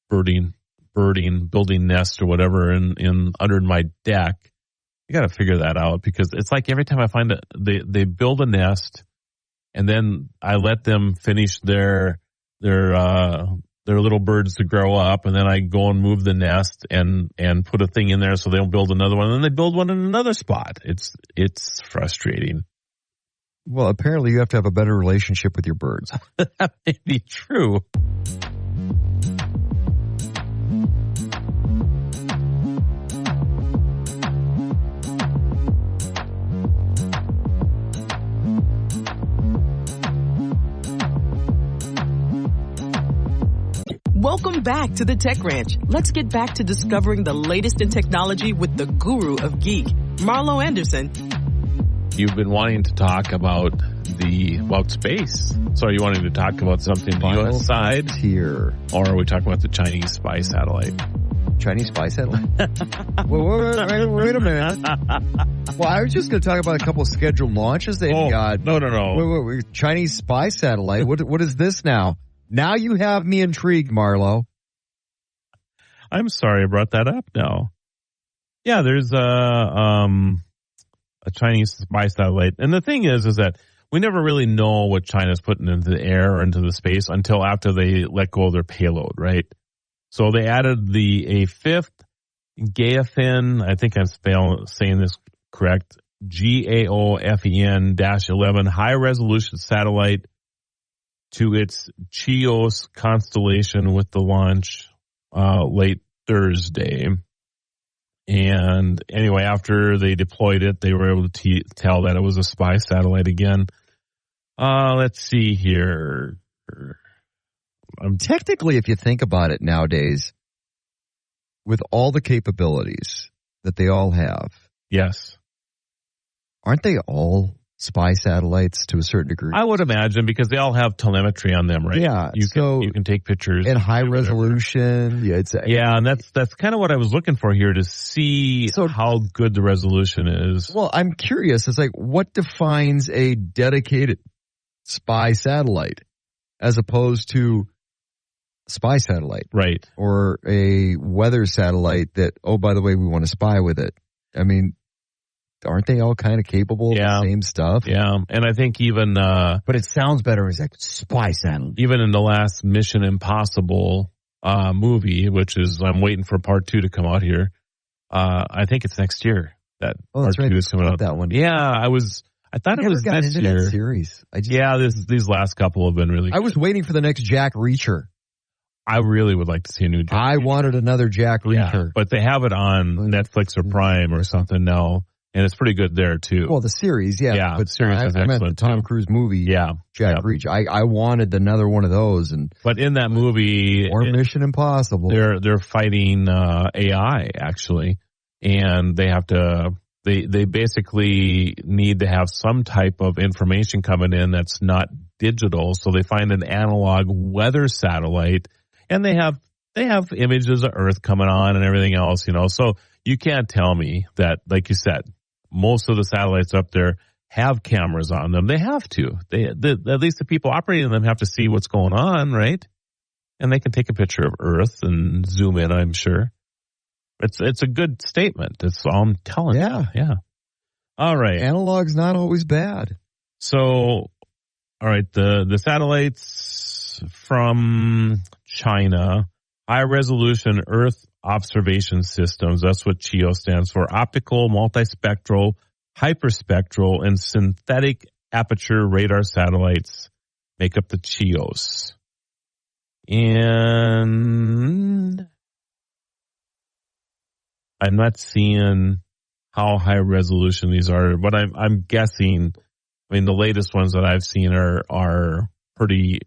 building nests or whatever in under my deck. You got to figure that out because it's like every time I find they build a nest and then I let them finish their little birds to grow up, and then I go and move the nest and put a thing in there so they'll build another one, and then they build one in another spot. It's frustrating. Well, apparently you have to have a better relationship with your birds. That may be true. Welcome back to the Tech Ranch. Let's get back to discovering the latest in technology with the guru of geek, Marlo Anderson. You've been wanting to talk about space. So are you wanting to talk about something on the U.S. side here? Or are we talking about the Chinese spy satellite? Chinese spy satellite? wait a minute. Well, I was just going to talk about a couple of scheduled launches they've got. No. Wait. Chinese spy satellite? What is this now? Now you have me intrigued, Marlo. I'm sorry I brought that up now. Yeah, there's a Chinese spy satellite. And the thing is that we never really know what China's putting into the air or into the space until after they let go of their payload, right? So they added a fifth Gaofen, I think I'm saying this correct, GAOFEN-11 high-resolution satellite to its Chios constellation with the launch late Thursday. And anyway, after they deployed it, they were able to tell that it was a spy satellite again. Let's see here. Technically, if you think about it nowadays, with all the capabilities that they all have. Yes. Aren't they all spy satellites to a certain degree? I would imagine because they all have telemetry on them, right? Yeah. You can take pictures. And high resolution. Yeah, and that's kind of what I was looking for here to see how good the resolution is. Well, I'm curious. It's like, what defines a dedicated spy satellite as opposed to spy satellite? Right. Or a weather satellite that, oh, by the way, we want to spy with it. I mean, aren't they all kind of capable of the same stuff? Yeah, and I think even... but it sounds better as like spy satellite. Even in the last Mission Impossible movie, which is, I'm waiting for part 2 to come out here. I think it's next year that part 2 is coming out. That one. Yeah, I thought it was this year. That series. These last couple have been really good. I was waiting for the next Jack Reacher. I really would like to see a new Jack I wanted another Jack Reacher. Yeah, but they have it on Netflix or Prime or something now. And it's pretty good there, too. Well, the series, yeah. Yeah, but the series is excellent. The Tom Cruise movie, Jack Reacher. I wanted another one of those. But in that movie... Or Mission Impossible. They're fighting AI, actually. And they have to... They basically need to have some type of information coming in that's not digital. So they find an analog weather satellite. And they have images of Earth coming on and everything else, So you can't tell me that, like you said, most of the satellites up there have cameras on them. They have to. At least the people operating them have to see what's going on, right? And they can take a picture of Earth and zoom in, I'm sure. It's a good statement. That's all I'm telling you. Yeah. All right. Analog's not always bad. So, all right, the satellites from China, high-resolution Earth observation systems. That's what CHIO stands for. Optical, multispectral, hyperspectral, and synthetic aperture radar satellites make up the CHIOs. And I'm not seeing how high resolution these are, but I'm guessing. I mean, the latest ones that I've seen are pretty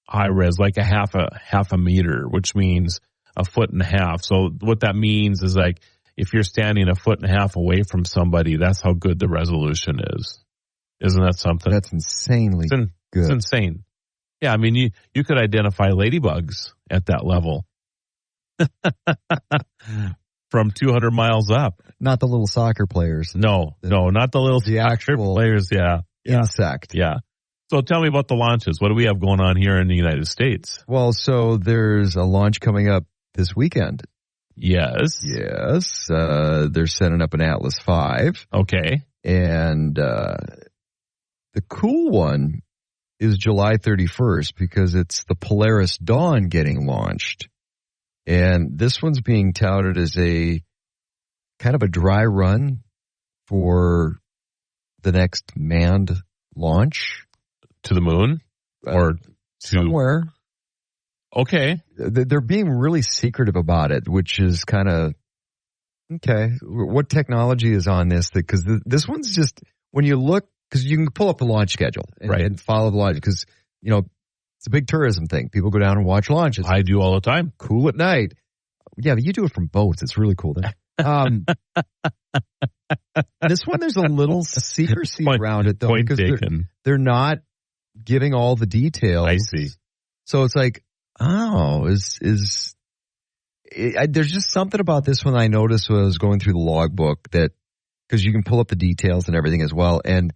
high res, like a half a meter, which means 1.5 feet. So what that means is like if you're standing 1.5 feet away from somebody, that's how good the resolution is. Isn't that something? That's insanely good. It's insane. Yeah, I mean, you could identify ladybugs at that level. From 200 miles up. Not the little soccer players. No, not the little soccer players. Yeah. Insect. Yeah. So tell me about the launches. What do we have going on here in the United States? Well, so there's a launch coming up this weekend. Yes. They're setting up an Atlas V. Okay. And the cool one is July 31st because it's the Polaris Dawn getting launched. And this one's being touted as a kind of a dry run for the next manned launch. To the moon? Or somewhere. Okay. They're being really secretive about it, which is kind of, okay, what technology is on this? Because this one's just, when you look, because you can pull up the launch schedule and follow the launch, because, you know, it's a big tourism thing. People go down and watch launches. I do all the time. Cool at night. Yeah, but you do it from boats. It's really cool. This one, there's a little secrecy around it, though, because they're not giving all the details. I see. So it's like, there's just something about this one I noticed when I was going through the logbook that, because you can pull up the details and everything as well, and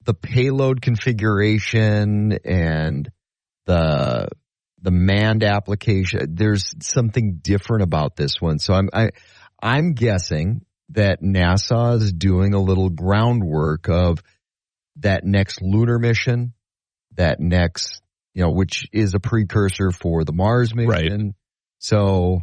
the payload configuration and the manned application, there's something different about this one. So I'm guessing that NASA is doing a little groundwork of that next lunar mission, that next, which is a precursor for the Mars mission. Right. So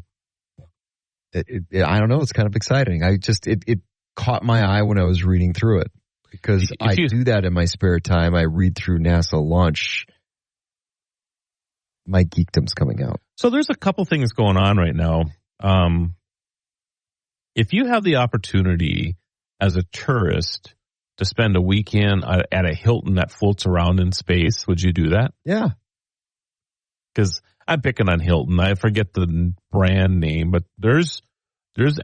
I don't know. It's kind of exciting. It caught my eye when I was reading through it. Because I do that in my spare time. I read through NASA launch. My geekdom's coming out. So there's a couple things going on right now. If you have the opportunity as a tourist to spend a weekend at a Hilton that floats around in space, would you do that? Yeah. Because I'm picking on Hilton. I forget the brand name, but there's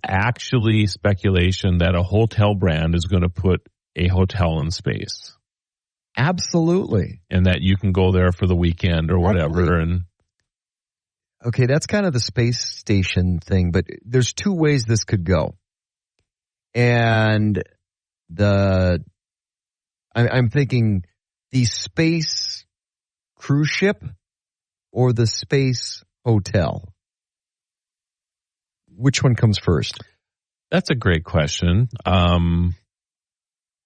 actually speculation that a hotel brand is going to put a hotel in space. Absolutely. And that you can go there for the weekend or whatever. And okay, that's kind of the space station thing, but there's two ways this could go. And I'm thinking the space cruise ship or the space hotel. Which one comes first? That's a great question.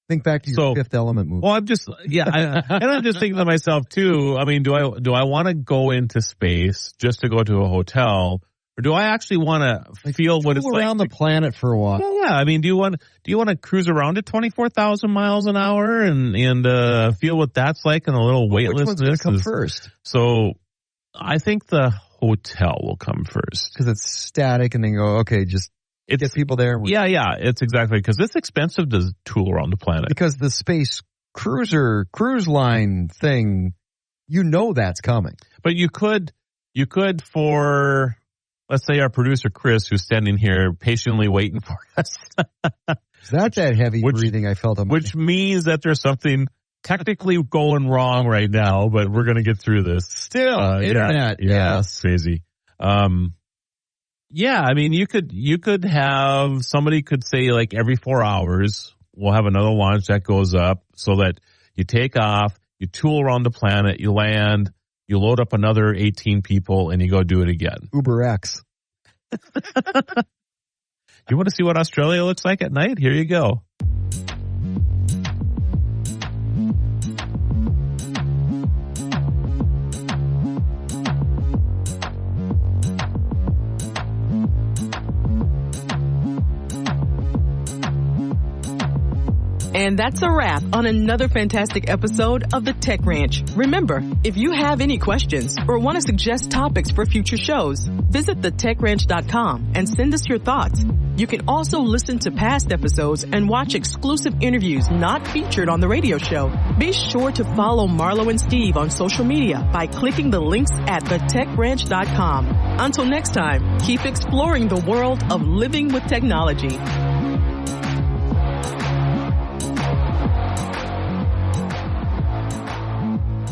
Think back to your Fifth Element movie. Well, I'm just thinking to myself too. I mean, do I want to go into space just to go to a hotel, or do I actually want to feel what it's like around the planet for a while? Yeah. I mean, do you want to cruise around at 24,000 miles an hour and feel what that's like in a little weightlessness? Which one's going to come first? So, I think the hotel will come first because it's static, and then go just. Get people there. Yeah, it's exactly because it's expensive to tool around the planet. Because the space cruise line thing, that's coming. But you could for, let's say, our producer Chris, who's standing here patiently waiting for us. It's not that heavy breathing I felt. Which means that the's something technically going wrong right now, but we're going to get through this. Still, internet. Yeah, it's crazy. Yeah, I mean, you could have, somebody could say like every 4 hours, we'll have another launch that goes up so that you take off, you tool around the planet, you land, you load up another 18 people, and you go do it again. Uber X. You want to see what Australia looks like at night? Here you go. And that's a wrap on another fantastic episode of the Tech Ranch. Remember, if you have any questions or want to suggest topics for future shows, visit thetechranch.com and send us your thoughts. You can also listen to past episodes and watch exclusive interviews not featured on the radio show. Be sure to follow Marlo and Steve on social media by clicking the links at thetechranch.com. Until next time, keep exploring the world of living with technology.